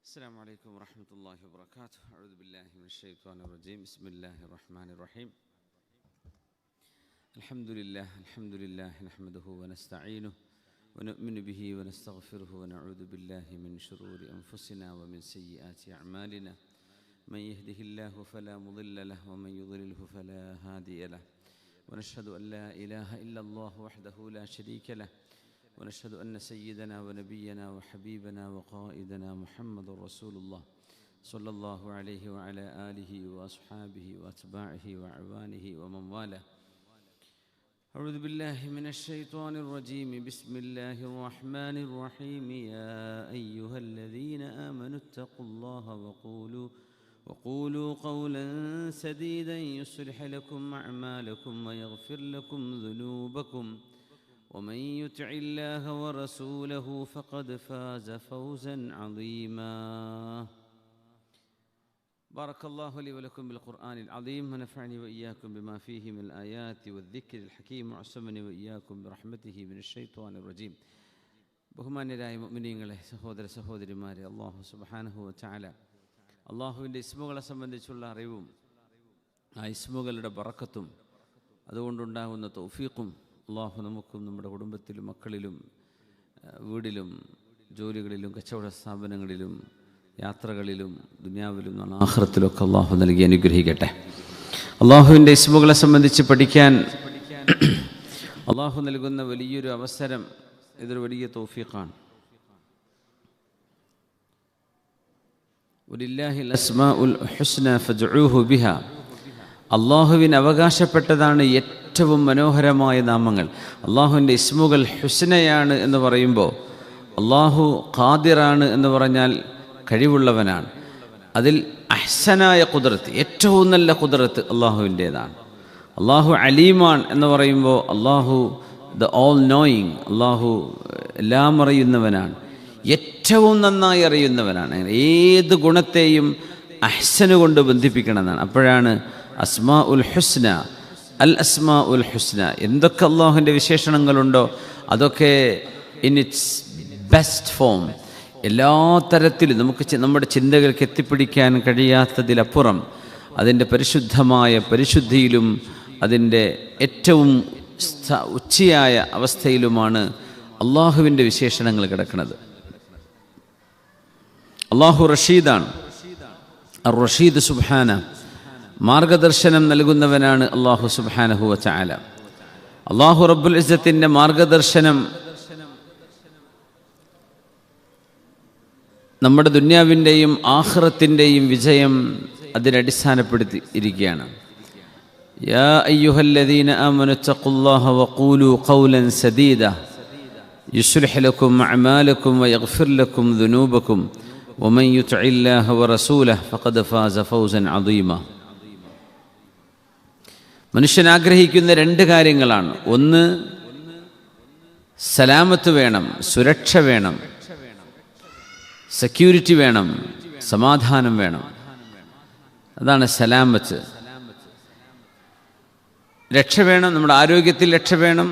السلام عليكم ورحمة الله وبركاته. أعوذ بالله من الشيطان الرجيم. بسم الله الرحمن الرحيم. الحمد لله نحمده ونستعينه ونؤمن به ونستغفره ونعوذ بالله من شرور أنفسنا ومن سيئات أعمالنا. من يهده الله فلا مضل له ومن يضلله فلا هادي له. ونشهد أن لا إله إلا الله وحده لا شريك له. ونشهد أن سيدنا ونبينا وحبيبنا وقائدنا محمد رسول الله صلى الله عليه وعلى آله وأصحابه وأتباعه وأعوانه ومن والاه. أعوذ بالله من الشيطان الرجيم. بسم الله الرحمن الرحيم. يا أيها الذين آمنوا اتقوا الله وقولوا قولا سديدا يصلح لكم أعمالكم ويغفر لكم ذنوبكم ومن يطع الله ورسوله فقد فاز فوزا عظيما. بارك الله لي ولكم بالقرآن العظيم ونفعني وإياكم بما فيه من الآيات والذكر الحكيم وعصمني وإياكم برحمته من الشيطان الرجيم. ബഹുമാന്യരായ മുഅ്മിനീങ്ങളെ, സഹോദര സഹോദരിമാരെ, അല്ലാഹു സുബ്ഹാനഹു വ തആല അല്ലാഹുവിൻ്റെ ഇസ്മുകളെ സംബന്ധിച്ചുള്ള അറിവും ആ ഇസ്മുകളുടെ ബറക്കത്തും അതുകൊണ്ടുണ്ടാകുന്ന തൗഫീഖും അള്ളാഹു നമുക്കും നമ്മുടെ കുടുംബത്തിലും മക്കളിലും വീടിലും ജോലികളിലും കച്ചവട സ്ഥാപനങ്ങളിലും യാത്രകളിലും ദുനിയാവിലും ആഖിറത്തിലൊക്കെ അള്ളാഹു നൽകി അനുഗ്രഹിക്കട്ടെ. അള്ളാഹുവിൻ്റെ ഇസ്മുകളെ സംബന്ധിച്ച് പഠിക്കാൻ അള്ളാഹു നൽകുന്ന വലിയൊരു അവസരം, ഇതൊരു വലിയ തൗഫീഖാണ്. വലില്ലാഹിൽ അസ്മാഉൽ ഹുസ്ന ഫദ്ഉഹു ബിഹാ. അള്ളാഹുവിന് അവകാശപ്പെട്ടതാണ് ഏറ്റവും മനോഹരമായ നാമങ്ങൾ. അള്ളാഹുവിൻ്റെ ഇസ്മുകൾ ഹുസ്നയാണ് എന്ന് പറയുമ്പോൾ, അള്ളാഹു ഖാദിറാണ് എന്ന് പറഞ്ഞാൽ കഴിവുള്ളവനാണ്. അതിൽ അഹ്സനായ ഖുദ്റത്ത്, ഏറ്റവും നല്ല ഖുദ്റത്ത് അള്ളാഹുവിൻ്റേതാണ്. അള്ളാഹു അലീമാൻ എന്ന് പറയുമ്പോൾ അള്ളാഹു ദ ഓൾ നോയിങ്, അള്ളാഹു എല്ലാം അറിയുന്നവനാണ്, ഏറ്റവും നന്നായി അറിയുന്നവനാണ്. ഏത് ഗുണത്തെയും അഹ്സന് കൊണ്ട് ബന്ധിപ്പിക്കണമെന്നാണ്. അപ്പോഴാണ് അസ്മാ ഉൽ ഹുസ്ന, അൽ അസ്മാ ഉൽ ഹുസ്ന. എന്തൊക്കെ അള്ളാഹുവിൻ്റെ വിശേഷണങ്ങളുണ്ടോ അതൊക്കെ ഇൻ ഇറ്റ്സ് ബെസ്റ്റ് ഫോം, എല്ലാ തരത്തിലും നമുക്ക് നമ്മുടെ ചിന്തകൾക്ക് എത്തിപ്പിടിക്കാൻ കഴിയാത്തതിലപ്പുറം അതിൻ്റെ പരിശുദ്ധമായ പരിശുദ്ധിയിലും അതിൻ്റെ ഏറ്റവും ഉച്ചയായ അവസ്ഥയിലുമാണ് അള്ളാഹുവിൻ്റെ വിശേഷണങ്ങൾ കിടക്കുന്നത്. അള്ളാഹു റഷീദാണ്. അർ റഷീദ് സുബ്ഹാന, മാർഗദർശനം നൽകുന്നവനാണ് അള്ളാഹു സുബ്ഹാനഹു വ തആല. അള്ളാഹു റബ്ബുൽ ഇസ്സത്തിൻ്റെ മാർഗദർശനം നമ്മുടെ ദുനിയാവിൻ്റെയും ആഖിറത്തിൻ്റെയും വിജയം അതിനടിസ്ഥാനപ്പെടുത്തി ഇരിക്കുകയാണ്. യാ അയ്യുഹല്ലദീന ആമനു തഖുല്ലാഹ വഖൂലു ഖൗലൻ സദീദ യുസ്ലിഹ് ലക്കും അഅമാലക്കും വയഗ്ഫിർ ലക്കും ദുനൂബക്കും വമൻ യുതിഇല്ലാഹ വറസൂലഹു ഫഖദ് ഫാസ ഫൗസൻ അദീമ. മനുഷ്യൻ ആഗ്രഹിക്കുന്ന രണ്ട് കാര്യങ്ങളാണ്. ഒന്ന്, സലാമത്ത് വേണം, സുരക്ഷ വേണം, സെക്യൂരിറ്റി വേണം, സമാധാനം വേണം. അതാണ് സലാമത്ത്. രക്ഷ വേണം, നമ്മുടെ ആരോഗ്യത്തിൽ രക്ഷ വേണം,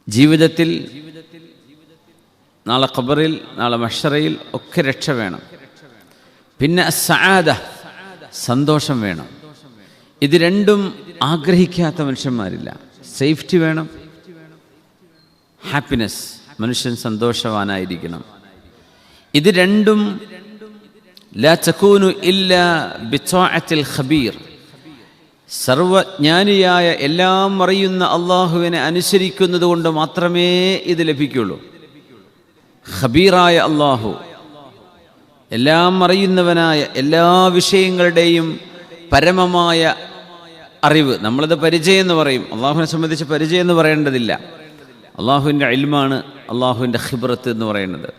ജീവിതത്തിൽ, നാളെ ഖബറിൽ, നാളെ മഹ്ശറയിൽ ഒക്കെ രക്ഷ വേണം. പിന്നെ അസ്സആദ, സന്തോഷം വേണം. ഇത് രണ്ടും ആഗ്രഹിക്കാത്ത മനുഷ്യന്മാരില്ല. സേഫ്റ്റി വേണം, ഹാപ്പിനെസ്, മനുഷ്യൻ സന്തോഷവാനായിരിക്കണം. ഇത് രണ്ടും ലാ തകൂനു ഇല്ലാ ബിത്വാഅത്തിൽ ഖബീർ. സർവജ്ഞാനിയായ എല്ലാം അറിയുന്ന അള്ളാഹുവിനെ അനുസരിക്കുന്നത് കൊണ്ട് മാത്രമേ ഇത് ലഭിക്കുള്ളൂ. ഖബീറായ അള്ളാഹു, എല്ലാം അറിയുന്നവനായ, എല്ലാ വിഷയങ്ങളുടെയും പരമമായ അറിവ്. നമ്മളത് പരിചയം എന്ന് പറയും. അള്ളാഹുവിനെ സംബന്ധിച്ച് പരിചയം എന്ന് പറയേണ്ടതില്ല. അള്ളാഹുവിൻ്റെ ഇൽമാണ് അള്ളാഹുവിൻ്റെ ഖിബ്റത്ത് എന്ന് പറയുന്നത്.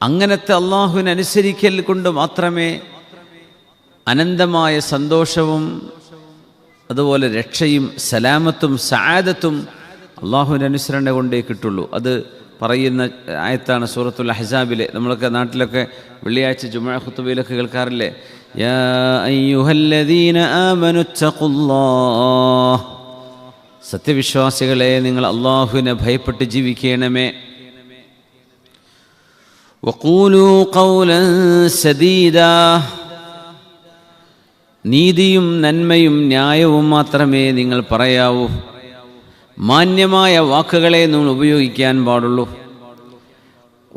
അങ്ങനത്തെ അള്ളാഹുവിനെ അനുസരിക്കൽ കൊണ്ട് മാത്രമേ അനന്തമായ സന്തോഷവും അതുപോലെ രക്ഷയും സലാമത്തും സആദത്തും അള്ളാഹുവിൻ്റെ അനുസരണ കൊണ്ടേ കിട്ടുള്ളൂ. അത് പറയുന്ന ആയത്താണ് സൂറത്തുൽ അഹ്സാബിലെ. നമ്മളൊക്കെ നാട്ടിലൊക്കെ വെള്ളിയാഴ്ച ജുമുഅ ഖുതുബയിലൊക്കെ കേൾക്കാറില്ലേ? യാ അയ്യുഹല്ലദീന ആമനു തഖുല്ലാഹ്, സത്യവിശ്വാസികളെ നിങ്ങൾ അള്ളാഹുവിനെ ഭയപ്പെട്ട് ജീവിക്കണമേ. വഖൂലൂ ഖൗലൻ സദീദാ, നീതിയും നന്മയും ന്യായവും മാത്രമേ നിങ്ങൾ പറയാവൂ. മാന്യമായ വാക്കുകളെ നിങ്ങൾ ഉപയോഗിക്കാൻ പാടുള്ളൂ.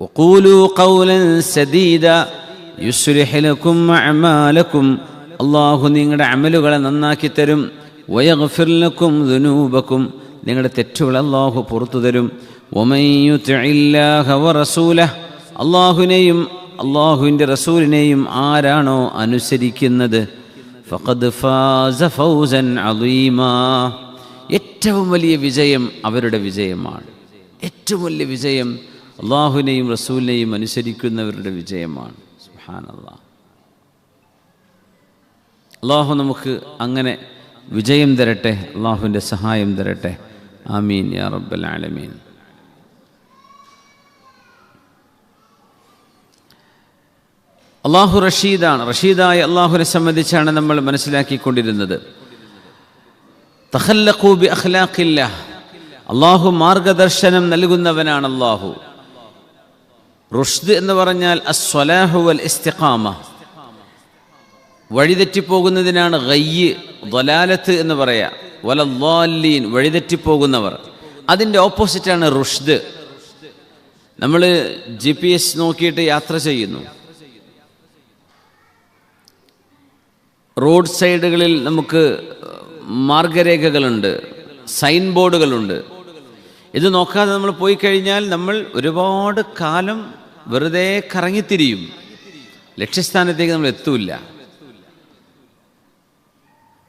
വഖൂലൂ ഖൗലൻ സദീദാ യുസ്ലിഹ് ലക്കും അഅമാലക്കും, അല്ലാഹു നിങ്ങളുടെ അമലുകളെ നന്നാക്കി തരും. വയഗ്ഫിർ ലക്കും ദുനൂബക്കും, നിങ്ങളുടെ തെറ്റുകൾ അല്ലാഹു പുറത്തു തരും. വമൻ യുതിഇല്ലാഹ വറസൂലഹ്, അല്ലാഹുവിനെയും അല്ലാഹുവിൻ്റെ റസൂലിനെയും ആരാണോ അനുസരിക്കുന്നത്, ഫഖദ് ഫാസ ഫൗസൻ അളീമാ, ഏറ്റവും വലിയ വിജയം അവരുടെ വിജയമാണ്. ഏറ്റവും വലിയ വിജയം അല്ലാഹുവിനെയും റസൂലിനെയും അനുസരിക്കുന്നവരുടെ വിജയമാണ്. സുബ്ഹാനല്ലാഹ്. അല്ലാഹു നമുക്ക് അങ്ങനെ വിജയം തരട്ടെ, അല്ലാഹുവിൻ്റെ സഹായം തരട്ടെ. ആമീൻ യാ റബ്ബൽ ആലമീൻ. അള്ളാഹു റഷീദാണ്. റഷീദായ അള്ളാഹുവിനെ സംബന്ധിച്ചാണ് നമ്മൾ മനസ്സിലാക്കിക്കൊണ്ടിരുന്നത്. തഖല്ലഖൂ ബി അഖ്ലാഖില്ലാഹ്, അള്ളാഹു മാർഗദർശനം നൽകുന്നവനാണ്. അള്ളാഹു റുഷ്ദ് എന്ന് പറഞ്ഞാൽ അസ്സലാഹു വൽ ഇസ്തിഖാമ, വഴിതെറ്റിപ്പോകുന്നതിനാണ് ഗയ്യ് ദലാലത്ത് എന്ന് പറയാ. വലദ്ദാല്ലീൻ, വഴിതെറ്റിപ്പോകുന്നവർ. അതിൻ്റെ ഓപ്പോസിറ്റാണ് റുഷ്ദ്. നമ്മൾ GPS നോക്കിയിട്ട് യാത്ര ചെയ്യുന്നു. റോഡ് സൈഡുകളിൽ നമുക്ക് മാർഗരേഖകളുണ്ട്, സൈൻ ബോർഡുകളുണ്ട്. ഇത് നോക്കാതെ നമ്മൾ പോയി കഴിഞ്ഞാൽ നമ്മൾ ഒരുപാട് കാലം വെറുതെ കറങ്ങിത്തിരിയും, ലക്ഷ്യസ്ഥാനത്തേക്ക് നമ്മൾ എത്തൂല്ല.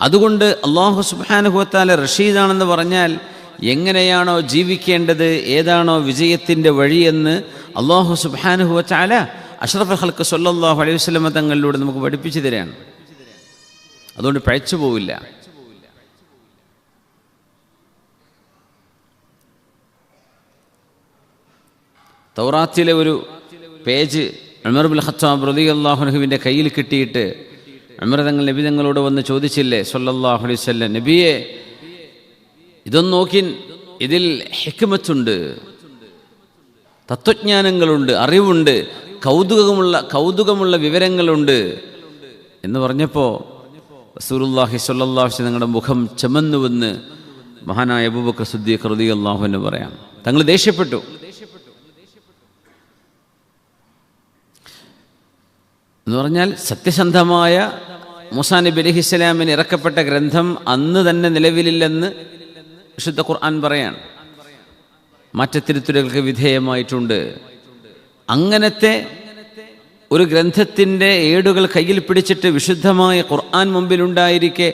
അതുകൊണ്ട് അല്ലാഹു സുബ്ഹാനഹു വ തആല റഷീദാണെന്ന് പറഞ്ഞാൽ എങ്ങനെയാണോ ജീവിക്കേണ്ടത്, ഏതാണോ വിജയത്തിൻ്റെ വഴിയെന്ന് അല്ലാഹു സുബ്ഹാനഹു വ തആല അഷ്റഫുൽ ഖൽഖ് സ്വല്ലല്ലാഹു അലൈഹി വസല്ലം തങ്ങളിലൂടെ നമുക്ക് പഠിപ്പിച്ചു തരാണ്. അതുകൊണ്ട് പഴച്ചു പോവില്ല. തൗറാത്തിലെ ഒരു പേജ് ഉമർ ഇബ്നുൽ ഖത്താബ് റളിയല്ലാഹു അൻഹുവിൻ്റെ കയ്യിൽ കിട്ടിയിട്ട് ഉമർ തങ്ങൾ നബി തങ്ങളോട് വന്ന് ചോദിച്ചില്ലേ സ്വല്ലല്ലാഹു അലൈഹി വസല്ലം, നബിയെ ഇതൊന്ന് നോക്കി, ഇതിൽ ഹിക്മത്തുണ്ട്, തത്വജ്ഞാനങ്ങളുണ്ട്, അറിവുണ്ട്, കൗതുകമുള്ള വിവരങ്ങളുണ്ട് എന്ന് പറഞ്ഞപ്പോൾ റസൂലുള്ളാഹി സ്വല്ലല്ലാഹു അലൈഹി വസല്ലം തങ്ങളുടെ മുഖം ചമന്നുവെന്ന് മഹാനായ അബൂബക്കർ സിദ്ദീഖ് റളിയല്ലാഹു അൻഹു പറയാം. തങ്ങൾ ദേഷ്യപ്പെട്ടു. എന്ന് പറഞ്ഞാൽ സത്യസന്ധമായ മൂസാ നബി അലൈഹിസ്സലാമിന് ഇറക്കപ്പെട്ട ഗ്രന്ഥം അന്ന് തന്നെ നിലവിലില്ലെന്ന് വിശുദ്ധ ഖുർആൻ പറയാണ്. മാറ്റത്തിരുത്തലുകൾക്ക് വിധേയമായിട്ടുണ്ട്. അങ്ങനത്തെ ഒരു ഗ്രന്ഥത്തിൻ്റെ ഏടുകൾ കയ്യിൽ പിടിച്ചിട്ട് വിശുദ്ധമായ ഖുർആൻ മുമ്പിലുണ്ടായിരിക്കെ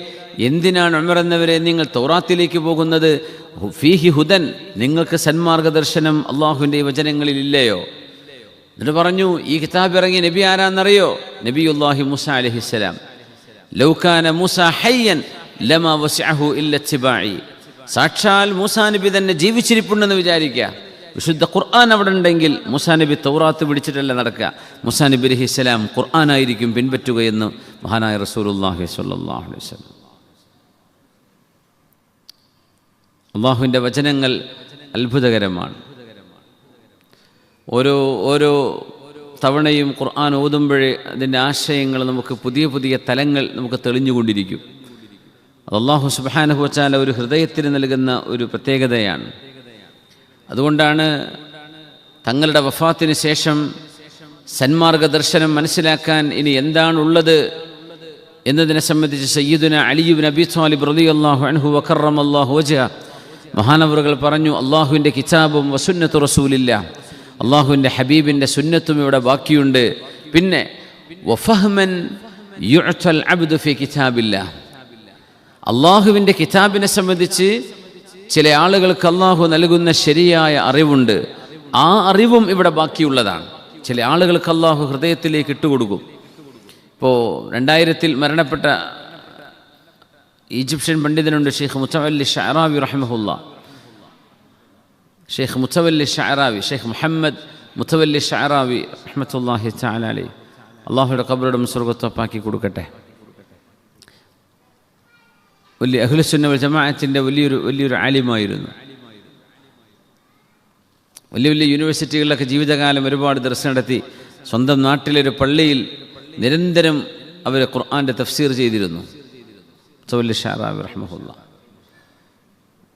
എന്തിനാണ് ഉമർ എന്നവരെ നിങ്ങൾ തൗറാത്തിലേക്ക് പോകുന്നത്? ഫീഹി ഹുദൻ, നിങ്ങൾക്ക് സന്മാർഗദർശനം അള്ളാഹുവിൻ്റെ ഈ വചനങ്ങളിൽ ഇല്ലയോ? എന്നിട്ട് പറഞ്ഞു, ഈ കിതാബ് ഇറങ്ങിയ നബി ആരാന്നറിയോ? നബിയുല്ലാഹി മൂസ അലൈഹിസ്സലാം. ലൗ കാന മൂസ ഹയ്യൻ ലമാ വസിഅഹു ഇല്ല ഇത്തിബാഇ, സാക്ഷാൽ മൂസാ നബി തന്നെ ജീവിച്ചിരിപ്പുണ്ടെന്ന് വിചാരിക്കുക, വിശുദ്ധ ഖുർആൻ അവിടെ ഉണ്ടെങ്കിൽ മൂസാ നബി തൗറാത്ത് പിടിച്ചിട്ടല്ല നടക്കുക, മൂസാ നബി അലൈഹിസ്സലാം ഖുർആനായിരിക്കും പിൻപറ്റുകയെന്ന് മഹാനായ റസൂലുള്ളാഹി സ്വല്ലല്ലാഹു അലൈഹി വസല്ലം. അള്ളാഹുവിൻ്റെ വചനങ്ങൾ അത്ഭുതകരമാണ്. ഓരോ തവണയും ഖുർആൻ ഓതുമ്പോഴേ അതിൻ്റെ ആശയങ്ങൾ നമുക്ക് പുതിയ പുതിയ തലങ്ങൾ നമുക്ക് തെളിഞ്ഞുകൊണ്ടിരിക്കും. അത് അല്ലാഹു സുബ്ഹാനഹു വ തആല ഒരു ഹൃദയത്തിന് നൽകുന്ന ഒരു പ്രത്യേകതയാണ്. അതുകൊണ്ടാണ് തങ്ങളുടെ വഫാത്തിന് ശേഷം സന്മാർഗദർശനം മനസ്സിലാക്കാൻ ഇനി എന്താണുള്ളത് എന്നതിനെ സംബന്ധിച്ച് സയ്യിദുന അലി ഇബ്നു അബീ ത്വാലിബ് റളിയല്ലാഹു അൻഹു വകറമല്ലാഹു വജ്ഹ മഹാനവറുകൾ പറഞ്ഞു, അള്ളാഹുവിൻ്റെ കിതാബും വസുന്നത്തു റസൂലില്ലാഹ്, അള്ളാഹുവിൻ്റെ ഹബീബിൻ്റെ സുന്നത്തും ഇവിടെ ബാക്കിയുണ്ട്. പിന്നെ വഫഹ്മൻ യുഅ്തൽ അബ്ദു ഫീ കിതാബില്ലാഹ്, അള്ളാഹുവിൻ്റെ കിതാബിനെ സംബന്ധിച്ച് ചില ആളുകൾക്ക് അള്ളാഹു നൽകുന്ന ശരിയായ അറിവുണ്ട്. ആ അറിവും ഇവിടെ ബാക്കിയുള്ളതാണ്. ചില ആളുകൾക്ക് അള്ളാഹു ഹൃദയത്തിലേക്ക് ഇട്ടുകൊടുക്കും. ഇപ്പോൾ 2000 മരണപ്പെട്ട ഈജിപ്ഷ്യൻ പണ്ഡിതനുണ്ട് ഷെയ്ഖ് മുത്തവല്ലി ഷഅറാവി റഹിമഹുല്ലാ. ഷെയ്ഖ് മുത്തവല്ലി ഷഅറാവി, ഷെയ്ഖ് മുഹമ്മദ് മുത്തവല്ലി ഷഅറാവി റഹ്മത്തുള്ളാഹി തആല അലൈഹി, അള്ളാഹുയുടെ ഖബറിടം സ്വർഗ്ഗത്തോപ്പാക്കി കൊടുക്കട്ടെ. വലിയ അഹ്ലുസുന്ന വൽ ജമാഅത്തിൻ്റെ വലിയൊരു ആലിമായിരുന്നു. വലിയ യൂണിവേഴ്സിറ്റികളിലൊക്കെ ജീവിതകാലം ഒരുപാട് ദർസ് നടത്തി സ്വന്തം നാട്ടിലൊരു പള്ളിയിൽ നിരന്തരം അവർ ഖുർആൻ്റെ തഫ്സീർ ചെയ്തിരുന്നു. സൗലി ഷാറാബി റഹ്മഹുല്ലാ.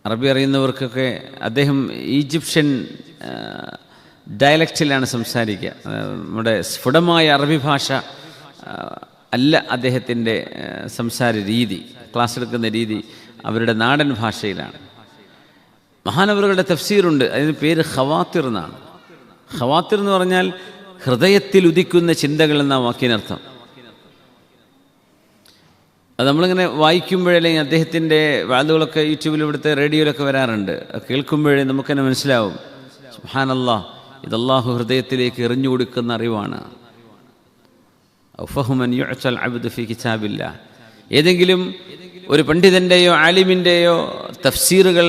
അറബി അറിയുന്നവർക്കൊക്കെ അദ്ദേഹം ഈജിപ്ഷ്യൻ ഡയലക്റ്റിലാണ് സംസാരിക്കുക. നമ്മുടെ സ്ഫുടമായ അറബി ഭാഷ അല്ല അദ്ദേഹത്തിൻ്റെ സംസാര രീതി. ക്ലാസ് എടുക്കുന്ന രീതി അവരുടെ നാടൻ ഭാഷയിലാണ്. മഹാനവറുകളുടെ തഫ്സീറുണ്ട്, അതിന് പേര് ഖവാത്തിർ എന്നാണ്. ഖവാത്തിർ എന്ന് പറഞ്ഞാൽ ഹൃദയത്തിൽ ഉദിക്കുന്ന ചിന്തകൾ എന്ന വാക്കിനർത്ഥം. അത് നമ്മളിങ്ങനെ വായിക്കുമ്പോഴല്ലെങ്കിൽ അദ്ദേഹത്തിൻ്റെ വാദുകളൊക്കെ യൂട്യൂബിൽ ഇവിടുത്തെ റേഡിയോയിലൊക്കെ വരാറുണ്ട്. കേൾക്കുമ്പോഴേ നമുക്കെന്നെ മനസ്സിലാവും, സുബ്ഹാനല്ലാഹ്, ഇത് അല്ലാഹു ഹൃദയത്തിലേക്ക് എറിഞ്ഞു കൊടുക്കുന്ന അറിവാണ്. ഫഹുമൻ യുഅ്തൽ അബ്ദു ഫീ കിതാബില്ലാഹ്. ഏതെങ്കിലും ഒരു പണ്ഡിതൻ്റെയോ ആലിമിൻ്റെയോ തഫ്സീറുകൾ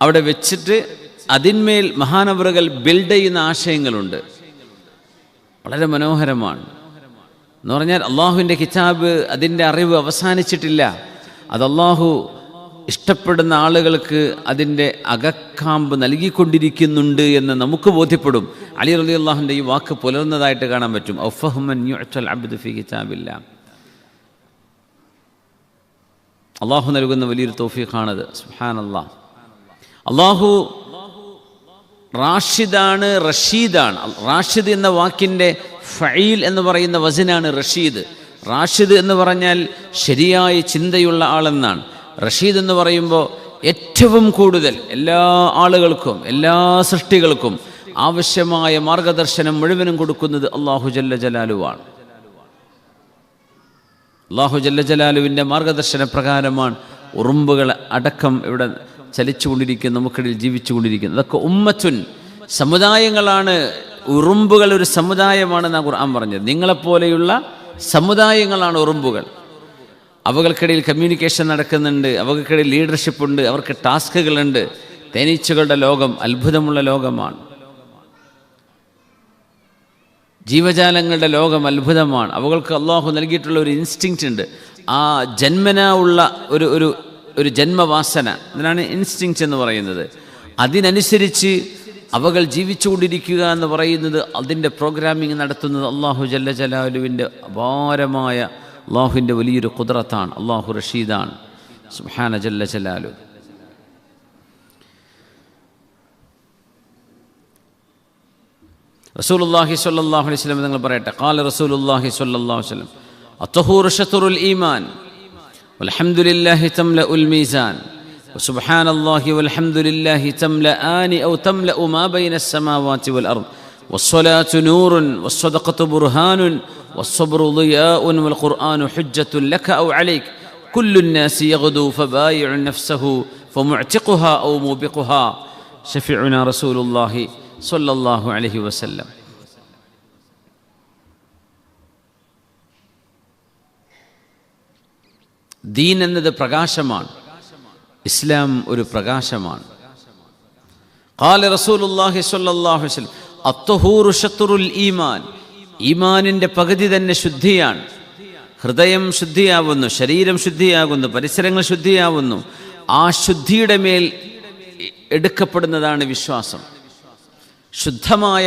അവിടെ വെച്ചിട്ട് അതിന്മേൽ മഹാനവറുകൾ ബിൽഡ് ചെയ്യുന്ന ആശയങ്ങളുണ്ട്, വളരെ മനോഹരമാണ്. എന്ന് പറഞ്ഞാൽ അള്ളാഹുവിൻ്റെ കിതാബ്, അതിൻ്റെ അറിവ് അവസാനിച്ചിട്ടില്ല. അത് അള്ളാഹു ഇഷ്ടപ്പെടുന്ന ആളുകൾക്ക് അതിൻ്റെ അകക്കാമ്പ് നൽകിക്കൊണ്ടിരിക്കുന്നുണ്ട് എന്ന് നമുക്ക് ബോധ്യപ്പെടും. അലി റളിയല്ലാഹുവിൻ്റെ ഈ വാക്ക് പുലർന്നതായിട്ട് കാണാൻ പറ്റും. ഔഫഹുമൻ യുഅ്തൽ അബ്ദു ഫീ കിതാബില്ലാഹ്. അള്ളാഹു നൽകുന്ന വലിയൊരു തൗഫീഖാണത്. സുബ്ഹാനല്ലാഹ്. അള്ളാഹു റാഷിദാണ്, റഷീദാണ്. റാഷിദ് എന്ന വാക്കിൻ്റെ ഫഈൽ എന്ന് പറയുന്ന വസനാണ് റഷീദ്. റാഷിദ് എന്ന് പറഞ്ഞാൽ ശരിയായ ചിന്തയുള്ള ആളെന്നാണ്. റഷീദ് എന്ന് പറയുമ്പോൾ ഏറ്റവും കൂടുതൽ എല്ലാ ആളുകൾക്കും എല്ലാ സൃഷ്ടികൾക്കും ആവശ്യമായ മാർഗദർശനം മുഴുവനും കൊടുക്കുന്നത് അല്ലാഹു ജല്ല ജലാലുവാണ്. അല്ലാഹു ജല്ല ജലാലുവിൻ്റെ മാർഗദർശന പ്രകാരമാണ് ഉറുമ്പുകൾ അടക്കം ഇവിടെ ചലിച്ചുകൊണ്ടിരിക്കുന്ന, നമുക്കിടയിൽ ജീവിച്ചുകൊണ്ടിരിക്കുന്നത്. അതൊക്കെ ഉമ്മത്തുൻ, സമുദായങ്ങളാണ്. ഉറുമ്പുകൾ ഒരു സമുദായമാണെന്നാണ് ഖുർആൻ പറഞ്ഞത്. നിങ്ങളെപ്പോലെയുള്ള സമുദായങ്ങളാണ് ഉറുമ്പുകൾ. അവകൾക്കിടയിൽ കമ്മ്യൂണിക്കേഷൻ നടക്കുന്നുണ്ട്, അവകൾക്കിടയിൽ ലീഡർഷിപ്പ് ഉണ്ട്, അവർക്ക് ടാസ്കുകളുണ്ട്. തേനീച്ചകളുടെ ലോകം അത്ഭുതമുള്ള ലോകമാണ്. ജീവജാലങ്ങളുടെ ലോകം അത്ഭുതമാണ്. അവകൾക്ക് അള്ളാഹു നൽകിയിട്ടുള്ള ഒരു ഇൻസ്റ്റിങ്ക്റ്റ് ഉണ്ട്. ആ ജന്മനാ ഉള്ള ഒരു ജന്മവാസന, അതിനാണ് ഇൻസ്റ്റിങ്ക്റ്റ് എന്ന് പറയുന്നത്. അതിനനുസരിച്ച് അവകൾ ജീവിച്ചുകൊണ്ടിരിക്കുക എന്ന് പറയുന്നത്, അതിൻ്റെ പ്രോഗ്രാമിംഗ് നടത്തുന്നത് അള്ളാഹു ജല്ല ജലാലുവിൻ്റെ അപാരമായ, അള്ളാഹുവിൻ്റെ വലിയൊരു ഖുദ്റത്താണ്. അള്ളാഹു റഷീദാണ്, സുബ്ഹാന ജല്ല ജലാലു. റസൂലുള്ളാഹി സ്വല്ലല്ലാഹു അലൈഹി വസല്ലം നിങ്ങൾ പറയട്ടെ, ഖാല റസൂലുള്ളാഹി സ്വല്ലല്ലാഹു അലൈഹി വസല്ലം, അത്ത്ഹൂറു ശത്റുൽ ഈമാൻ വൽഹംദുലില്ലാഹി തംലഉൽ മീസാൻ വസുബ്ഹാനല്ലാഹി വൽഹംദുലില്ലാഹി തംലആനി ഔ തംലഉ മാ ബൈനസ് സമാവാതി വൽ അർദ് വസ്സലാത്തു നൂറുൻ വസ്സദഖത്തു ബുർഹാനുൻ വസ്സബ്റു ളിയാഉൻ വൽ ഖുർആനു ഹുജ്ജത്തുൻ ലക ഔ അലൈക കുല്ലു الناس يغدو فبايع نفسه فمعتقها ഔ മൂബിഖുഹാ ശഫീഉനാ റസൂലുള്ളാഹി സ്വല്ലല്ലാഹു അലൈഹി വസല്ലം. ദീൻ എന്നത് പ്രകാശമാണ്. ഇസ്ലാം ഒരു പ്രകാശമാണ്. ഖാല റസൂലുള്ളാഹി സ്വല്ലല്ലാഹു അലൈഹി വസല്ലം, അത്ത്ഹൂറു ശത്റുൽ ഈമാൻ. ഈമാനിൻ്റെ പകുതി തന്നെ ശുദ്ധിയാണ്. ഹൃദയം ശുദ്ധിയാവുന്നു, ശരീരം ശുദ്ധിയാകുന്നു, പരിസരങ്ങൾ ശുദ്ധിയാവുന്നു. ആ ശുദ്ധിയുടെ മേൽ എടുക്കപ്പെടുന്നതാണ് വിശ്വാസം. ശുദ്ധമായ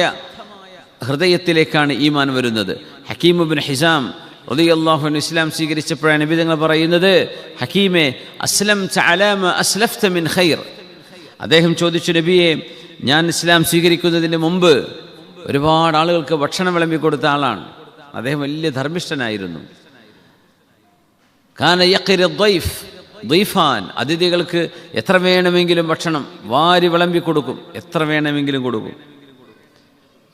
ഹൃദയത്തിലേക്കാണ് ഈമാൻ വരുന്നത്. ഹക്കീം ഇബ്നു ഹിസാം റളിയല്ലാഹു അൻഹു ഇസ്ലാം സ്വീകരിച്ചപ്പോഴാണ് നബി തങ്ങൾ പറയുന്നത്, ഹക്കീമേ അസ്ലംത അലാ മാ അസ്ലഫ്ത മിൻ ഖൈർ. അദ്ദേഹം ചോദിച്ചു, നബിയെ, ഞാൻ ഇസ്ലാം സ്വീകരിക്കുന്നതിന് മുമ്പ് ഒരുപാട് ആളുകൾക്ക് ഭക്ഷണം വിളമ്പി കൊടുത്ത ആളാണ്. അദ്ദേഹം വലിയ ധർമ്മിഷ്ഠനായിരുന്നു. കാന യഖിറു ദ്വൈഫ് ദ്വൈഫാൻ, അതിഥികൾക്ക് എത്ര വേണമെങ്കിലും ഭക്ഷണം വാരി വിളമ്പി കൊടുക്കും, എത്ര വേണമെങ്കിലും കൊടുക്കും.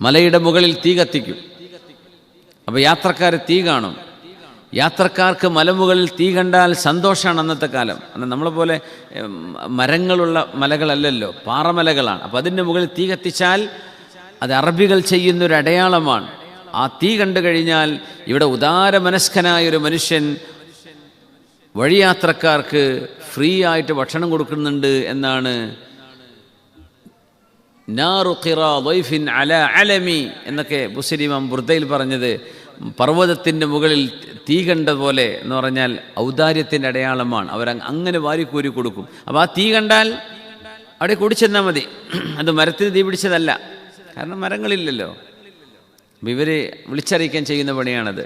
മലയുടെ മുകളിൽ തീ കത്തിക്കും. അപ്പോൾ യാത്രക്കാർ തീ കാണും. യാത്രക്കാർക്ക് മലമുകളിൽ തീ കണ്ടാൽ സന്തോഷമാണ് അന്നത്തെ കാലം. എന്നാൽ നമ്മളെ പോലെ മരങ്ങളുള്ള മലകളല്ലല്ലോ, പാറമലകളാണ്. അപ്പോൾ അതിൻ്റെ മുകളിൽ തീ കത്തിച്ചാൽ അത് അറബികൾ ചെയ്യുന്നൊരു അടയാളമാണ്. ആ തീ കണ്ടു കഴിഞ്ഞാൽ ഇവിടെ ഉദാരമനസ്കനായൊരു മനുഷ്യൻ വഴിയാത്രക്കാർക്ക് ഫ്രീ ആയിട്ട് ഭക്ഷണം കൊടുക്കുന്നുണ്ട് എന്നാണ്. നാറു ഖിറാ ളൈഫിൻ അലാ അലമി എന്നൊക്കെ ബുസ്രിമാം ബുർദയിൽ പറഞ്ഞത്, പർവ്വതത്തിൻ്റെ മുകളിൽ തീ കണ്ട പോലെ എന്ന് പറഞ്ഞാൽ ഔദാര്യത്തിൻ്റെ അടയാളമാണ്. അങ്ങനെ വാരിക്കോരി കൊടുക്കും. അപ്പോൾ ആ തീ കണ്ടാൽ അവിടെ കുടിച്ചെന്നാൽ മതി. അത് മരത്തിന് തീ പിടിച്ചതല്ല, കാരണം മരങ്ങളില്ലല്ലോ. അപ്പോൾ ഇവർ വിളിച്ചറിയിക്കാൻ ചെയ്യുന്ന പണിയാണത്.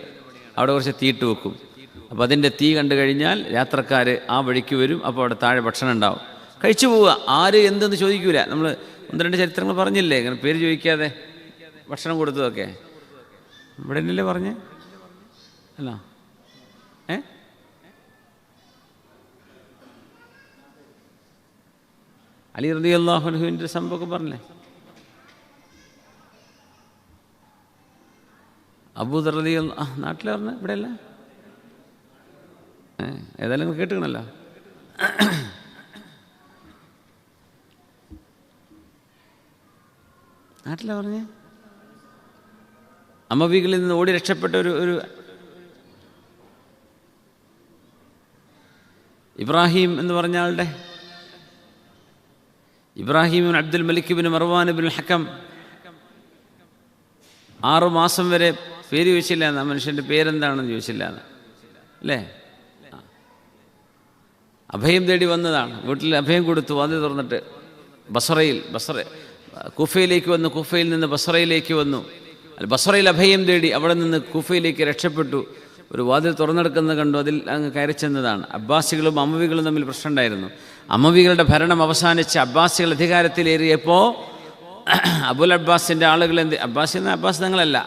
അവിടെ കുറച്ച് തീയിട്ട് വെക്കും. അപ്പോൾ അതിൻ്റെ തീ കണ്ടു കഴിഞ്ഞാൽ യാത്രക്കാർ ആ വഴിക്ക് വരും. അപ്പോൾ അവിടെ താഴെ ഭക്ഷണം ഉണ്ടാവും. കഴിച്ചു പോവുക. ആര് എന്തെന്ന് ചോദിക്കൂല. നമ്മൾ 1-2 ചരിത്രങ്ങൾ പറഞ്ഞില്ലേ, ഇങ്ങനെ പേര് ചോദിക്കാതെ ഭക്ഷണം കൊടുത്തതൊക്കെ. ഇവിടെ തന്നെയല്ലേ പറഞ്ഞേ? അല്ല, അലി റളിയല്ലാഹു അൻഹുവിൻ്റെ സംഭവമൊക്കെ പറഞ്ഞേ. അബൂദർ റളിയല്ലാഹു നാട്ടിൽ പറഞ്ഞ ഇവിടെയല്ല, ഏതായാലും നിങ്ങൾ കേട്ടുകണല്ലോ. നാട്ടിലാ പറഞ്ഞേ. അമവികളിൽ നിന്ന് ഓടി രക്ഷപ്പെട്ട ഒരു ഇബ്രാഹിം എന്ന് പറഞ്ഞ ആളുടെ, ഇബ്രാഹിം അബ്ദുൽ മലിക് ബിൻ മർവാൻ ബിൻ ഹക്കം 6 മാസം വരെ പേര് ചോദിച്ചില്ല. ആ മനുഷ്യൻ്റെ പേരെന്താണെന്ന് ചോദിച്ചില്ല അല്ലേ? അഭയം തേടി വന്നതാണ്. വീട്ടിൽ അഭയം കൊടുത്തു, വാതിൽ തുറന്നിട്ട് കൂഫയിലേക്ക് വന്നു. കൂഫയിൽ നിന്ന് ബസറയിലേക്ക് വന്നു. ബസറയിൽ അഭയം തേടി അവിടെ നിന്ന് കൂഫയിലേക്ക് രക്ഷപ്പെട്ടു. ഒരു വാതിൽ തുറന്നെടുക്കുന്നത് കണ്ടു, അതിൽ അങ്ങ് കയറി ചെന്നതാണ്. അബ്ബാസികളും അമവികളും തമ്മിൽ പ്രശ്നമുണ്ടായിരുന്നു. അമവികളുടെ ഭരണം അവസാനിച്ച് അബ്ബാസികൾ അധികാരത്തിലേറിയപ്പോൾ അബുൽ അബ്ബാസിൻ്റെ ആളുകൾ അബ്ബാസ് തങ്ങളല്ല,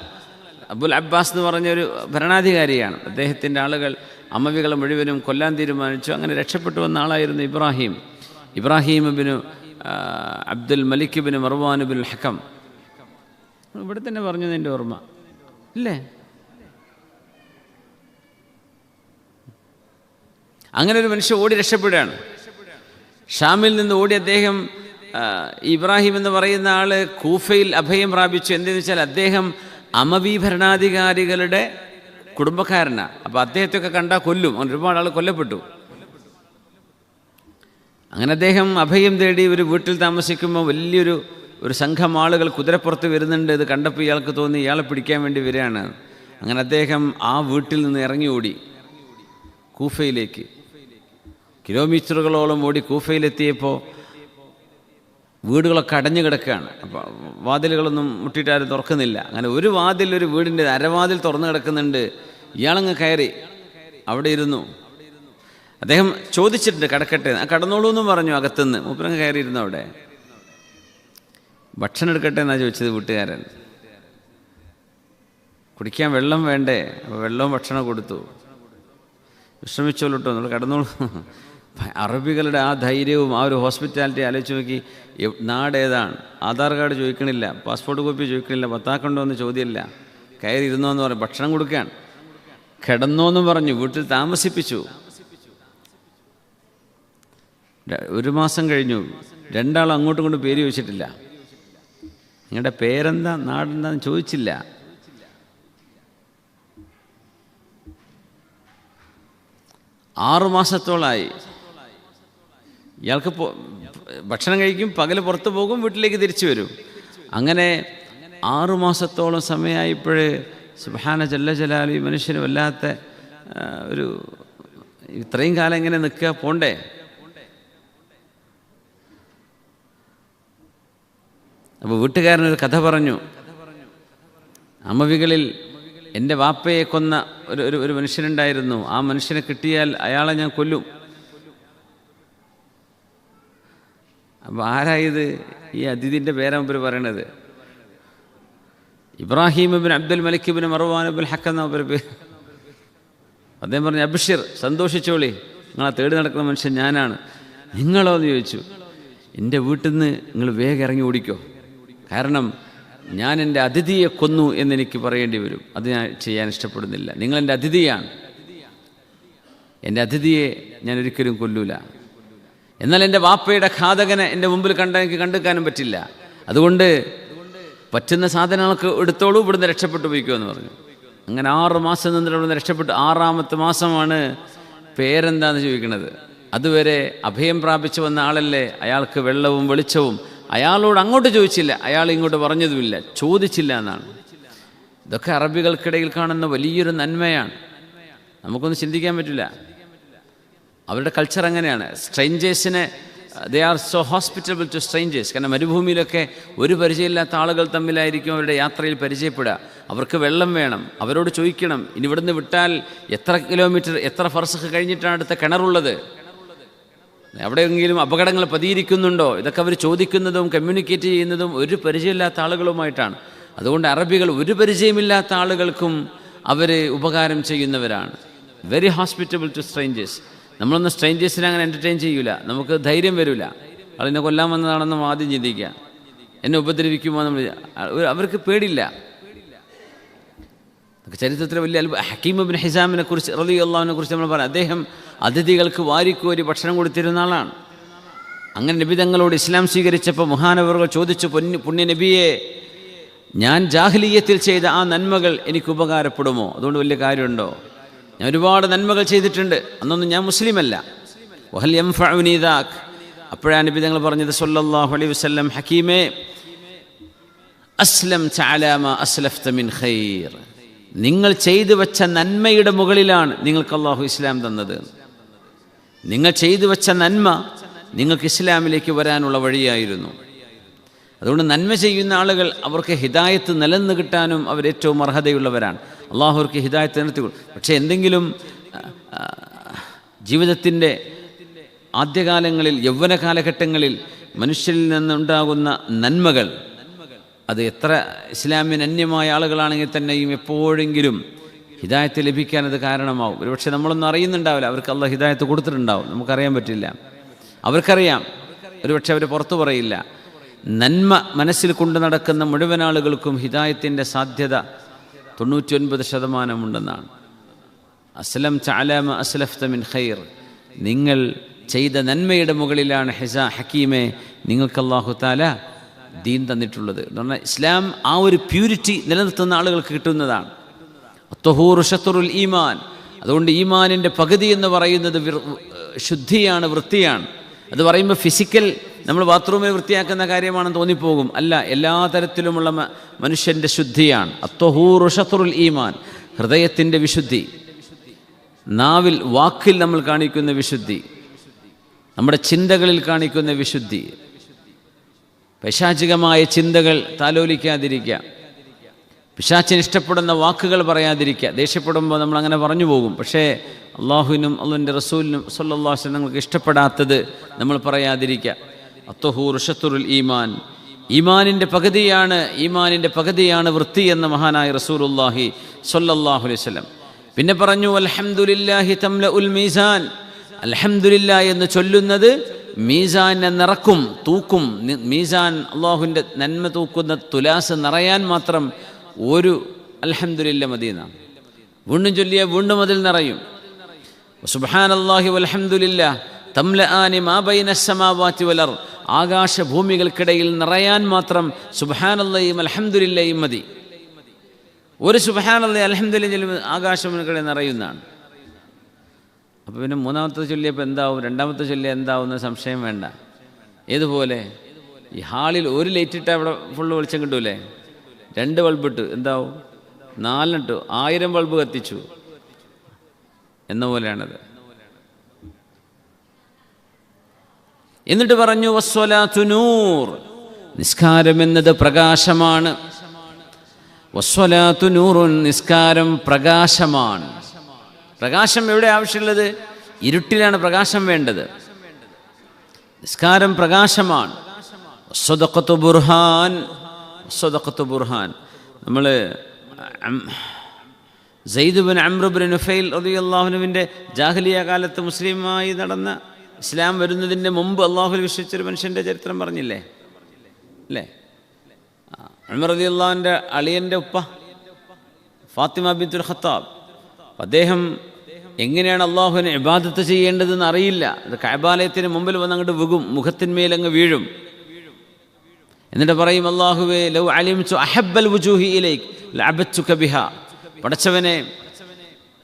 അബുൽ അബ്ബാസ് എന്ന് പറഞ്ഞൊരു ഭരണാധികാരിയാണ്. അദ്ദേഹത്തിൻ്റെ ആളുകൾ അമവികളെ മുഴുവനും കൊല്ലാൻ തീരുമാനിച്ചു. അങ്ങനെ രക്ഷപ്പെട്ടു വന്ന ആളായിരുന്നു ഇബ്രാഹിം ബിനു അബ്ദുൽ മലിക് ബിൻ മർവാൻ ബിൻ ഹക്കം. ഇവിടെ തന്നെ പറഞ്ഞു, എൻ്റെ ഓർമ്മ ഇല്ലേ? അങ്ങനെ ഒരു മനുഷ്യൻ ഓടി രക്ഷപ്പെടുകയാണ്. ഷാമിൽ നിന്ന് ഓടി അദ്ദേഹം, ഇബ്രാഹിം എന്ന് പറയുന്ന ആൾ കൂഫയിൽ അഭയം പ്രാപിച്ചു. എന്തെന്ന് വെച്ചാൽ അദ്ദേഹം അമവി ഭരണാധികാരികളുടെ കുടുംബക്കാരനാണ്. അപ്പോൾ അദ്ദേഹത്തെയൊക്കെ കണ്ടാൽ കൊല്ലും. ഒരുപാട് ആൾ കൊല്ലപ്പെട്ടു. അങ്ങനെ അദ്ദേഹം അഭയം തേടി ഒരു വീട്ടിൽ താമസിക്കുമ്പോൾ വലിയൊരു സംഘം ആളുകൾ കുതിരപ്പുറത്ത് വരുന്നുണ്ട്. ഇത് കണ്ടപ്പോൾ ഇയാൾക്ക് തോന്നി ഇയാളെ പിടിക്കാൻ വേണ്ടി വരികയാണ്. അങ്ങനെ അദ്ദേഹം ആ വീട്ടിൽ നിന്ന് ഇറങ്ങി ഓടി കൂഫയിലേക്ക്. കിലോമീറ്ററുകളോളം ഓടി കൂഫയിലെത്തിയപ്പോൾ വീടുകളൊക്കെ അടഞ്ഞു കിടക്കുകയാണ്. അപ്പോൾ വാതിലുകളൊന്നും മുട്ടിയിട്ട് ആരും തുറക്കുന്നില്ല. അങ്ങനെ ഒരു വീടിൻ്റെ അരവാതിൽ തുറന്നു കിടക്കുന്നുണ്ട്. ഇയാളങ്ങ് കയറി അവിടെ ഇരുന്നു. അദ്ദേഹം ചോദിച്ചിട്ടുണ്ട് കിടക്കട്ടെ, കടന്നോളൂ എന്നും പറഞ്ഞു. അകത്തുനിന്ന് മൂപ്പരങ്ങ് കയറിയിരുന്നു. അവിടെ ഭക്ഷണം എടുക്കട്ടെ എന്നാണ് ചോദിച്ചത് വീട്ടുകാരൻ. കുടിക്കാൻ വെള്ളം വേണ്ടേ? അപ്പോൾ വെള്ളവും ഭക്ഷണം കൊടുത്തു. വിശ്രമിച്ചോളൂ കേട്ടോ, നമ്മൾ കടന്നോളൂ. അറബികളുടെ ആ ധൈര്യവും ആ ഒരു ഹോസ്പിറ്റാലിറ്റി ആലോചിച്ച് നോക്കി. നാട് ഏതാണ്? ആധാർ കാർഡ് ചോദിക്കണില്ല, പാസ്പോർട്ട് കോപ്പി ചോദിക്കണില്ല, പത്താക്കണ്ടോ എന്ന് ചോദ്യമില്ല. കയറി ഇരുന്നോ എന്ന് പറഞ്ഞു. ഭക്ഷണം കൊടുക്കാൻ കിടന്നോന്നും പറഞ്ഞു. വീട്ടിൽ താമസിപ്പിച്ചു. 1 മാസം കഴിഞ്ഞു. 2 ആളും അങ്ങോട്ടും ഇങ്ങോട്ടും പേര് ചോദിച്ചിട്ടില്ല. നിങ്ങളുടെ പേരെന്താ, നാടെന്താന്ന് ചോദിച്ചില്ല. ആറ് മാസത്തോളമായി. ഇയാൾക്ക് ഭക്ഷണം കഴിക്കും, പകൽ പുറത്തു പോകും, വീട്ടിലേക്ക് തിരിച്ചു വരും. അങ്ങനെ 6 മാസത്തോളം സമയമായപ്പോഴേ സുബ്ഹാന ജല്ല ജലാലു മനുഷ്യന് വല്ലാത്ത ഇത്രയും കാലം എങ്ങനെ നിൽക്കുക, പോണ്ടേ? അപ്പോൾ വീട്ടുകാരനൊരു കഥ പറഞ്ഞു. അമവികളിൽ എൻ്റെ വാപ്പയെ കൊന്ന ഒരു മനുഷ്യനുണ്ടായിരുന്നു. ആ മനുഷ്യനെ കിട്ടിയാൽ അയാളെ ഞാൻ കൊല്ലും. അപ്പോൾ ആരായത്? ഈ അതിഥിൻ്റെ പേരാണ് പറയണത്. ഇബ്രാഹിം ബിൻ അബ്ദുൽ മലിക് ബിൻ മർവാൻ ബിൻ ഹക്കം എന്ന പേര്. അദ്ദേഹം പറഞ്ഞു, അബ്ഷിർ, സന്തോഷിച്ചോളി, നിങ്ങളെ തേടി നടക്കുന്ന മനുഷ്യൻ ഞാനാണ്. നിങ്ങളോ എന്ന് ചോദിച്ചു. എൻ്റെ വീട്ടിൽ നിന്ന് നിങ്ങൾ വേഗം ഇറങ്ങി ഓടിക്കോ, കാരണം ഞാൻ എൻ്റെ അതിഥിയെ കൊന്നു എന്നെനിക്ക് പറയേണ്ടി വരും. അത് ഞാൻ ചെയ്യാൻ ഇഷ്ടപ്പെടുന്നില്ല. നിങ്ങളെൻ്റെ അതിഥിയാണ്. എൻ്റെ അതിഥിയെ ഞാൻ ഒരിക്കലും കൊല്ലൂല. എന്നാൽ എൻ്റെ വാപ്പയുടെ ഘാതകനെ എൻ്റെ മുമ്പിൽ എനിക്ക് കണ്ടെക്കാനും പറ്റില്ല. അതുകൊണ്ട് പറ്റുന്ന സാധനങ്ങളൊക്കെ എടുത്തോളൂ, ഇവിടുന്ന് രക്ഷപ്പെട്ടു പോയിക്കോ എന്ന് പറഞ്ഞു. അങ്ങനെ 6 മാസം നിന്നിട്ട് ഇവിടുന്ന് രക്ഷപ്പെട്ടു. 6ാമത്തെ മാസമാണ് പേരെന്താന്ന് ചോദിക്കുന്നത്. അതുവരെ അഭയം പ്രാപിച്ചു വന്ന ആളല്ലേ, അയാൾക്ക് വെള്ളവും വെളിച്ചവും അയാളോട് അങ്ങോട്ട് ചോദിച്ചില്ല, അയാൾ ഇങ്ങോട്ട് പറഞ്ഞതുമില്ല, ചോദിച്ചില്ല എന്നാണ്. ഇതൊക്കെ അറബികൾക്കിടയിൽ കാണുന്ന വലിയൊരു നന്മയാണ്. നമുക്കൊന്നും ചിന്തിക്കാൻ പറ്റില്ല. അവരുടെ കൾച്ചർ അങ്ങനെയാണ്. സ്ട്രേഞ്ചേഴ്സിനെ they are so hospitable to strangers. കാരണം മരുഭൂമിയിലൊക്കെ ഒരു പരിചയമില്ലാത്ത ആളുകൾ തമ്മിലായിരിക്കും അവരുടെ യാത്രയിൽ പരിചയപ്പെടുക. അവർക്ക് വെള്ളം വേണം, അവരോട് ചോദിക്കണം, ഇനി ഇവിടുന്ന് വിട്ടാൽ എത്ര കിലോമീറ്റർ, എത്ര ഫർസഖ് കഴിഞ്ഞിട്ടാണ് അടുത്ത കിണറുള്ളത്, എവിടെയെങ്കിലും അപകടങ്ങൾ പതിയിരിക്കുന്നുണ്ടോ, ഇതൊക്കെ അവർ ചോദിക്കുന്നതും കമ്മ്യൂണിക്കേറ്റ് ചെയ്യുന്നതും ഒരു പരിചയമില്ലാത്ത ആളുകളുമായിട്ടാണ്. അതുകൊണ്ട് അറബികൾ ഒരു പരിചയമില്ലാത്ത ആളുകൾക്കും അവർ ഉപകാരം ചെയ്യുന്നവരാണ്. Very hospitable to strangers. നമ്മളൊന്നും സ്ട്രേഞ്ചേഴ്സിനെ അങ്ങനെ എൻ്റർടൈൻ ചെയ്യൂല, നമുക്ക് ധൈര്യം വരില്ല. അതിനെ കൊല്ലാൻ വന്നതാണെന്ന് ആദ്യം ചിന്തിക്കുക, എന്നെ ഉപദ്രവിക്കുമോ നമ്മൾ, അവർക്ക് പേടില്ല. ചരിത്രത്തിൽ വലിയ ഹക്കീം ഇബ്നു ഹിസാമിനെ കുറിച്ച് റളിയല്ലാഹുവിനെ കുറിച്ച് നമ്മൾ പറയാം, അദ്ദേഹം അതിഥികൾക്ക് വാരിക്കോരി ഭക്ഷണം കൊടുത്തിരുന്ന ആളാണ്. അങ്ങനെ നബി തങ്ങളോട് ഇസ്ലാം സ്വീകരിച്ചപ്പോൾ മഹാനവറുകൾ ചോദിച്ചു, പുണ്യ നബിയെ, ഞാൻ ജാഹിലിയ്യത്തിൽ ചെയ്ത ആ നന്മകൾ എനിക്ക് ഉപകാരപ്പെടുമോ? അതുകൊണ്ട് വലിയ കാര്യമുണ്ടോ? ഞാൻ ഒരുപാട് നന്മകൾ ചെയ്തിട്ടുണ്ട്, അന്നൊന്നും ഞാൻ മുസ്ലിമല്ല. വഹൽ യൻഫഉനി ദാക്. അപ്പോഴാണ് നബി തങ്ങൾ പറഞ്ഞത് സല്ലല്ലാഹു അലൈഹി വസല്ലം, ഹക്കീമേ, അസ്ലംത അലാ മാ അസ്ലഫ്ത മിൻ ഖൈർ. നിങ്ങൾ ചെയ്തു വെച്ച നന്മയുടെ മുകളിലാണ് നിങ്ങൾക്ക് അള്ളാഹു ഇസ്ലാം തന്നത്. നിങ്ങൾ ചെയ്തു വെച്ച നന്മ നിങ്ങൾക്ക് ഇസ്ലാമിലേക്ക് വരാനുള്ള വഴിയായിരുന്നു. അതുകൊണ്ട് നന്മ ചെയ്യുന്ന ആളുകൾ അവർക്ക് ഹിദായത്ത് നിലനിന്ന് കിട്ടാനും അവരേറ്റവും അർഹതയുള്ളവരാണ്. അള്ളാഹു അവർക്ക് ഹിദായത്ത് നിലനിർത്തിക്കൊള്ളും. പക്ഷേ എന്തെങ്കിലും ജീവിതത്തിൻ്റെ ആദ്യകാലങ്ങളിൽ, യൗവന കാലഘട്ടങ്ങളിൽ മനുഷ്യരിൽ നിന്നുണ്ടാകുന്ന നന്മകൾ, അത് എത്ര ഇസ്ലാമിന് അന്യമായ ആളുകളാണെങ്കിൽ തന്നെയും എപ്പോഴെങ്കിലും ഹിദായത്ത് ലഭിക്കാൻ അത് കാരണമാവും. ഒരുപക്ഷെ നമ്മളൊന്നും അറിയുന്നുണ്ടാവില്ല, അവർക്ക് അള്ളാഹ് ഹിദായത്ത് കൊടുത്തിട്ടുണ്ടാവും, നമുക്കറിയാൻ പറ്റില്ല. അവർക്കറിയാം, ഒരുപക്ഷെ അവർ പുറത്തു പറയില്ല. നന്മ മനസ്സിൽ കൊണ്ടു നടക്കുന്ന മുഴുവൻ ആളുകൾക്കും ഹിദായത്തിൻ്റെ സാധ്യത 99% ഉണ്ടെന്നാണ്. അസ്ലംത അലാ മാ അസ്ലഫ്ത മിൻ ഖൈർ. നിങ്ങൾ ചെയ്ത നന്മയുടെ മുകളിലാണ് ഹക്കീമെ നിങ്ങൾക്ക് അല്ലാഹു തആല ദീൻ തന്നിട്ടുള്ളത്. എന്ന് പറഞ്ഞാൽ ഇസ്ലാം ആ ഒരു പ്യൂരിറ്റി നിലനിർത്തുന്ന ആളുകൾക്ക് കിട്ടുന്നതാണ്. അത്വഹൂറു ശത്റുൽ ഈമാൻ. അതുകൊണ്ട് ഈമാനിൻ്റെ പകുതി എന്ന് പറയുന്നത് ശുദ്ധിയാണ്, വൃത്തിയാണ്. അത് പറയുമ്പോൾ ഫിസിക്കൽ നമ്മൾ ബാത്റൂമിൽ വൃത്തിയാക്കുന്ന കാര്യമാണെന്ന് തോന്നിപ്പോകും. അല്ല, എല്ലാ തരത്തിലുമുള്ള മനുഷ്യൻ്റെ ശുദ്ധിയാണ്. അത്വഹൂറു ശത്റുൽ ഈമാൻ, ഹൃദയത്തിൻ്റെ വിശുദ്ധി, നാവിൽ വാക്കിൽ നമ്മൾ കാണിക്കുന്ന വിശുദ്ധി, നമ്മുടെ ചിന്തകളിൽ കാണിക്കുന്ന വിശുദ്ധി, പൈശാചികമായ ചിന്തകൾ താലോലിക്കാതിരിക്കുക, പിശാചിന് ഇഷ്ടപ്പെടുന്ന വാക്കുകൾ പറയാതിരിക്കുക. ദേഷ്യപ്പെടുമ്പോൾ നമ്മൾ അങ്ങനെ പറഞ്ഞു പോകും, പക്ഷേ അള്ളാഹുവിനും അള്ളാഹുവിൻ്റെ റസൂലിനും സല്ലല്ലാഹു അലൈഹി വസല്ലം നിങ്ങൾക്ക് ഇഷ്ടപ്പെടാത്തത് നമ്മൾ പറയാതിരിക്കുക. അത്വഹൂറു ശത്റുൽ ഈമാൻ. ഈമാനിൻ്റെ പകുതിയാണ് വൃത്തി എന്ന മഹാനായ റസൂലുള്ളാഹി സല്ലല്ലാഹു അലൈഹി വസല്ലം. പിന്നെ പറഞ്ഞു, അൽഹംദുലില്ലാഹി തംലഉൽ മീസാൻ. അൽഹംദുലില്ലാഹ് എന്ന് ചൊല്ലുന്നത് മീസാനെ നിറക്കും, തൂക്കും. മീസാൻ, അള്ളാഹുവിൻ്റെ നന്മ തൂക്കുന്ന തുലാസ് നിറയാൻ മാത്രം ഒരു അൽഹംദുലില്ലാഹ് മദീനാണ്. വീണ്ടും ചൊല്ലിയ വീണ്ടും അതിൽ നിറയും. സുബ്ഹാനല്ലാഹി വൽഹംദുലില്ലാഹ് തംലആനി മാ ബൈനസ് സമാവാതി വൽ അർദ്. ആകാശഭൂമികൾക്കിടയിൽ നിറയാൻ മാത്രം സുബ്ഹാനല്ലാഹിയും അൽഹംദുലില്ലാഹിയും മതി. ഒരു സുബ്ഹാനല്ലാഹി അൽഹംദുലില്ലാഹി ആകാശഭൂമികൾക്കിടയിൽ നിറയുന്നതാണ്. അപ്പോൾ പിന്നെ മൂന്നാമത്തെ ചൊല്ലിയപ്പോൾ എന്താവും, രണ്ടാമത്തെ ചൊല്ലിയ എന്താവും എന്ന് സംശയം വേണ്ട. ഏതുപോലെ ഈ ഹാളിൽ ഒരു ലൈറ്റ് ഇട്ടാൽ അവിടെ ഫുള്ള് വെളിച്ചം കിട്ടൂലേ? 2 ബൾബിട്ട് എന്താവും? 4 1000 ബൾബ് കത്തിച്ചു എന്ന പോലെയാണത്. എന്നിട്ട് പറഞ്ഞു, വസ്സലാത്തു നൂർ. നിസ്കാരം എന്നത് പ്രകാശമാണ്. വസ്സലാത്തു നൂറുൻ. നിസ്കാരം പ്രകാശമാണ്. പ്രകാശം എവിടെ ആവശ്യമുള്ളത്? ഇരുട്ടിലാണ് പ്രകാശം വേണ്ടത്. നിസ്കാരം പ്രകാശമാണ്. സ്വദഖത്തു ബുർഹാൻ. സ്വദഖത്തു ബുർഹാൻ. നമ്മൾ Sayyid bin Amr bin Nufail റളിയല്ലാഹു അൻഹുവിൻ്റെ ജാഹിലിയ കാലത്ത് മുസ്ലിമായി നടന്ന, ഇസ്ലാം വരുന്നതിൻ്റെ മുമ്പ് അള്ളാഹുവിൽ വിശ്വസിച്ചൊരു മനുഷ്യൻ്റെ ചരിത്രം പറഞ്ഞില്ലേ അല്ലേ? ഉമർ റളിയല്ലാഹുവിൻ്റെ അളിയൻ്റെ ഉപ്പ ഫാത്തിമ ബിൻതുൽ ഖത്താബ്. അദ്ദേഹം എങ്ങനെയാണ് അള്ളാഹുവിനെ ഇബാദത്ത് ചെയ്യേണ്ടതെന്ന് അറിയില്ല. അത് കഅബാലയത്തിന് മുമ്പിൽ വന്ന് അങ്ങോട്ട് വീകും, മുഖത്തിന്മേലങ്ങ് വീഴും. എന്നിട്ട് പറയും, അല്ലാഹുവേ ലൗ അലിംതു അഹബ്ബൽ വുജൂഹി ഇലൈക് ലഅബദ്തുക ബിഹാ. പടച്ചവനെ,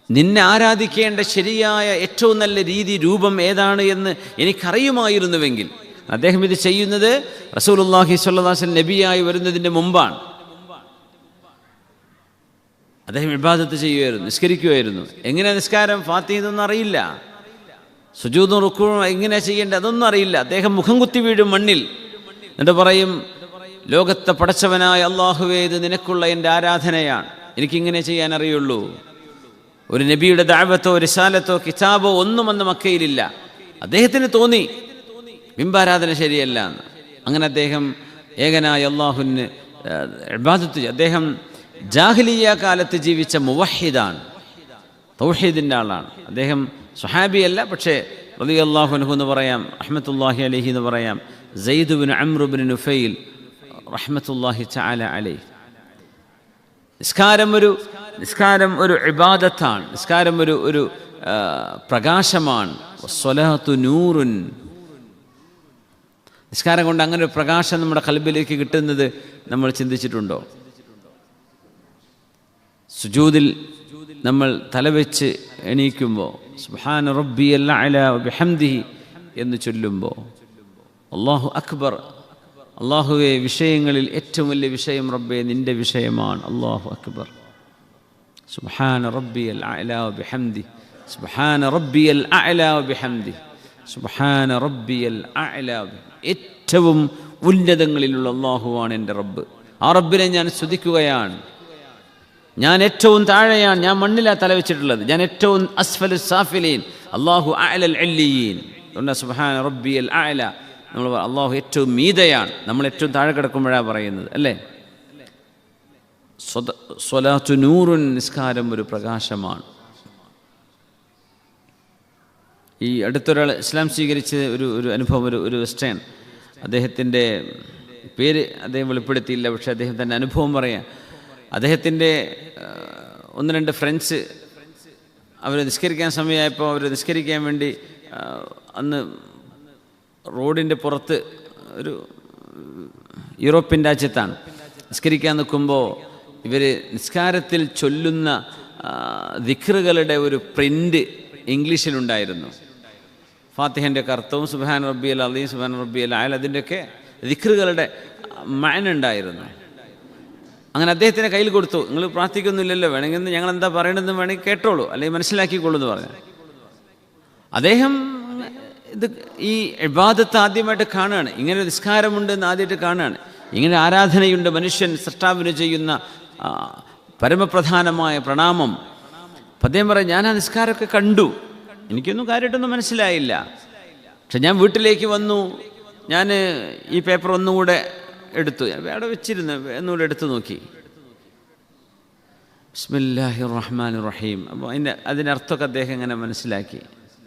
നിന്നെ ആരാധിക്കേണ്ട ശരിയായ ഏറ്റവും നല്ല രൂപം ഏതാണ് എന്ന് എനിക്കറിയുമായിരുന്നുവെങ്കിൽ. അദ്ദേഹം ഇത് ചെയ്യുന്നത് റസൂലുള്ളാഹി സ്വല്ലല്ലാഹു അലൈഹി വസല്ലം നബിയായി വരുന്നതിൻ്റെ മുമ്പാണ്. അദ്ദേഹം ഇബാദത്ത് ചെയ്യുമായിരുന്നു, നിസ്കരിക്കുമായിരുന്നു. എങ്ങനെ നിസ്കാരം? ഫാത്തിഹ ഇതൊന്നും അറിയില്ല. സുജൂദും റുക്കൂഉം എങ്ങനെയാണ് ചെയ്യേണ്ടത് അതൊന്നും അറിയില്ല. അദ്ദേഹം മുഖം കുത്തി വീഴും മണ്ണിൽ. എന്നിട്ട് പറയും, ലോകത്തെ പടച്ചവനായ അള്ളാഹുവേ, ഇത് നിനക്കുള്ള എൻ്റെ ആരാധനയാണ്, എനിക്കിങ്ങനെ ചെയ്യാൻ അറിയുള്ളൂ. ഒരു നബിയുടെ ദഅവത്തോ റിസാലത്തോ കിതാബോ ഒന്നും അന്ന് മക്കയിലില്ല. അദ്ദേഹത്തിന് തോന്നി ബിംബാരാധന ശരിയല്ല എന്ന്. അങ്ങനെ അദ്ദേഹം ഏകനായ അള്ളാഹുവിന് ഇബാദത്ത്. അദ്ദേഹം ജാഹിലിയ്യ കാലത്ത് ജീവിച്ച മുവഹിദാണ്, തൗഹീദിൻ്റെ ആളാണ്. അദ്ദേഹം സ്വഹാബിയല്ല, പക്ഷേ റളിയല്ലാഹു അൻഹു എന്ന് പറയാം, റഹ്മത്തുള്ളാഹി അലൈഹി എന്ന് പറയാം. Sayyid bin Amr bin Nufail റഹ്മത്തുള്ളാഹി തആല അലൈഹി. നിസ്കാരം ഒരു ഇബാദത്താണ്, നിസ്കാരം ഒരു പ്രകാശമാണ്. സ്വലാത്തു നൂറുൻ. നിസ്കാരം കൊണ്ട് അങ്ങനെ ഒരു പ്രകാശം നമ്മുടെ ഖൽബിലേക്ക് കിട്ടുന്നത് നമ്മൾ ചിന്തിച്ചിട്ടുണ്ടോ? സുജൂദിൽ നമ്മൾ തലവെച്ച് എണീക്കുമ്പോൾ സുബ്ഹാന റബ്ബിയൽ അഅ്ലാ വബിഹംദിഹി എന്ന് ചൊല്ലുമ്പോൾ, അല്ലാഹു അക്ബർ, അല്ലാഹുവേ വിഷയങ്ങളിൽ ഏറ്റവും വലിയ വിഷയം റബ്ബേ നിൻ്റെ വിഷയമാണ്, അല്ലാഹു അക്ബർ, സുബ്ഹാന റബ്ബിയൽ അഅ്ലാ വബിഹംദിഹി, സുബ്ഹാന റബ്ബിയൽ അഅ്ലാ വബിഹംദിഹി, സുബ്ഹാന റബ്ബിയൽ അഅ്ലാ. ഏറ്റവും ഉന്നതങ്ങളിലുള്ള അല്ലാഹുവാണ് എൻ്റെ റബ്ബ്. ആ റബ്ബിനെ ഞാൻ സ്തുതിക്കുകയാണ്. ഞാൻ ഏറ്റവും താഴെയാണ്, ഞാൻ മണ്ണിലാണ് തല വെച്ചിട്ടുള്ളത്. ഞാൻ ഏറ്റവും അസ്ഫലു സാഫിലീൻ, അല്ലാഹു അഅ്ലൽ അല്ലിയീൻ. സുബ്ഹാന റബ്ബിയൽ അഅ്ല. നമ്മൾ അല്ലാഹു ഏറ്റവും മീതയാണ്, നമ്മൾ ഏറ്റവും താഴെ കിടക്കുമ്പോഴാണ് പറയുന്നത്, അല്ലേ? സ്വലാത്തു നൂറുൻ, നിസ്കാരം ഒരു പ്രകാശമാണ്. ഈ അടുത്തൊരാൾ ഇസ്ലാം സ്വീകരിച്ച ഒരു അനുഭവം, ഒരു വെസ്റ്റേൺ, അദ്ദേഹത്തിൻ്റെ പേര് അദ്ദേഹം വെളിപ്പെടുത്തിയില്ല, പക്ഷേ അദ്ദേഹം തന്നെ അനുഭവം പറയാം. അദ്ദേഹത്തിൻ്റെ 1-2 ഫ്രണ്ട്സ് അവർ നിസ്കരിക്കാൻ സമയമായപ്പോൾ അവർ നിസ്കരിക്കാൻ വേണ്ടി അന്ന് റോഡിൻ്റെ പുറത്ത് ഒരു യൂറോപ്യൻ രാജ്യത്താണ് നിസ്കരിക്കാൻ നിൽക്കുമ്പോൾ ഇവർ നിസ്കാരത്തിൽ ചൊല്ലുന്ന ദിക്റുകളുടെ ഒരു പ്രിൻ്റ് ഇംഗ്ലീഷിലുണ്ടായിരുന്നു. ഫാത്തിഹൻ്റെ അർത്ഥവും സുബ്ഹാന റബ്ബിയൽ അലീം, സുബ്ഹാന റബ്ബിയൽ അഅ്ല, അതിൻ്റെയൊക്കെ ദിക്റുകളുടെ മഅന ഉണ്ടായിരുന്നു. അങ്ങനെ അദ്ദേഹത്തിൻ്റെ കയ്യിൽ കൊടുത്തു. നിങ്ങൾ പ്രാർത്ഥിക്കൊന്നുമില്ലല്ലോ, വേണമെങ്കിൽ ഞങ്ങൾ എന്താ പറയണമെന്ന് വേണമെങ്കിൽ കേട്ടോളൂ, അല്ലെങ്കിൽ മനസ്സിലാക്കിക്കോളൂ എന്ന് പറഞ്ഞു. അദ്ദേഹം ഈ ഇബാദത്ത് ആദ്യമായിട്ട് കാണുകയാണ്. ഇങ്ങനെ നിസ്കാരമുണ്ട് എന്ന് ആദ്യമായിട്ട് കാണുകയാണ്. ഇങ്ങനെ ആരാധനയുണ്ട്, മനുഷ്യൻ സൃഷ്ടാവിന് ചെയ്യുന്ന പരമപ്രധാനമായ പ്രണാമം. അപ്പം അദ്ദേഹം പറയും, ഞാൻ ആ നിസ്കാരമൊക്കെ കണ്ടു, എനിക്കൊന്നും കാര്യമായിട്ടൊന്നും മനസ്സിലായില്ല. പക്ഷെ ഞാൻ വീട്ടിലേക്ക് വന്നു, ഞാൻ ഈ പേപ്പർ ഒന്നുകൂടെ എടുത്തു, അവിടെ വെച്ചിരുന്നു, ഒന്നുകൂടെ എടുത്തു നോക്കി. ബിസ്മില്ലാഹിർ റഹ്മാനിർ റഹീം. അപ്പോൾ അതിൻ്റെ അർത്ഥമൊക്കെ അദ്ദേഹം ഇങ്ങനെ മനസ്സിലാക്കി.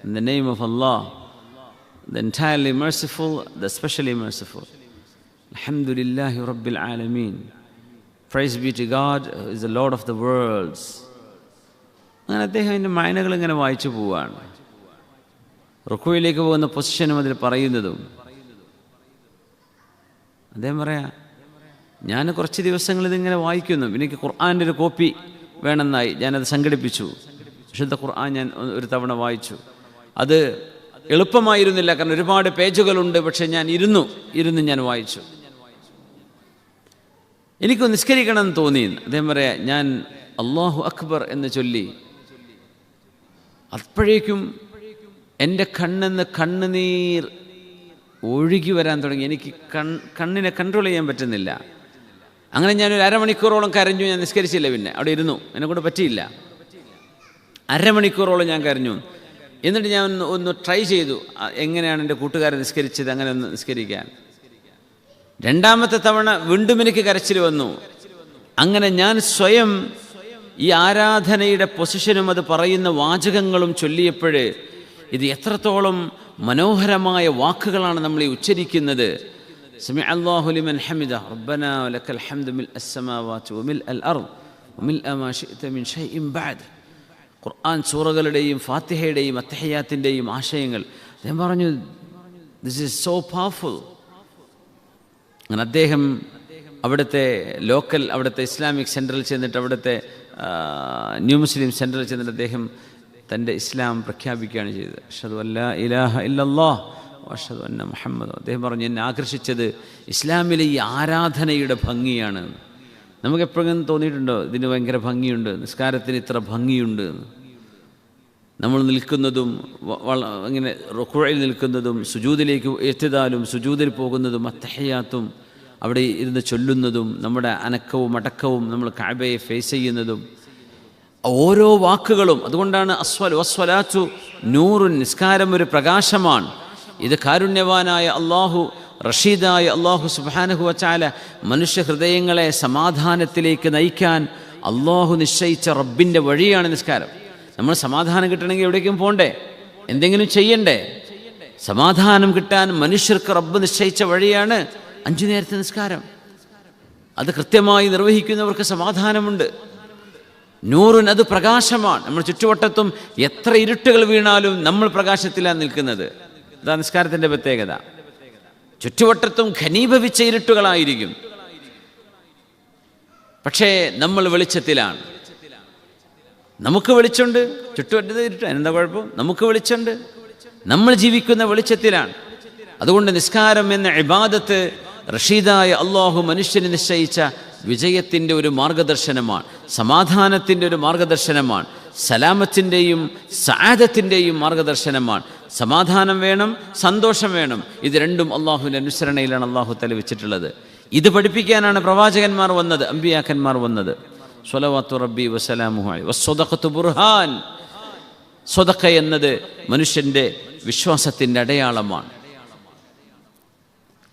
In the name of Allah, the entirely merciful, the specially merciful. Alhamdulillahi Rabbil Alameen. Praise be to God who is the Lord of the worlds. അങ്ങനെ അദ്ദേഹം അതിൻ്റെ മഅനകൾ ഇങ്ങനെ വായിച്ചു പോവുകയാണ്. റുക്കൂയിലേക്ക് പോകുന്ന പൊസിഷനും അതിൽ പറയുന്നതും. അദ്ദേഹം പറയാം, ഞാൻ കുറച്ച് ദിവസങ്ങൾ ഇതിങ്ങനെ വായിക്കുന്നു, എനിക്ക് ഖുർആൻ്റെ ഒരു കോപ്പി വേണമെന്നായി, ഞാനത് സംഘടിപ്പിച്ചു. വിശുദ്ധ ഖുർആൻ ഞാൻ ഒരു തവണ വായിച്ചു. അത് എളുപ്പമായിരുന്നില്ല, കാരണം ഒരുപാട് പേജുകളുണ്ട്. പക്ഷെ ഞാൻ ഇരുന്ന് ഞാൻ വായിച്ചു. എനിക്ക് നിസ്കരിക്കണം എന്ന് തോന്നി. അദ്ദേഹം പറയാം, ഞാൻ അല്ലാഹു അക്ബർ എന്ന് ചൊല്ലി. അപ്പോഴേക്കും എൻ്റെ കണ്ണിന്ന് കണ്ണുനീർ ഒഴുകി വരാൻ തുടങ്ങി. എനിക്ക് കണ്ണിനെ കൺട്രോൾ ചെയ്യാൻ പറ്റുന്നില്ല. അങ്ങനെ ഞാനൊരു അരമണിക്കൂറോളം കരഞ്ഞു. ഞാൻ നിസ്കരിച്ചില്ല, പിന്നെ അവിടെ ഇരുന്നു, എന്നെക്കൊണ്ട് പറ്റിയില്ല. അരമണിക്കൂറോളം ഞാൻ കരഞ്ഞു. എന്നിട്ട് ഞാൻ ഒന്ന് ട്രൈ ചെയ്തു, എങ്ങനെയാണ് എൻ്റെ കൂട്ടുകാരൻ നിസ്കരിച്ചത്, അങ്ങനെ ഒന്ന് നിസ്കരിക്കാൻ. രണ്ടാമത്തെ തവണ വീണ്ടും എനിക്ക് കരച്ചിൽ വന്നു. അങ്ങനെ ഞാൻ സ്വയം ഈ ആരാധനയുടെ പൊസിഷനും അത് പറയുന്ന വാചകങ്ങളും ചൊല്ലിയപ്പോഴേ ഇത് എത്രത്തോളം മനോഹരമായ വാക്കുകളാണ് നമ്മൾ ഈ ഉച്ചരിക്കുന്നത്. സമിഅ അല്ലാഹു ലിമൻ ഹമിദ റബ്ബനാ വലക്കൽ ഹംദു മിൽ അസ്സമാവാതി വമിൽ അൽ അർദ് വമിൽ മാ ശിഅത മിൻ ഷൈഇൻ ബഅദ്. ഖുർആൻ സൂറകളുടെയും ഫാത്തിഹയുടെയും അത്തഹിയാത്തിൻ്റെയും ആശയങ്ങൾ അദ്ദേഹം പറഞ്ഞു, ദിസ് ഈസ് സോ പവർഫുൾ. അങ്ങനെ അദ്ദേഹം അവിടുത്തെ ഇസ്ലാമിക് സെൻറ്ററിൽ ചെന്നിട്ട്, അവിടുത്തെ ന്യൂ മുസ്ലിം സെൻറ്ററിൽ ചെന്നിട്ട് അദ്ദേഹം തൻ്റെ ഇസ്ലാം പ്രഖ്യാപിക്കുകയാണ് ചെയ്തത്. അഷ്ഹദു അല്ലാ ഇലാഹ ഇല്ലല്ലാഹ് വഅഷ്ഹദു അന്ന മുഹമ്മദ്. അദ്ദേഹം പറഞ്ഞു, എന്നെ ആകർഷിച്ചത് ഇസ്ലാമിലെ ഈ ആരാധനയുടെ ഭംഗിയാണ്. നമുക്കെപ്പോഴും തോന്നിയിട്ടുണ്ടോ ഇതിന് ഭയങ്കര ഭംഗിയുണ്ട്, നിസ്കാരത്തിന് ഇത്ര ഭംഗിയുണ്ട്? നമ്മൾ നിൽക്കുന്നതും ഇങ്ങനെ റുക്കൂഇൽ നിൽക്കുന്നതും സുജൂദിലേക്ക് എത്തിദാലും സുജൂദിൽ പോകുന്നതും അത്തഹിയാത്തും അവിടെ ഇരുന്ന് ചൊല്ലുന്നതും നമ്മുടെ അനക്കവും അടക്കവും നമ്മൾ കഅബയെ ഫേസ് ചെയ്യുന്നതും ഓരോ വാക്കുകളും. അതുകൊണ്ടാണ് വസ്വലാത്തു നൂറുൻ, നിസ്കാരം ഒരു പ്രകാശമാണ്. ഇത് കാരുണ്യവാനായ അള്ളാഹു, റഷീദായ അള്ളാഹു സുബ്ഹാനഹു വ തആല മനുഷ്യ ഹൃദയങ്ങളെ സമാധാനത്തിലേക്ക് നയിക്കാൻ അള്ളാഹു നിശ്ചയിച്ച റബ്ബിൻ്റെ വഴിയാണ് നിസ്കാരം. നമ്മൾ സമാധാനം കിട്ടണമെങ്കിൽ എവിടേക്കും പോകണ്ടേ, എന്തെങ്കിലും ചെയ്യണ്ടേ? സമാധാനം കിട്ടാൻ മനുഷ്യർക്ക് റബ്ബ് നിശ്ചയിച്ച വഴിയാണ് 5 നേരത്തെ നിസ്കാരം. അത് കൃത്യമായി നിർവഹിക്കുന്നവർക്ക് സമാധാനമുണ്ട്. നൂറുൻ, അത് പ്രകാശമാണ്. നമ്മൾ ചുറ്റുവട്ടത്തും എത്ര ഇരുട്ടുകൾ വീണാലും നമ്മൾ പ്രകാശത്തിലാണ് നിൽക്കുന്നത്. അതാ നിസ്കാരത്തിൻ്റെ പ്രത്യേകത. ചുറ്റുവട്ടത്തും ഘനീഭവിച്ച ഇരുട്ടുകളായിരിക്കും, പക്ഷേ നമ്മൾ വെളിച്ചത്തിലാണ്. നമുക്ക് വെളിച്ചമുണ്ട്, ചുറ്റുവട്ടത്ത് ഇരുട്ട്, എന്താ കുഴപ്പം? നമുക്ക് വെളിച്ചമുണ്ട്, നമ്മൾ ജീവിക്കുന്ന വെളിച്ചത്തിലാണ്. അതുകൊണ്ട് നിസ്കാരം എന്ന ഇബാദത്ത് റഷീദായ അള്ളാഹു മനുഷ്യന് നിശ്ചയിച്ച വിജയത്തിൻ്റെ ഒരു മാർഗദർശനമാണ്, സമാധാനത്തിൻ്റെ ഒരു മാർഗദർശനമാണ്, സലാമത്തിൻ്റെയും സആദത്തിൻ്റെയും മാർഗദർശനമാണ്. സമാധാനം വേണം, സന്തോഷം വേണം. ഇത് രണ്ടും അള്ളാഹുവിൻ്റെ അനുസരണയിലാണ് അള്ളാഹു തആല വെച്ചിട്ടുള്ളത്. ഇത് പഠിപ്പിക്കാനാണ് പ്രവാചകന്മാർ വന്നത്, അമ്പിയാക്കന്മാർ വന്നത്. സ്വലവാത്തു റബ്ബി വസലാമുഹു അലൈഹി. വസ്സദഖത്തു ബുർഹാൻ, സ്വദഖ എന്നത് മനുഷ്യൻ്റെ വിശ്വാസത്തിൻ്റെ അടയാളമാണ്.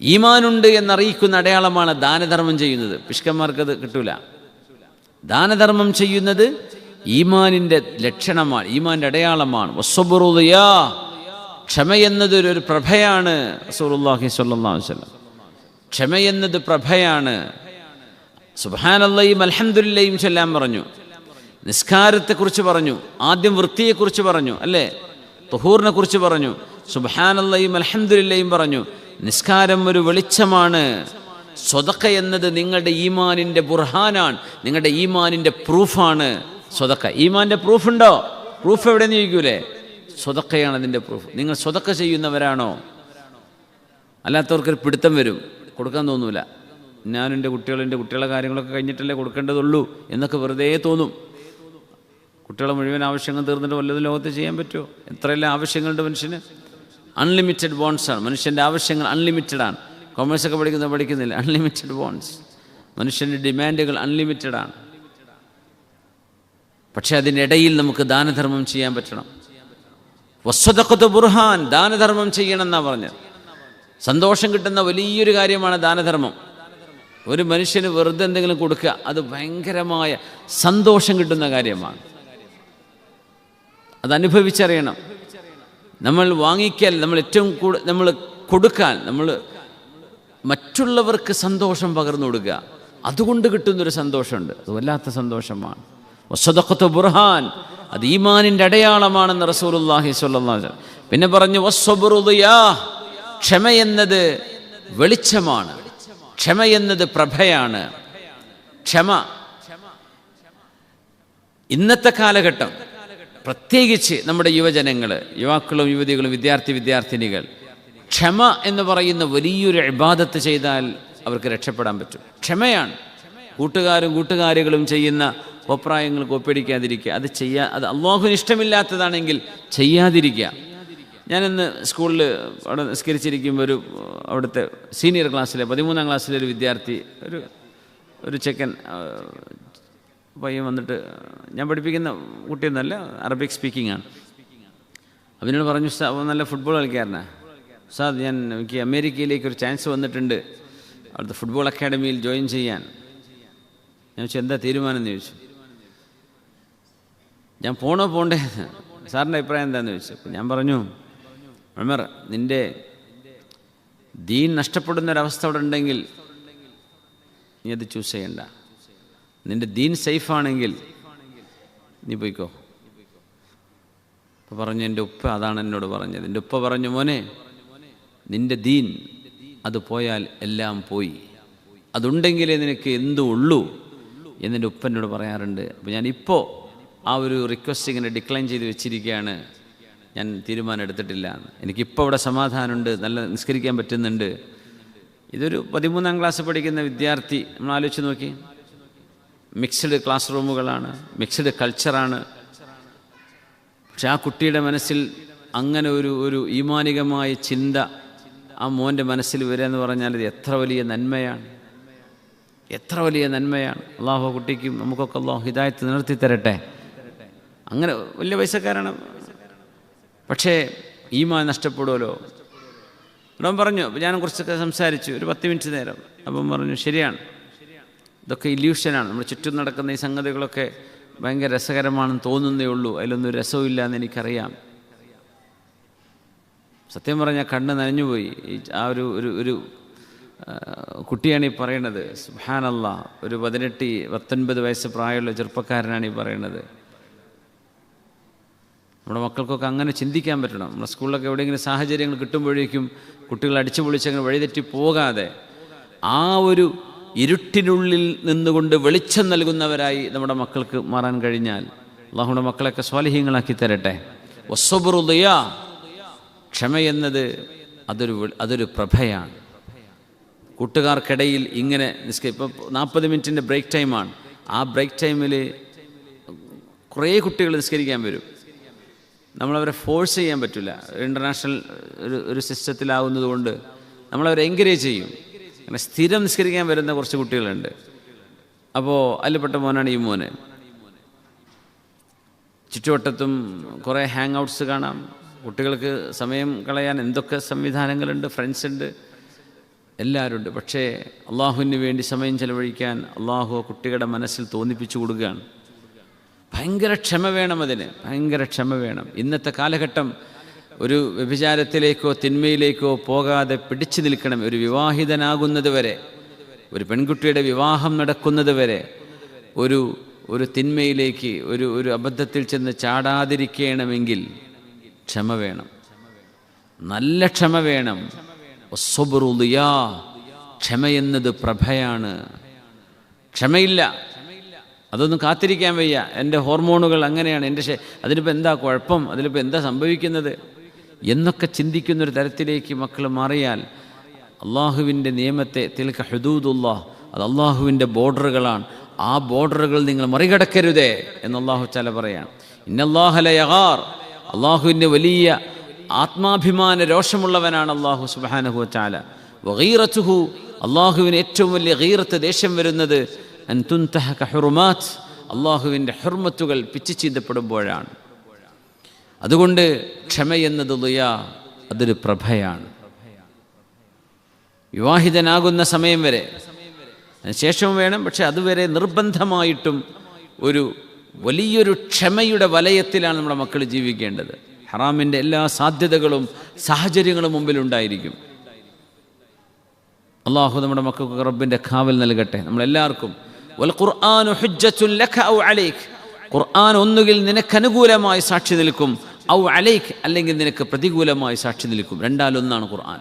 ഈമാനുണ്ട് എന്നറിയിക്കുന്ന അടയാളമാണ് ദാനധർമ്മം ചെയ്യുന്നത്. പിഷ്കന്മാർക്കത് കിട്ടൂല. ദാനധർമ്മം ചെയ്യുന്നത് ഈമാനിൻ്റെ ലക്ഷണമാണ്, ഈമാൻ്റെ അടയാളമാണ്. വസ്സബ്റു ദിയാ, ക്ഷമ എന്നത് ഒരു പ്രഭയാണ്. റസൂലുള്ളാഹി സ്വല്ലല്ലാഹു അലൈഹി വസല്ലം, ക്ഷമ എന്നത് പ്രഭയാണ്. സുബ്ഹാനല്ലാഹും അൽഹംദുലില്ലാഹും ചൊല്ലാൻ പറഞ്ഞു. നിസ്കാരത്തെക്കുറിച്ച് പറഞ്ഞു, ആദ്യം വൃത്തിയെക്കുറിച്ച് പറഞ്ഞു, അല്ലേ? തുഹൂറിനെ കുറിച്ച് പറഞ്ഞു, സുബ്ഹാനല്ലാഹും അൽഹംദുലില്ലാഹും പറഞ്ഞു. നിസ്കാരം ഒരു വെളിച്ചമാണ്. സ്വദഖ എന്നത് നിങ്ങളുടെ ഈമാനിൻ്റെ ബുർഹാനാണ്, നിങ്ങളുടെ ഈമാനിൻ്റെ പ്രൂഫാണ്. സ്വദഖ, ഈമാൻ്റെ പ്രൂഫുണ്ടോ? പ്രൂഫ് എവിടെയെന്ന് ചോദിക്കൂലേ? സ്വദഖയാണ് അതിൻ്റെ പ്രൂഫ്. നിങ്ങൾ സ്വദഖ ചെയ്യുന്നവരാണോ? അല്ലാത്തവർക്കൊരു പിടുത്തം വരും, കൊടുക്കാൻ തോന്നൂല. ഞാനും എൻ്റെ കുട്ടികളുടെ കാര്യങ്ങളൊക്കെ കഴിഞ്ഞിട്ടല്ലേ കൊടുക്കേണ്ടതുള്ളൂ എന്നൊക്കെ വെറുതെ തോന്നും. കുട്ടികളെ മുഴുവൻ ആവശ്യങ്ങൾ തീർന്നിട്ട് വല്ലതും ലോകത്ത് ചെയ്യാൻ പറ്റുമോ? എത്രയെല്ലാം ആവശ്യങ്ങളുണ്ട് മനുഷ്യന്. അൺലിമിറ്റഡ് ബോൺസാണ് മനുഷ്യൻ്റെ ആവശ്യങ്ങൾ, അൺലിമിറ്റഡാണ്. കൊമേഴ്സൊക്കെ പഠിക്കുന്നില്ല, അൺലിമിറ്റഡ് ബോൺസ്. മനുഷ്യൻ്റെ ഡിമാൻഡുകൾ അൺലിമിറ്റഡാണ്. പക്ഷെ അതിനിടയിൽ നമുക്ക് ദാനധർമ്മം ചെയ്യാൻ പറ്റണം. വസ്സദഖത്തു ബുർഹാൻ, ദാനധർമ്മം ചെയ്യണം എന്നാണ് പറഞ്ഞത്. സന്തോഷം കിട്ടുന്ന വലിയൊരു കാര്യമാണ് ദാനധർമ്മം. ഒരു മനുഷ്യന് വെറുതെ എന്തെങ്കിലും കൊടുക്കുക, അത് ഭയങ്കരമായ സന്തോഷം കിട്ടുന്ന കാര്യമാണ്. അത് അനുഭവിച്ചറിയണം. നമ്മൾ വാങ്ങിക്കൽ, നമ്മൾ ഏറ്റവും നമ്മൾ കൊടുക്കാൻ, നമ്മൾ മറ്റുള്ളവർക്ക് സന്തോഷം പകർന്നു കൊടുക്കുക, അതുകൊണ്ട് കിട്ടുന്നൊരു സന്തോഷമുണ്ട്. അത് വല്ലാത്ത സന്തോഷമാണ്. വസ്സദഖത്തു ബുർഹാൻ, അത് ഈമാനിൻ്റെ അടയാളമാണെന്ന് റസൂലുള്ളാഹി സ്വല്ലല്ലാഹു അലൈഹി വസല്ലം. പിന്നെ പറഞ്ഞു വസ്സബ്റു ദിയാ, ക്ഷമ എന്നത് വെളിച്ചമാണ്, ക്ഷമ എന്നത് പ്രഭയാണ്. ക്ഷമ ഇന്നത്തെ കാലഘട്ടം, പ്രത്യേകിച്ച് നമ്മുടെ യുവജനങ്ങൾ, യുവാക്കളും യുവതികളും, വിദ്യാർത്ഥിനികൾ, ക്ഷമ എന്ന് പറയുന്ന വലിയൊരു ഇബാദത്ത് ചെയ്താൽ അവർക്ക് രക്ഷപ്പെടാൻ പറ്റും. ക്ഷമയാണ്. കൂട്ടുകാരികളും ചെയ്യുന്ന അഭിപ്രായങ്ങൾ കോപ്പിയടിക്കാതിരിക്കുക. അത് അള്ളാഹുവിന് ഇഷ്ടമില്ലാത്തതാണെങ്കിൽ ചെയ്യാതിരിക്കുക. ഞാനിന്ന് സ്കൂളിൽ അവിടെ നിസ്കരിച്ചിരിക്കുമ്പോൾ അവിടുത്തെ സീനിയർ ക്ലാസ്സിലെ 13ാം ക്ലാസ്സിലെ ഒരു വിദ്യാർത്ഥി, ഒരു ചെക്കൻ പയ്യൻ വന്നിട്ട്, ഞാൻ പഠിപ്പിക്കുന്ന കുട്ടിയൊന്നുമല്ല, അറബിക് സ്പീക്കിംഗ് ആണ്. അവനോട് പറഞ്ഞു, നല്ല ഫുട്ബോൾ കളിക്കാരനാണ് സാർ, എനിക്ക് അമേരിക്കയിലേക്ക് ഒരു ചാൻസ് വന്നിട്ടുണ്ട്, അവിടുത്തെ ഫുട്ബോൾ അക്കാഡമിയിൽ ജോയിൻ ചെയ്യാൻ. ഞാൻ ചോദിച്ചു എന്താ തീരുമാനം എന്ന് ചോദിച്ചു. ഞാൻ പോണ്ടേ, സാറിൻ്റെ അഭിപ്രായം എന്താണെന്ന് ചോദിച്ചു. അപ്പോൾ ഞാൻ പറഞ്ഞു, ഉമർ, നിൻ്റെ ദീൻ നഷ്ടപ്പെടുന്നൊരവസ്ഥ അവിടെ ഉണ്ടെങ്കിൽ നീ അത് ചൂസ് ചെയ്യണ്ട. നിൻ്റെ ദീൻ സേഫാണെങ്കിൽ നീ പോയിക്കോ. അപ്പോൾ പറഞ്ഞു, എൻ്റെ ഉപ്പ അതാണ് എന്നോട് പറഞ്ഞത്. എൻ്റെ ഉപ്പ പറഞ്ഞു, മോനെ, നിൻ്റെ ദീൻ അത് പോയാൽ എല്ലാം പോയി, അതുണ്ടെങ്കിലേ നിനക്ക് എന്തും ഉള്ളൂ എന്നെൻ്റെ ഉപ്പ എന്നോട് പറയാറുണ്ട്. അപ്പോൾ ഞാനിപ്പോൾ ആ ഒരു റിക്വസ്റ്റ് ഇങ്ങനെ ഡിക്ലൈൻ ചെയ്ത് വെച്ചിരിക്കുകയാണ്. ഞാൻ തീരുമാനം എടുത്തിട്ടില്ല. എനിക്കിപ്പോൾ ഇവിടെ സമാധാനമുണ്ട്, നല്ല നിസ്കരിക്കാൻ പറ്റുന്നുണ്ട്. ഇതൊരു 13ാം ക്ലാസ് പഠിക്കുന്ന വിദ്യാർത്ഥി. നമ്മൾ ആലോചിച്ച് നോക്കി, മിക്സ്ഡ് ക്ലാസ് റൂമുകളാണ്, മിക്സ്ഡ് കൾച്ചറാണ്. പക്ഷെ ആ കുട്ടിയുടെ മനസ്സിൽ അങ്ങനെ ഒരു ഈമാനികമായ ചിന്ത ആ മോൻ്റെ മനസ്സിൽ വരിക എന്ന് പറഞ്ഞാൽ ഇത് എത്ര വലിയ നന്മയാണ്. എത്ര വലിയ നന്മയാണ്. അള്ളാഹു കുട്ടിക്കും നമുക്കൊക്കെ അള്ളാഹു ഹിദായത്ത് നിലനിർത്തി തരട്ടെ. അങ്ങനെ വലിയ പൈസക്കാരാണ്, പക്ഷേ ഈമാൻ നഷ്ടപ്പെടുമല്ലോ. ഇടം പറഞ്ഞു, ഞാൻ കുറച്ചൊക്കെ സംസാരിച്ചു, ഒരു 10 മിനിറ്റ് നേരം. അപ്പം പറഞ്ഞു, ശരിയാണ്, ഇതൊക്കെ ഇല്യൂഷനാണ്. നമ്മൾ ചുറ്റും നടക്കുന്ന ഈ സംഗതികളൊക്കെ ഭയങ്കര രസകരമാണെന്ന് തോന്നുന്നേ ഉള്ളൂ, അതിലൊന്നും രസമില്ല എന്ന് എനിക്കറിയാം. സത്യം പറഞ്ഞാൽ കണ്ണ് നനഞ്ഞുപോയി. ആ ഒരു കുട്ടിയാണ് ഈ പറയണത്. സുബ്ഹാനല്ലാഹ്, ഒരു 18-19 വയസ്സ് പ്രായമുള്ള ചെറുപ്പക്കാരനാണ് ഈ പറയണത്. നമ്മുടെ മക്കൾക്കൊക്കെ അങ്ങനെ ചിന്തിക്കാൻ പറ്റണം. നമ്മുടെ സ്കൂളിലൊക്കെ എവിടെയെങ്കിലും സാഹചര്യങ്ങൾ കിട്ടുമ്പോഴേക്കും കുട്ടികൾ അടിച്ചു പൊളിച്ചങ്ങനെ വഴിതെറ്റി പോകാതെ ആ ഒരു ഇരുട്ടിനുള്ളിൽ നിന്നുകൊണ്ട് വെളിച്ചം നൽകുന്നവരായി നമ്മുടെ മക്കൾക്ക് മാറാൻ കഴിഞ്ഞാൽ അള്ളാഹുവിൻ്റെ മക്കളെയൊക്കെ സ്വാലിഹീങ്ങളാക്കി തരട്ടെ. വസ്സബ്റു ദിയാ, ക്ഷമയെന്നത് അതൊരു പ്രഭയാണ്. കൂട്ടുകാർക്കിടയിൽ ഇങ്ങനെ ഇപ്പോൾ 40 മിനിറ്റിൻ്റെ ബ്രേക്ക് ടൈമാണ്. ആ ബ്രേക്ക് ടൈമിൽ കുറേ കുട്ടികൾ നിസ്കരിക്കാൻ വരും. നമ്മളവരെ ഫോഴ്സ് ചെയ്യാൻ പറ്റില്ല. ഇൻ്റർനാഷണൽ ഒരു സിസ്റ്റത്തിലാവുന്നത് കൊണ്ട് നമ്മളവരെ എൻകറേജ് ചെയ്യും. അങ്ങനെ സ്ഥിരം നിസ്കരിക്കാൻ വരുന്ന കുറച്ച് കുട്ടികളുണ്ട്. അപ്പോൾ അതിൽപ്പെട്ട മോനാണ് ഈ മോന്. ചുറ്റുവട്ടത്തും കുറേ ഹാങ് ഔട്ട്സ് കാണാം. കുട്ടികൾക്ക് സമയം കളയാൻ എന്തൊക്കെ സംവിധാനങ്ങളുണ്ട്, ഫ്രണ്ട്സ് ഉണ്ട്, എല്ലാവരും ഉണ്ട്. പക്ഷേ അള്ളാഹുവിന് വേണ്ടി സമയം ചെലവഴിക്കാൻ അള്ളാഹു കുട്ടികളുടെ മനസ്സിൽ തോന്നിപ്പിച്ചു കൊടുക്കുകയാണ്. ഭയങ്കര ക്ഷമ വേണം, അതിന് ഭയങ്കര ക്ഷമ വേണം. ഇന്നത്തെ കാലഘട്ടം ഒരു വ്യഭിചാരത്തിലേക്കോ തിന്മയിലേക്കോ പോകാതെ പിടിച്ചു നിൽക്കണം. ഒരു വിവാഹിതനാകുന്നത് വരെ, ഒരു പെൺകുട്ടിയുടെ വിവാഹം നടക്കുന്നത് വരെ ഒരു തിന്മയിലേക്ക് ഒരു അബദ്ധത്തിൽ ചെന്ന് ചാടാതിരിക്കണമെങ്കിൽ ക്ഷമ വേണം, നല്ല ക്ഷമ വേണം. വസ്സബ്റു ദിയാ, ക്ഷമയെന്നത് പ്രഭയാണ്. ക്ഷമയില്ല, അതൊന്നും കാത്തിരിക്കാൻ വയ്യ. എൻ്റെ ഹോർമോണുകൾ അങ്ങനെയാണ്, അതിലിപ്പോൾ എന്താ കുഴപ്പം, അതിലിപ്പോൾ എന്താ സംഭവിക്കുന്നത് എന്നൊക്കെ ചിന്തിക്കുന്നൊരു തരത്തിലേക്ക് മക്കൾ മാറിയാൽ അള്ളാഹുവിൻ്റെ നിയമത്തെ, തിൽക ഹുദൂദുല്ലാഹ്, അത് അള്ളാഹുവിൻ്റെ ബോർഡറുകളാണ്, ആ ബോർഡറുകൾ നിങ്ങൾ മറികടക്കരുതേ എന്ന് അള്ളാഹു തആല പറയാം. ഇന്നല്ലാഹ ലയഗാർ, അള്ളാഹുവിൻ്റെ വലിയ ആത്മാഭിമാന രോഷമുള്ളവനാണ് അള്ളാഹു സുബ്ഹാനഹു വ തആല. വഗീറതുഹു, അള്ളാഹുവിന് ഏറ്റവും വലിയ ഗീറത്ത്, ദേഷ്യം വരുന്നത് അൻ തുൻതഹക ഹുറുമാത്ത്, അള്ളാഹുവിൻ്റെ ഹുർമത്തുകൾ പിച്ചിച്ചീന്തപ്പെടുമ്പോഴാണ്. അതുകൊണ്ട് ക്ഷമയെന്നത് ദിയാ, അതൊരു പ്രഭയാണ്. വിവാഹിതനാകുന്ന സമയം വരെ, ശേഷവും വേണം, പക്ഷെ അതുവരെ നിർബന്ധമായിട്ടും വലിയൊരു ക്ഷമയുടെ വലയത്തിലാണ് നമ്മുടെ മക്കൾ ജീവിക്കേണ്ടത്. ഹറാമിൻ്റെ എല്ലാ സാധ്യതകളും സാഹചര്യങ്ങളും മുമ്പിലുണ്ടായിരിക്കും. അള്ളാഹു നമ്മുടെ മക്കൾക്ക് റബ്ബിൻ്റെ കാവൽ നൽകട്ടെ, നമ്മളെല്ലാവർക്കും. വൽ ഖുർആനു ഹുജ്ജത്തുൻ ലക ഔ അലൈക്, ഖുർആൻ ഒന്നുകിൽ നിനക്ക് അനുകൂലമായി സാക്ഷി നിൽക്കും, ഔ അലൈക്, അല്ലെങ്കിൽ നിനക്ക് പ്രതികൂലമായി സാക്ഷി നിൽക്കും. രണ്ടാലൊന്നാണ് ഖുർആൻ.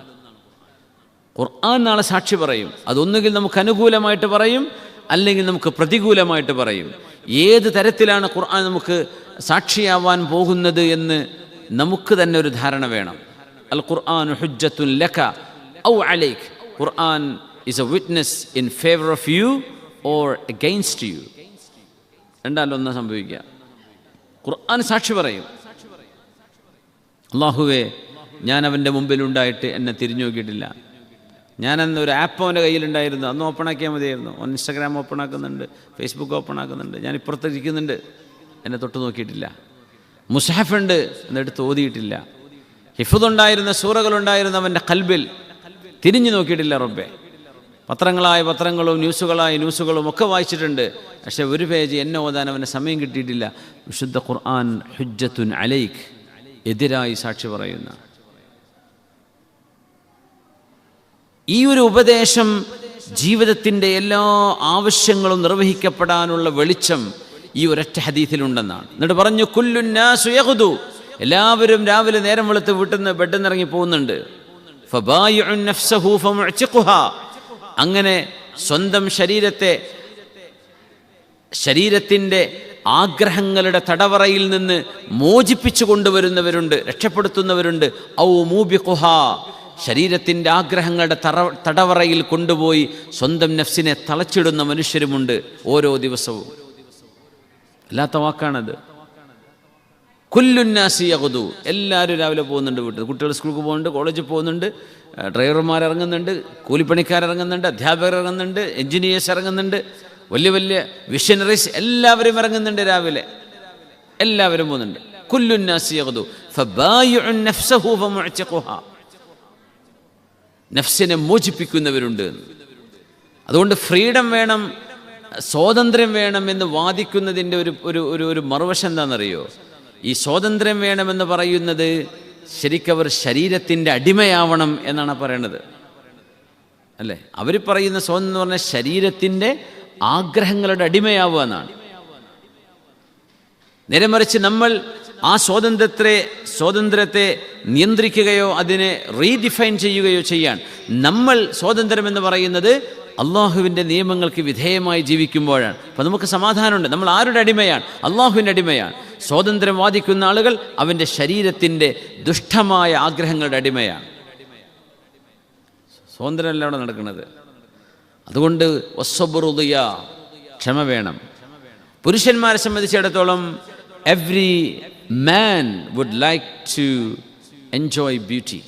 ഖുർആൻ നാളെ സാക്ഷി പറയും. അതൊന്നുകിൽ നമുക്ക് അനുകൂലമായിട്ട് പറയും, അല്ലെങ്കിൽ നമുക്ക് പ്രതികൂലമായിട്ട് പറയും. ഏത് തരത്തിലാണ് ഖുർആൻ നമുക്ക് സാക്ഷിയാവാൻ പോകുന്നത് എന്ന് നമുക്ക് തന്നെ ഒരു ധാരണ വേണം. അൽ ഖുർആനു ഹുജ്ജത്തുൻ ലക ഔ അലൈക്, Quran is a witness in favour of you or against you. രണ്ടാലൊന്നാ സംഭവിക്കുക. ഖുർആൻ സാക്ഷി പറയും, അള്ളാഹുവേ, ഞാൻ അവൻ്റെ മുമ്പിലുണ്ടായിട്ട് എന്നെ തിരിഞ്ഞു നോക്കിയിട്ടില്ല. ഞാനന്ന് ഒരു ആപ്പ് അവൻ്റെ കയ്യിലുണ്ടായിരുന്നു, അന്ന് ഓപ്പണാക്കിയാൽ മതിയായിരുന്നു. അവൻ ഇൻസ്റ്റാഗ്രാം ഓപ്പണാക്കുന്നുണ്ട്, ഫേസ്ബുക്ക് ഓപ്പണാക്കുന്നുണ്ട്, ഞാൻ ഇപ്പുറത്തിരിക്കുന്നുണ്ട്, എന്നെ തൊട്ട് നോക്കിയിട്ടില്ല. മുസ്ഹഫുണ്ട്, എന്നെടുത്ത് ഓതിയിട്ടില്ല. ഹിഫ്ദുണ്ടായിരുന്ന സൂറകളുണ്ടായിരുന്ന അവൻ്റെ ഖൽബിൽ തിരിഞ്ഞു നോക്കിയിട്ടില്ല റബ്ബേ. പത്രങ്ങളും ന്യൂസുകളും ഒക്കെ വായിച്ചിട്ടുണ്ട്, പക്ഷെ ഒരു പേജ് എന്നെ ഓതാൻ അവന് സമയം കിട്ടിയിട്ടില്ല. വിശുദ്ധ ഖുർആൻ ഹുജ്ജത്തുൻ അലൈക്, എതിരായി സാക്ഷി പറയുന്ന ഈ ഒരു ഉപദേശം ജീവിതത്തിൻ്റെ എല്ലാ ആവശ്യങ്ങളും നിർവഹിക്കപ്പെടാനുള്ള വെളിച്ചം ഈ ഒരൊറ്റ ഹദീസിലുണ്ടെന്നാണ്. എന്നിട്ട് പറഞ്ഞു, കുല്ലുന്നാസു യഗ്ദു, എല്ലാവരും രാവിലെ നേരം വെളുത്ത് വീട്ടിൽ നിന്ന് ബെഡിൽ നിന്ന് ഇറങ്ങി പോകുന്നുണ്ട്. ഫബായിഉൻ നഫ്സഹു ഫമുഅ്തിഖുഹാ, അങ്ങനെ സ്വന്തം ശരീരത്തിൻ്റെ ആഗ്രഹങ്ങളുടെ തടവറയിൽ നിന്ന് മോചിപ്പിച്ചു കൊണ്ടുവരുന്നവരുണ്ട്, രക്ഷപ്പെടുത്തുന്നവരുണ്ട്. ഔ മൂബിഖുഹാ, ശരീരത്തിൻ്റെ ആഗ്രഹങ്ങളുടെ തടവറയിൽ കൊണ്ടുപോയി സ്വന്തം നഫ്സിനെ തളച്ചിടുന്ന മനുഷ്യരുമുണ്ട് ഓരോ ദിവസവും. അല്ലാത്ത വാക്കാണത്. കുല്ലുന്നാസി യഗ്ദു, എല്ലാവരും രാവിലെ പോകുന്നുണ്ട് വീട്ടിൽ. കുട്ടികൾ സ്കൂൾക്ക് പോകുന്നുണ്ട്, കോളേജിൽ പോകുന്നുണ്ട്, ഡ്രൈവർമാർ ഇറങ്ങുന്നുണ്ട്, കൂലിപ്പണിക്കാർ ഇറങ്ങുന്നുണ്ട്, അധ്യാപകർ ഇറങ്ങുന്നുണ്ട്, എൻജിനീയേഴ്സ് ഇറങ്ങുന്നുണ്ട്, വലിയ വലിയ വിഷനറീസ് എല്ലാവരും ഇറങ്ങുന്നുണ്ട് രാവിലെ. എല്ലാവരും പോകുന്നുണ്ട്. കുല്ലുന്നാസി യഗ്ദു ഫബായിഉൻ നഫ്സഹു ഫമുഅ്തിഖുഹാ, നഫ്സിനെ മോചിപ്പിക്കുന്നവരുണ്ട്. അതുകൊണ്ട് ഫ്രീഡം വേണം, സ്വാതന്ത്ര്യം വേണം എന്ന് വാദിക്കുന്നതിൻ്റെ ഒരു മറുവശം എന്താണെന്നറിയോ? ഈ സ്വാതന്ത്ര്യം വേണമെന്ന് പറയുന്നത് ശരിക്കവർ ശരീരത്തിൻ്റെ അടിമയാവണം എന്നാണ് പറയണത്, അല്ലേ? അവർ പറയുന്ന സ്വാതന്ത്ര്യം എന്ന് പറഞ്ഞാൽ ശരീരത്തിൻ്റെ ആഗ്രഹങ്ങളുടെ അടിമയാവുക എന്നാണ്. നേരെ മറിച്ച് നമ്മൾ ആ സ്വാതന്ത്ര്യത്തെ നിയന്ത്രിക്കുകയോ അതിനെ റീഡിഫൈൻ ചെയ്യുകയോ ചെയ്യാൻ, നമ്മൾ സ്വാതന്ത്ര്യം എന്ന് പറയുന്നത് അള്ളാഹുവിൻ്റെ നിയമങ്ങൾക്ക് വിധേയമായി ജീവിക്കുമ്പോഴാണ്. അപ്പം നമുക്ക് സമാധാനമുണ്ട്. നമ്മൾ ആരുടെ അടിമയാണ്? അള്ളാഹുവിൻ്റെ അടിമയാണ്. സ്വാതന്ത്ര്യം വാദിക്കുന്ന ആളുകൾ അവൻ്റെ ശരീരത്തിൻ്റെ ദുഷ്ടമായ ആഗ്രഹങ്ങളുടെ അടിമയാണ്. സ്വാതന്ത്ര്യമല്ല അവിടെ നടക്കുന്നത്. അതുകൊണ്ട് വസ്സബ്റുദിയ, ക്ഷമ വേണം. പുരുഷന്മാരെ സംബന്ധിച്ചിടത്തോളം every man would like to enjoy beauty.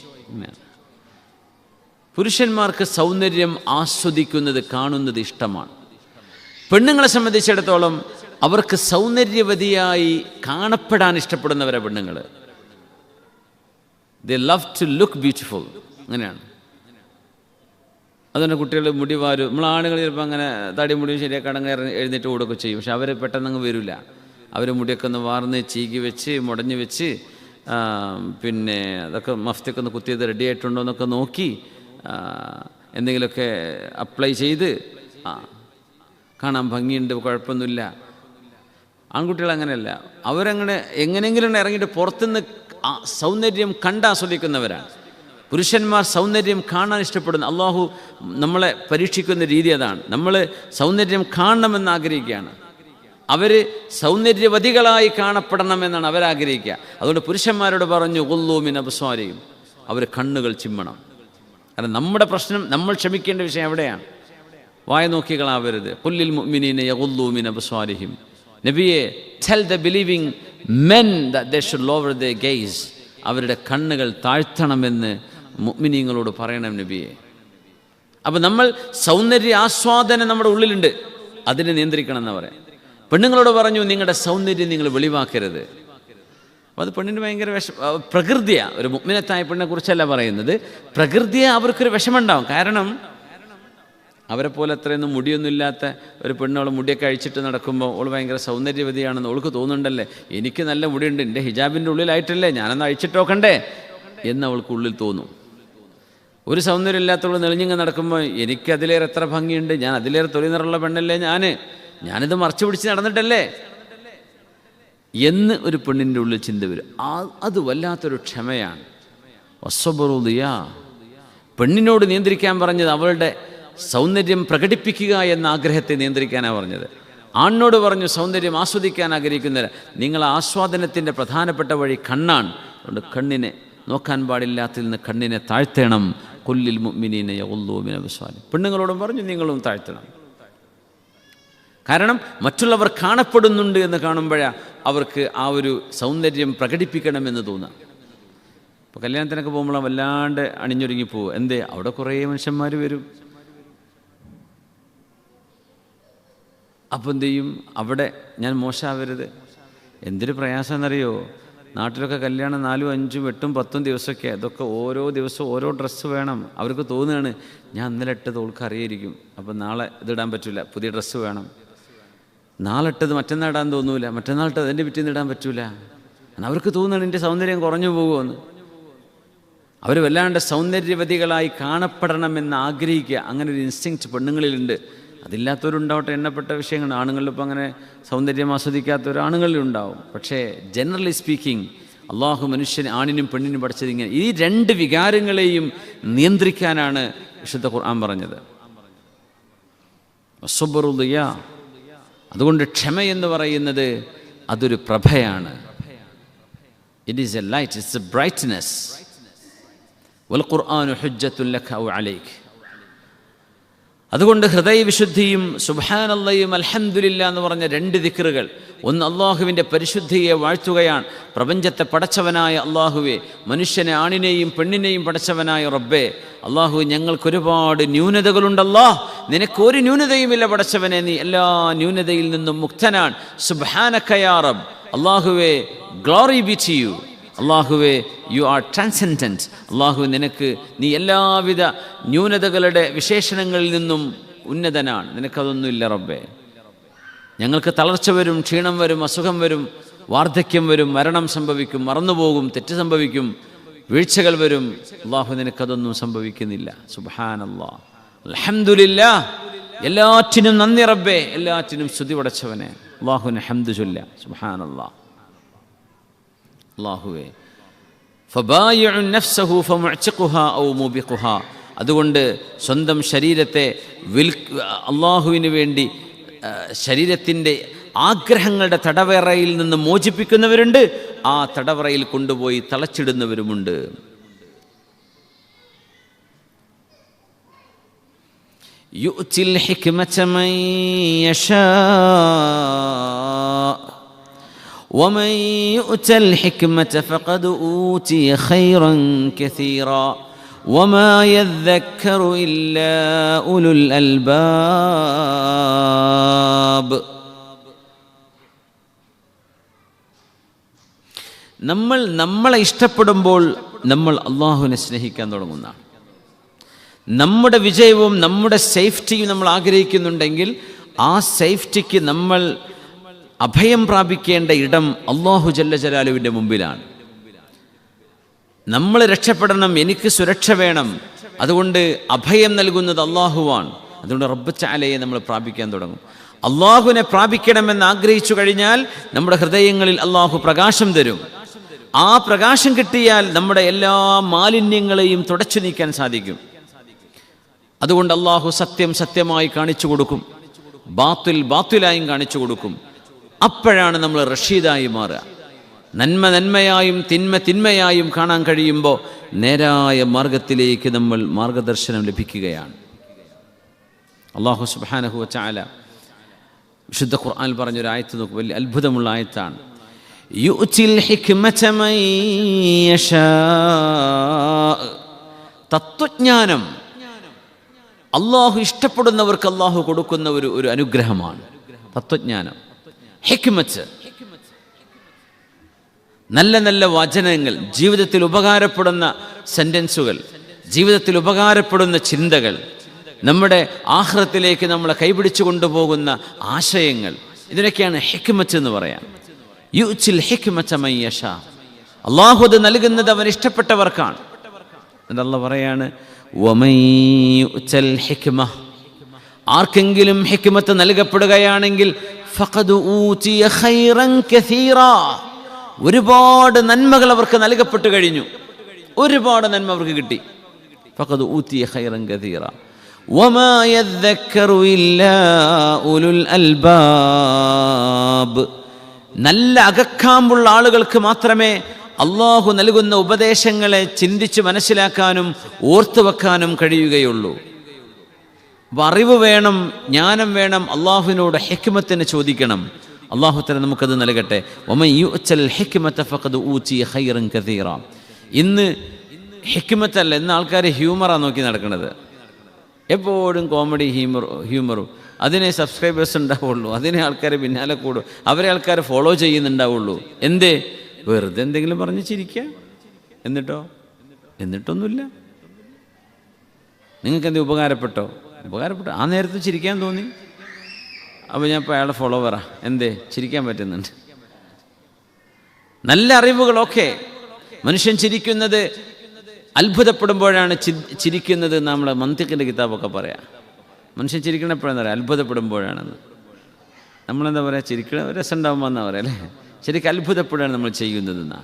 പുരുഷന്മാർക്ക് സൗന്ദര്യം ആസ്വദിക്കുന്നത്, കാണുന്നത് ഇഷ്ടമാണ്. പെണ്ണുങ്ങളെ സംബന്ധിച്ചിടത്തോളം അവർക്ക് സൗന്ദര്യവതിയായി കാണപ്പെടാൻ ഇഷ്ടപ്പെടുന്നവരാണ് പെണ്ണുങ്ങൾ. They love to look beautiful. അങ്ങനെയാണ്. അതുകൊണ്ട് കുട്ടികൾ മുടി വാരും. നമ്മൾ ആണുങ്ങൾ ചിലപ്പോൾ അങ്ങനെ തടി മുടിയും ശരിയാക്കടങ്ങ് എഴുന്നേറ്റ് ഓടുകയൊക്കെ ചെയ്യും. പക്ഷെ അവർ പെട്ടെന്നങ്ങ് വരില്ല. അവർ മുടിയൊക്കെ ഒന്ന് വാർന്ന് ചീകി വെച്ച് മുടഞ്ഞ് വെച്ച് പിന്നെ അതൊക്കെ മഫ്തിയൊക്കെ ഒന്ന് കുത്തിയത് റെഡി ആയിട്ടുണ്ടോ എന്നൊക്കെ നോക്കി എന്തെങ്കിലുമൊക്കെ അപ്ലൈ ചെയ്ത് കാണാൻ ഭംഗിയുണ്ട്, കുഴപ്പമൊന്നുമില്ല. ആൺകുട്ടികൾ അങ്ങനെയല്ല. അവരങ്ങനെ എങ്ങനെയെങ്കിലും ഇറങ്ങിയിട്ട് പുറത്തുനിന്ന് സൗന്ദര്യം കണ്ടാസ്വദിക്കുന്നവരാണ്. പുരുഷന്മാർ സൗന്ദര്യം കാണാൻ ഇഷ്ടപ്പെടുന്നു. അള്ളാഹു നമ്മളെ പരീക്ഷിക്കുന്ന രീതി അതാണ്. നമ്മൾ സൗന്ദര്യം കാണണമെന്ന് ആഗ്രഹിക്കുകയാണ്. അവർ സൗന്ദര്യവതികളായി കാണപ്പെടണമെന്നാണ് അവരാഗ്രഹിക്കുക. അതുകൊണ്ട് പുരുഷന്മാരോട് പറഞ്ഞു ഗുല്ലൂ മിൻ അബ്സാരിഹിം, അവർ കണ്ണുകൾ ചിമ്മണം. കാരണം നമ്മുടെ പ്രശ്നം, നമ്മൾ ക്ഷമിക്കേണ്ട വിഷയം എവിടെയാണ്? വായ നോക്കികളാവരുത്. ഖുല്ലിൽ മുഅ്മിനീന യഗുല്ലൂ മിൻ അബ്സാരിഹിം. നബിയെ, tell the believing men that they should lower the guys, അവരുടെ കണ്ണുകൾ താഴ്ത്തണമെന്ന് മുഅ്മിനീങ്ങളോട് പറയണം നബിയെ. അപ്പം നമ്മൾ സൗന്ദര്യ ആസ്വാദനം നമ്മുടെ ഉള്ളിലുണ്ട്, അതിനെ നിയന്ത്രിക്കണം എന്ന് പറയാം. പെണ്ണുങ്ങളോട് പറഞ്ഞു നിങ്ങളുടെ സൗന്ദര്യം നിങ്ങൾ വെളിവാക്കരുത്. അപ്പോൾ അത് പെണ്ണിന് ഭയങ്കര പ്രകൃതിയാണ്. ഒരു മുഅ്മിനത്തായ പെണ്ണിനെ കുറിച്ചല്ല പറയുന്നത്. പ്രകൃതിയെ അവർക്കൊരു വിഷമമുണ്ടാവും. കാരണം അവരെ പോലെ അത്രയൊന്നും മുടിയൊന്നുമില്ലാത്ത ഒരു പെണ്ണോളെ മുടിയൊക്കെ അഴിച്ചിട്ട് നടക്കുമ്പോൾ ഓൾ ഭയങ്കര സൗന്ദര്യവതിയാണെന്ന് ഓൾക്ക് തോന്നുന്നുണ്ടല്ലേ. എനിക്ക് നല്ല മുടിയുണ്ട്, എൻ്റെ ഹിജാബിൻ്റെ ഉള്ളിലായിട്ടല്ലേ, ഞാനൊന്ന് അഴിച്ചിട്ട് നോക്കണ്ടേ എന്ന് അവൾക്ക് ഉള്ളിൽ തോന്നും. ഒരു സൗന്ദര്യം ഇല്ലാത്തവൾ നെളിഞ്ഞിങ്ങ് നടക്കുമ്പോൾ എനിക്ക് അതിലേറെ എത്ര ഭംഗിയുണ്ട്, ഞാൻ അതിലേറെ തൊലി നിറമുള്ള പെണ്ണല്ലേ, ഞാനിത് മറച്ചു പിടിച്ച് നടന്നിട്ടല്ലേ എന്ന് ഒരു പെണ്ണിൻ്റെ ഉള്ളിൽ ചിന്ത വരും. അത് വല്ലാത്തൊരു ക്ഷമയാണ്. വസ്സബ്റുദിയ, പെണ്ണിനോട് നിയന്ത്രിക്കാൻ പറഞ്ഞത് അവളുടെ സൗന്ദര്യം പ്രകടിപ്പിക്കുക എന്ന ആഗ്രഹത്തെ നിയന്ത്രിക്കാനാണ് പറഞ്ഞത്. ആണിനോട് പറഞ്ഞു സൗന്ദര്യം ആസ്വദിക്കാൻ ആഗ്രഹിക്കുന്നവർ, നിങ്ങൾ ആസ്വാദനത്തിൻ്റെ പ്രധാനപ്പെട്ട വഴി കണ്ണാണ്. അതുകൊണ്ട് കണ്ണിനെ നോക്കാൻ പാടില്ലാത്തിൽ നിന്ന് കണ്ണിനെ താഴ്ത്തണം. ഖുല്ലിൽ മുഅ്മിനീന യഗുല്ലൂ മിൻ അബ്സാരിഹിം. പെണ്ണുങ്ങളോടും പറഞ്ഞു നിങ്ങളും താഴ്ത്തണം. കാരണം മറ്റുള്ളവർ കാണപ്പെടുന്നുണ്ട് എന്ന് കാണുമ്പോഴാണ് അവർക്ക് ആ ഒരു സൗന്ദര്യം പ്രകടിപ്പിക്കണമെന്ന് തോന്നുക. ഇപ്പോൾ കല്യാണത്തിനൊക്കെ പോകുമ്പോൾ വല്ലാണ്ട് അണിഞ്ഞൊരുങ്ങി പോവുക. എന്തേ? അവിടെ കുറേ മനുഷ്യന്മാർ വരും. അപ്പോൾ എന്ത് ചെയ്യും? അവിടെ ഞാൻ മോശമാവരുത്. എന്തൊരു പ്രയാസമെന്നറിയോ? നാട്ടിലൊക്കെ കല്യാണം 4, 5, 8, 10 ദിവസമൊക്കെ. അതൊക്കെ ഓരോ ദിവസവും ഓരോ ഡ്രസ്സ് വേണം. അവർക്ക് തോന്നുകയാണ് ഞാൻ ഇന്നലെ ഇട്ടത് ഓൾക്ക് അറിയായിരിക്കും, അപ്പം നാളെ ഇതിടാൻ പറ്റില്ല, പുതിയ ഡ്രസ്സ് വേണം. നാളെ ഇട്ടത് മറ്റന്നാൾ ഇടാൻ തോന്നൂല, മറ്റന്നാൾ ഇട്ടത് അതിൻ്റെ പിറ്റേന്ന് ഇടാൻ പറ്റൂല. അവർക്ക് തോന്നുകയാണ് എൻ്റെ സൗന്ദര്യം കുറഞ്ഞു പോകുമെന്ന്. അവർ വല്ലാണ്ട് സൗന്ദര്യവതികളായി കാണപ്പെടണമെന്ന് ആഗ്രഹിക്കുക. അങ്ങനെ ഒരു ഇൻസ്റ്റിങ്ക്റ്റ് പെണ്ണുങ്ങളിലുണ്ട്. അതില്ലാത്തവരുണ്ടാവട്ടെ, എണ്ണപ്പെട്ട വിഷയങ്ങൾ. ആണുങ്ങളിലിപ്പോൾ അങ്ങനെ സൗന്ദര്യം ആസ്വദിക്കാത്തവർ ആണുങ്ങളിലുണ്ടാവും. പക്ഷേ ജനറലി സ്പീക്കിംഗ് അള്ളാഹു മനുഷ്യന് ആണിനും പെണ്ണിനും പഠിച്ചത് ഇങ്ങനെ. ഈ 2 വികാരങ്ങളെയും നിയന്ത്രിക്കാനാണ് വിശുദ്ധ ഖുർആൻ പറഞ്ഞത്. വസ്സബ്റുദിയ. അതുകൊണ്ട് ക്ഷമ എന്ന് പറയുന്നത് അതൊരു പ്രഭയാണ്. It is a light, it's a brightness. വൽ ഖുർആനു ഹുജ്ജത്തുൻ ലക ഔ അലൈക. അതുകൊണ്ട് ഹൃദയവിശുദ്ധിയും സുബ്ഹാനല്ലാഹും അൽഹംദുലില്ലാ എന്ന് പറഞ്ഞ 2 ദിക്റുകൾ, ഒന്ന് അള്ളാഹുവിൻ്റെ പരിശുദ്ധിയെ വാഴ്ത്തുകയാണ്. പ്രപഞ്ചത്തെ പടച്ചവനായ അള്ളാഹുവേ, മനുഷ്യനെ ആണിനെയും പെണ്ണിനെയും പടച്ചവനായ റബ്ബേ, അള്ളാഹു ഞങ്ങൾക്കൊരുപാട് ന്യൂനതകളുണ്ടല്ലോ, നിനക്കൊരു ന്യൂനതയുമില്ല പടച്ചവനെ, നീ എല്ലാ ന്യൂനതയിൽ നിന്നും മുക്തനാണ്. സുബ്ഹാനക യാ റബ്ബ്, അള്ളാഹുവേ ഗ്ലോറി ബി ടു യു, അള്ളാഹുവേ യു ആർ ട്രാൻസെൻഡൻറ്റ്, അള്ളാഹു നീ എല്ലാവിധ ന്യൂനതകളുടെ വിശേഷണങ്ങളിൽ നിന്നും ഉന്നതനാണ്, നിനക്കതൊന്നുമില്ല റബ്ബേ. ഞങ്ങൾക്ക് തളർച്ച വരും, ക്ഷീണം വരും, അസുഖം വരും, വാർദ്ധക്യം വരും, മരണം സംഭവിക്കും, മറന്നുപോകും, തെറ്റ് സംഭവിക്കും, വീഴ്ചകൾ വരും. അള്ളാഹു നിനക്കതൊന്നും സംഭവിക്കുന്നില്ല. സുബ്ഹാനല്ലാഹ്, അൽഹംദുലില്ലാഹ്, എല്ലാറ്റിനും നന്ദി റബ്ബേ, എല്ലാറ്റിനും സ്തുതി പടച്ചവനെ. അള്ളാഹുവിന് ഹംദ് ചൊല്ല. സുബ്ഹാനല്ലാഹ്. അല്ലാഹുവേ ഫബായിഉ നഫ്സഹു ഫമുഅ്തിഖുഹാ ഔ മുബിഖുഹാ, അതുകൊണ്ട് സ്വന്തം ശരീരത്തെ അള്ളാഹുവിന് വേണ്ടി ശരീരത്തിൻ്റെ ആഗ്രഹങ്ങളുടെ തടവറയിൽ നിന്ന് മോചിപ്പിക്കുന്നവരുണ്ട്, ആ തടവറയിൽ കൊണ്ടുപോയി തളച്ചിടുന്നവരുമുണ്ട്. യുഅ്തിൽ ഹിക്മത മൻ യശാ ومن يؤت الحكمة فقد أوتي خيرا كثيرا وما يذكر إلا أولو الألباب. നമ്മളെ ഇഷ്ടപ്പെടുമ്പോൾ നമ്മൾ അള്ളാഹുവിനെ സ്നേഹിക്കാൻ തുടങ്ങുന്നതാണ്. നമ്മുടെ വിജയവും നമ്മുടെ സേഫ്റ്റിയും നമ്മൾ ആഗ്രഹിക്കുന്നുണ്ടെങ്കിൽ ആ സേഫ്റ്റിക്ക് നമ്മൾ അഭയം പ്രാപിക്കേണ്ട ഇടം അല്ലാഹു ജല്ല ജലാലുവിൻ്റെ മുമ്പിലാണ്. നമ്മൾ രക്ഷപ്പെടണം, എനിക്ക് സുരക്ഷ വേണം, അതുകൊണ്ട് അഭയം നൽകുന്നത് അള്ളാഹുവാണ്. അതുകൊണ്ട് റബ്ബ് തആലയെ നമ്മൾ പ്രാപിക്കാൻ തുടങ്ങും. അള്ളാഹുവിനെ പ്രാപിക്കണമെന്ന് ആഗ്രഹിച്ചു കഴിഞ്ഞാൽ നമ്മുടെ ഹൃദയങ്ങളിൽ അള്ളാഹു പ്രകാശം തരും. ആ പ്രകാശം കിട്ടിയാൽ നമ്മുടെ എല്ലാ മാലിന്യങ്ങളെയും തുടച്ചു നീക്കാൻ സാധിക്കും. അതുകൊണ്ട് അള്ളാഹു സത്യം സത്യമായി കാണിച്ചു കൊടുക്കും, ബാത്തിൽ ബാത്തിലായും കാണിച്ചു കൊടുക്കും. അപ്പോഴാണ് നമ്മൾ റഷീദായി മാറുക. നന്മ നന്മയായും തിന്മ തിന്മയായും കാണാൻ കഴിയുമ്പോൾ നേരായ മാർഗത്തിലേക്ക് നമ്മൾ മാർഗദർശനം ലഭിക്കുകയാണ്. അല്ലാഹു സുബ്ഹാനഹു വ തആല വിശുദ്ധ ഖുർആനിൽ പറഞ്ഞൊരു ആയത്ത് നോക്ക്, വലിയ അത്ഭുതമുള്ള ആയത്താണ്. യുഅ്തിൽ ഹിക്മത മൻ യശാ, തത്വജ്ഞാനം അള്ളാഹു ഇഷ്ടപ്പെടുന്നവർക്ക് അള്ളാഹു കൊടുക്കുന്ന ഒരു അനുഗ്രഹമാണ് തത്വജ്ഞാനം. ഹിക്മത്ത്, നല്ല നല്ല വചനങ്ങൾ, ജീവിതത്തിൽ ഉപകാരപ്പെടുന്ന സെൻറ്റൻസുകൾ, ജീവിതത്തിൽ ഉപകാരപ്പെടുന്ന ചിന്തകൾ, നമ്മുടെ ആഖിറത്തിലേക്ക് നമ്മളെ കൈപിടിച്ചു കൊണ്ടുപോകുന്ന ആശയങ്ങൾ, ഇതിനൊക്കെയാണ് ഹിക്മത്ത് എന്ന് പറയാം. യുഅ്തിൽ ഹിക്മത മൻ യശാ, അള്ളാഹു അത് നൽകുന്നത് അവൻ ഇഷ്ടപ്പെട്ടവർക്കാണ്. എന്നിട്ട് അല്ലാഹു പറയാണ് വമൻ യുഅ്തൽ ഹിക്മ, ആർക്കെങ്കിലും ഹിക്മത്ത് നൽകപ്പെടുകയാണെങ്കിൽ ഫഖദ് ഊതിയ ഖൈറൻ കസീറാ, ഒരുപാട് നന്മകൾ അവർക്ക് നൽകപ്പെട്ടു കഴിഞ്ഞു, ഒരുപാട് നന്മ അവർക്ക് കിട്ടി. ഫഖദ് ഊതിയ ഖൈറൻ കസീറാ വമാ യദ്ദക്കറു ഇല്ലാ ഉലുൽ അൽബാബ്, നല്ല അകക്കാമ്പുള്ള ആളുകൾക്ക് മാത്രമേ അള്ളാഹു നൽകുന്ന ഉപദേശങ്ങളെ ചിന്തിച്ച് മനസ്സിലാക്കാനും ഓർത്തു വെക്കാനും കഴിയുകയുള്ളൂ. അപ്പോൾ അറിവ് വേണം, ജ്ഞാനം വേണം, അള്ളാഹുവിനോട് ഹിക്മത്തിനെ ചോദിക്കണം. അള്ളാഹു തആല നമുക്കത് നൽകട്ടെ. വമൻ യുഅ്തൽ ഹിക്മത ഫഖദ് ഊതിയ ഖൈറൻ കസീറാ. ഇന്ന് ഹിക്മത്തല്ല, ഇന്ന് ആൾക്കാർ ഹ്യൂമറാണ് നോക്കി നടക്കുന്നത്. എപ്പോഴും കോമഡി ഹ്യൂമറും അതിനെ സബ്സ്ക്രൈബേഴ്സ് ഉണ്ടാവുള്ളൂ, അതിനെ ആൾക്കാർ പിന്നാലെ കൂടും, അവരെ ആൾക്കാർ ഫോളോ ചെയ്യുന്നുണ്ടാവുള്ളൂ. എന്തേ? വെറുതെ എന്തെങ്കിലും പറഞ്ഞ് ചിരിക്കുക. എന്നിട്ടൊന്നുമില്ല. നിങ്ങൾക്ക് എന്തെങ്കിലും ഉപകാരപ്പെട്ടോ? ആ നേരത്ത് ചിരിക്കാൻ തോന്നി, അപ്പോൾ ഞാൻ ഇപ്പോൾ അയാളുടെ ഫോളോവറാ, എന്തേ ചിരിക്കാൻ പറ്റുന്നുണ്ട്. നല്ല അറിവുകളൊക്കെ മനുഷ്യൻ ചിരിക്കുന്നത് അത്ഭുതപ്പെടുമ്പോഴാണ് ചിരിക്കുന്നത്. നമ്മളെ മന്തിക്കിൻ്റെ കിതാബൊക്കെ പറയാം, മനുഷ്യൻ ചിരിക്കണ എപ്പോഴാണെന്ന് പറയാം, അത്ഭുതപ്പെടുമ്പോഴാണെന്ന്. നമ്മളെന്താ പറയുക, ചിരിക്കണ രസം ഉണ്ടാകുമ്പോൾ എന്നാ പറയാം അല്ലേ? ശരിക്കും അത്ഭുതപ്പെടുകയാണ് നമ്മൾ ചെയ്യുന്നതെന്നാ.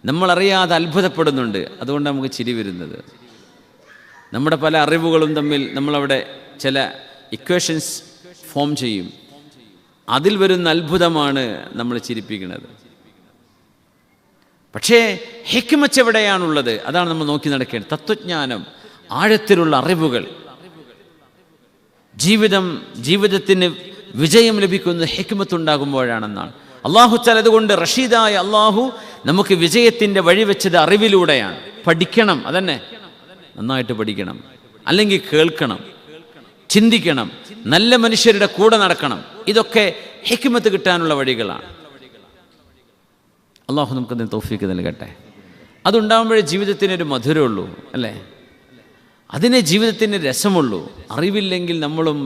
നമ്മളറിയാതെ അത്ഭുതപ്പെടുന്നുണ്ട്, അതുകൊണ്ട് നമുക്ക് ചിരി വരുന്നത്. നമ്മുടെ പല അറിവുകളും തമ്മിൽ നമ്മളവിടെ ചില ഇക്വേഷൻസ് ഫോം ചെയ്യും, അതിൽ വരുന്ന അത്ഭുതമാണ് നമ്മൾ ചിരിപ്പിക്കുന്നത്. പക്ഷേ ഹിക്മത്ത് എവിടെയാണുള്ളത്? അതാണ് നമ്മൾ നോക്കി നടക്കേണ്ടത്. തത്വജ്ഞാനം, ആഴത്തിലുള്ള അറിവുകൾ. ജീവിതത്തിന് വിജയം ലഭിക്കുന്നത് ഹിക്മത്തുണ്ടാകുമ്പോഴാണെന്നാണ്. അള്ളാഹു തആല അതുകൊണ്ട് റഷീദായ അള്ളാഹു നമുക്ക് വിജയത്തിൻ്റെ വഴി വെച്ചത് അറിവിലൂടെയാണ്. പഠിക്കണം, അതന്നെ, നന്നായിട്ട് പഠിക്കണം, അല്ലെങ്കിൽ കേൾക്കണം, ചിന്തിക്കണം, നല്ല മനുഷ്യരുടെ കൂടെ നടക്കണം. ഇതൊക്കെ ഹിക്മത്ത് കിട്ടാനുള്ള വഴികളാണ്. അള്ളാഹു നമുക്കതിന് തൗഫീക്ക് നൽകട്ടെ. അതുണ്ടാകുമ്പോഴേ ജീവിതത്തിനൊരു മധുരമുള്ളൂ, അല്ലേ? അതിനെ ജീവിതത്തിന് രസമുള്ളൂ. അറിവില്ലെങ്കിൽ നമ്മളും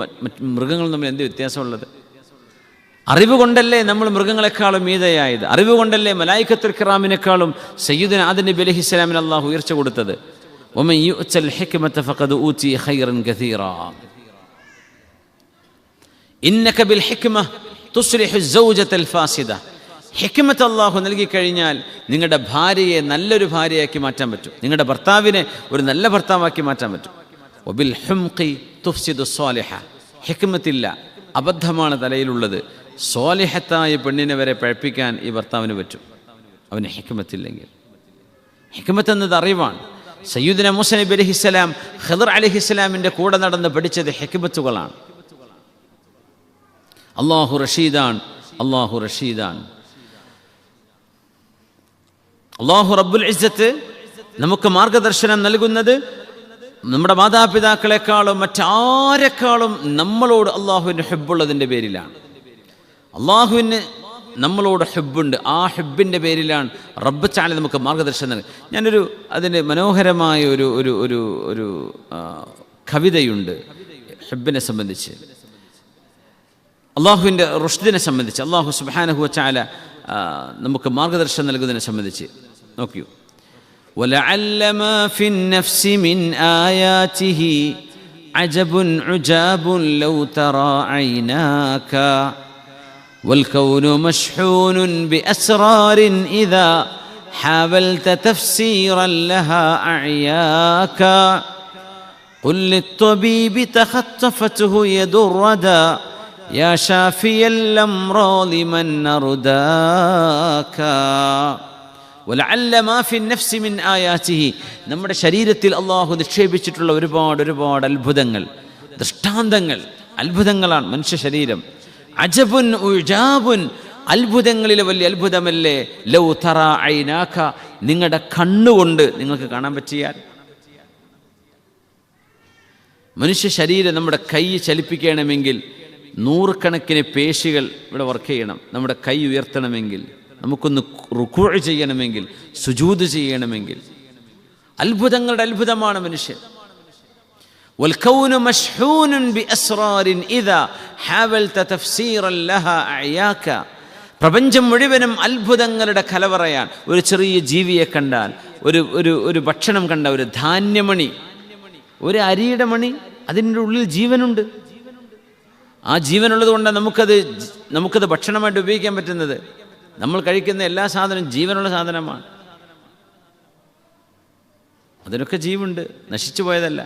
മൃഗങ്ങളും തമ്മിൽ എന്ത് വ്യത്യാസമുള്ളത്? അറിവ് കൊണ്ടല്ലേ നമ്മൾ മൃഗങ്ങളെക്കാളും മീതയായത്. അറിവ് കൊണ്ടല്ലേ മലായികത്തുൽ കിറാമിനേക്കാളും സയ്യിദുനാ ആദം നബി അലൈഹിസ്സലാമിന് അള്ളാഹു ഉയർച്ച കൊടുത്തത്. വമൻ യുഅ്തൽ ഹിക്മത ഫഖദ് ഊതിയ ഖൈറൻ കസീറാ ഇന്നക ബിൽ ഹിക്മ തുസ്ലിഹു സൗജതൽ ഫാസിദ. ഹിക്മത്ത് അള്ളാഹു നൽകിക്കഴിഞ്ഞാൽ നിങ്ങളുടെ ഭാര്യയെ നല്ലൊരു ഭാര്യയാക്കി മാറ്റാൻ പറ്റും. നിങ്ങളുടെ ഭർത്താവിനെ ഒരു നല്ല ഭർത്താവാക്കി മാറ്റാൻ പറ്റും. വബിൽ ഹുംഖി തുഫ്സിദു സ്വാലിഹ. ഹിക്മത്തില്ല, അബദ്ധമാണ് തലയിലുള്ളത്, സ്വാലിഹത്തായ പെണ്ണിനെ വരെ പഴപ്പിക്കാൻ ഈ ഭർത്താവിന് പറ്റും, അവന് ഹിക്മത്തില്ലെങ്കിൽ. ഹിക്മത്ത് എന്നത് അറിവാണ്. സയ്യിദുനാ മൂസാ നബി അലൈഹിസ്സലാം ഖിദ്ർ അലൈഹിസ്സലാമിൻ്റെ കൂടെ നടന്ന് പഠിച്ചത് ഹിക്മത്തുകളാണ്. അള്ളാഹു റഷീദാൻ, അള്ളാഹു റഷീദാൻ. അള്ളാഹു റബ്ബുൽ ഇസ്സത്ത് നമുക്ക് മാർഗദർശനം നൽകുന്നത് നമ്മുടെ മാതാപിതാക്കളെക്കാളും മറ്റാരെക്കാളും നമ്മളോട് അള്ളാഹുവിൻ്റെ ഹുബ്ബുള്ളതിൻ്റെ പേരിലാണ്. അള്ളാഹുവിന് നമ്മളോട് ഹുബ്ബുണ്ട്. ആ ഹുബ്ബിൻ്റെ പേരിലാണ് റബ്ബ് തആല നമുക്ക് മാർഗദർശനം നൽകുന്നത്. ഞാനൊരു അതിന് മനോഹരമായ ഒരു ഒരു ഒരു ഒരു കവിതയുണ്ട് ഹുബ്ബിനെ സംബന്ധിച്ച്, അള്ളാഹുവിൻ്റെ റുഷ്ദിനെ സംബന്ധിച്ച്, അള്ളാഹു സുബ്ഹാനഹു വ തആല നമുക്ക് മാർഗദർശനം നൽകുന്നതിനെ സംബന്ധിച്ച്. നോക്കൂ. വലഅല്ല മാ ഫിൻ നഫ്സി മിൻ ആയാതിഹി അജബുൻ ഉജാബുൻ ലൗ തറാ ഐനാക വൽകൗനു മശ്ഹൂനുൻ ബിഅസ്റാരിൻ ഇദാ حاولت تفسيرا لها أعياك قل للطبيب تخطفته يد الردى يا شافي الأمراض من أرداك ولعل ما في النفس من آياته. നമ്മുടെ ശരീരത്തിൽ അള്ളാഹു നിക്ഷേപിച്ചിട്ടുള്ള ഒരുപാട് അത്ഭുതങ്ങൾ, ദൃഷ്ടാന്തങ്ങൾ, അത്ഭുതങ്ങളാണ് മനുഷ്യ ശരീരം. അജബുൻ ഉജാബുൻ, അത്ഭുതങ്ങളിലെ വലിയ അത്ഭുതമല്ലേ. ലൗ തറാ ഐനാക, നിങ്ങളുടെ കണ്ണുകൊണ്ട് നിങ്ങൾക്ക് കാണാൻ പറ്റിയാൽ. മനുഷ്യ ശരീരം, നമ്മുടെ കൈ ചലിപ്പിക്കണമെങ്കിൽ നൂറുകണക്കിന് പേശികൾ ഇവിടെ വർക്ക് ചെയ്യണം. നമ്മുടെ കൈ ഉയർത്തണമെങ്കിൽ, നമുക്കൊന്ന് റുക്കൂ ചെയ്യണമെങ്കിൽ, സുജൂദ് ചെയ്യണമെങ്കിൽ, അത്ഭുതങ്ങളുടെ അത്ഭുതമാണ് മനുഷ്യൻ. വൽകൗനു മശ്ഹൂനുൻ ബിഅസ്റാരിൻ ഇദാ ഹാവൽത തഫ്സീറൻ ലഹാ അഅയാക. പ്രപഞ്ചം മുഴുവനും അത്ഭുതങ്ങളുടെ കലവറയാണ്. ഒരു ചെറിയ ജീവിയെ കണ്ടാൽ, ഒരു ഭക്ഷണം കണ്ട, ഒരു ധാന്യമണി, ഒരു അരിയുടെ മണി, അതിൻ്റെ ഉള്ളിൽ ജീവനുണ്ട്. ആ ജീവനുള്ളത് കൊണ്ടാണ് നമുക്കത് ഭക്ഷണമായിട്ട് ഉപയോഗിക്കാൻ പറ്റുന്നത്. നമ്മൾ കഴിക്കുന്ന എല്ലാ സാധനവും ജീവനുള്ള സാധനമാണ്. അതിനൊക്കെ ജീവുണ്ട്, നശിച്ചു പോയതല്ല.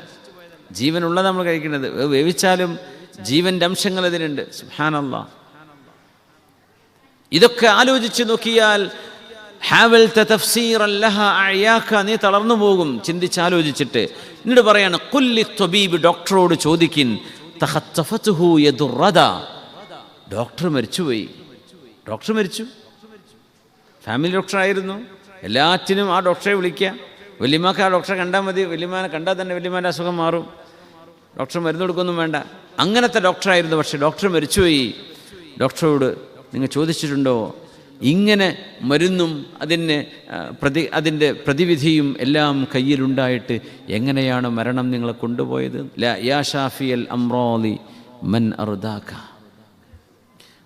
ജീവനുള്ളത് നമ്മൾ കഴിക്കുന്നത്. വേവിച്ചാലും ജീവൻ്റെ അംശങ്ങൾ അതിനുണ്ട്. സുബ്ഹാനല്ലാഹ്. ഇതൊക്കെ ആലോചിച്ച് നോക്കിയാൽ ഹാവൽത തഫ്സീറൻ ലഹാ അഅയാക, നീ തളർന്നു പോകും ചിന്തിച്ചാലോചിച്ചിട്ട്. എന്നിട്ട് പറയാണ് ഖുല്ലി ത്വബീബ്, ഡോക്ടറോട് ചോദിക്കിൻ, തഖത്തഫതുഹു യദുറദ, ഡോക്ടർ മരിച്ചുപോയി. ഡോക്ടർ മരിച്ചു, ഫാമിലി ഡോക്ടറായിരുന്നു. എല്ലാറ്റിനും ആ ഡോക്ടറെ വിളിക്കുക. വല്യമാക്ക് ആ ഡോക്ടറെ കണ്ടാൽ മതി, വല്യമാനെ കണ്ടാൽ തന്നെ വല്യമാൻ്റെ അസുഖം മാറും, ഡോക്ടർ മരുന്ന് കൊടുക്കൊന്നും വേണ്ട. അങ്ങനത്തെ ഡോക്ടറായിരുന്നു. പക്ഷേ ഡോക്ടർ മരിച്ചുപോയി. ഡോക്ടറോട് നിങ്ങൾ ചോദിച്ചിട്ടുണ്ടോ ഇങ്ങനെ മരുന്നും അതിൻ്റെ പ്രതിവിധിയും എല്ലാം കയ്യിലുണ്ടായിട്ട് എങ്ങനെയാണ് മരണം നിങ്ങളെ കൊണ്ടുപോയത്? യാ ഷാഫിയൽ അംറാദി മൻ അർദാക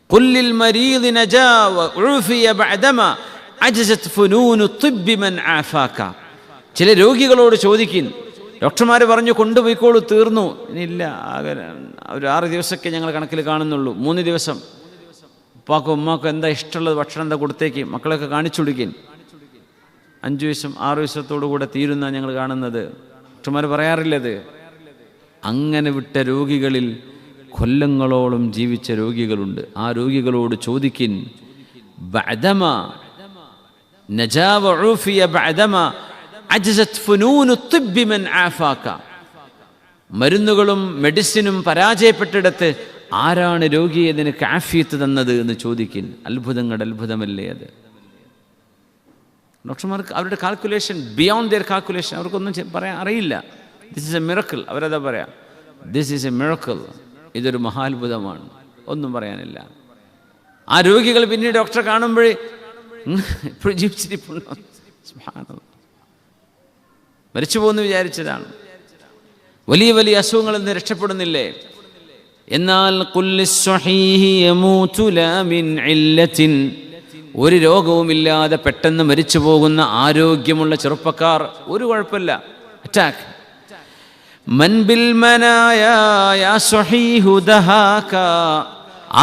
ഖുൽ ലിൽ മരീദി നജാ വഉഫിയ ബഅദമാ അജ്സത് ഫുനൂനു തിബ്ബി മൻ ആഫാക. ചില രോഗികളോട് ചോദിക്കും, ഡോക്ടർമാർ പറഞ്ഞു കൊണ്ടുപോയിക്കോളൂ, തീർന്നു, ഇനിയില്ല, ആകെ ഒരു 6 ദിവസമൊക്കെ ഞങ്ങൾ കണക്കിൽ കാണുന്നുള്ളൂ, 3 ദിവസം ഉപ്പാക്കും ഉമ്മാക്കും എന്താ ഇഷ്ടമുള്ളത് ഭക്ഷണം എന്താ കൊടുത്തേക്ക്, മക്കളൊക്കെ കാണിച്ചു കൊടുക്കും. 5 ദിവസം 6 ദിവസത്തോടു കൂടെ തീരുന്ന ഞങ്ങൾ കാണുന്നത്. ഡോക്ടർമാർ പറയാറില്ലത്. അങ്ങനെ വിട്ട രോഗികളിൽ കൊല്ലങ്ങളോളം ജീവിച്ച രോഗികളുണ്ട്. ആ രോഗികളോട് ചോദിക്കിൻ, ബഅദമാ നജാ വഉഫിയ ബഅദമാ അജ്സത് ഫുനൂനു തിബ്ബി മൻ ആഫാക. മരുന്നുകളും മെഡിസിനും പരാജയപ്പെട്ടിടത്ത് ആരാണ് രോഗിയെ നിനക്ക് ആഫിയത്ത് തന്നത് എന്ന് ചോദിക്കും. അത്ഭുതങ്ങളുടെ അത്ഭുതമല്ലേ അത്. ഡോക്ടർമാർക്ക് അവരുടെ കാൽക്കുലേഷൻ ബിയോണ്ട് ദിയർ കാൽക്കുലേഷൻ, അവർക്കൊന്നും പറയാൻ അറിയില്ല. ദിസ് ഈസ് എ മിറക്കിൾ, അവരതാ പറയാം, ദിസ് ഈസ് എ മിറക്കിൾ, ഇതൊരു മഹാത്ഭുതമാണ്, ഒന്നും പറയാനില്ല. ആ രോഗികൾ പിന്നീട് ഡോക്ടറെ കാണുമ്പോഴേ ഇപ്പോഴും ജീവിച്ചിരിപ്പുണ്ടോ, സുബ്ഹാനല്ലാഹ്, മരിച്ചു പോകുന്നു വിചാരിച്ചതാണ്. വലിയ വലിയ അസുഖങ്ങളിൽ നിന്ന് രക്ഷപ്പെടുന്നില്ലേ? എന്നാൽ ഒരു രോഗവുമില്ലാതെ പെട്ടെന്ന് മരിച്ചു പോകുന്ന ആരോഗ്യമുള്ള ചെറുപ്പക്കാർ ഒരു കുഴപ്പമില്ല. അറ്റാക്ക്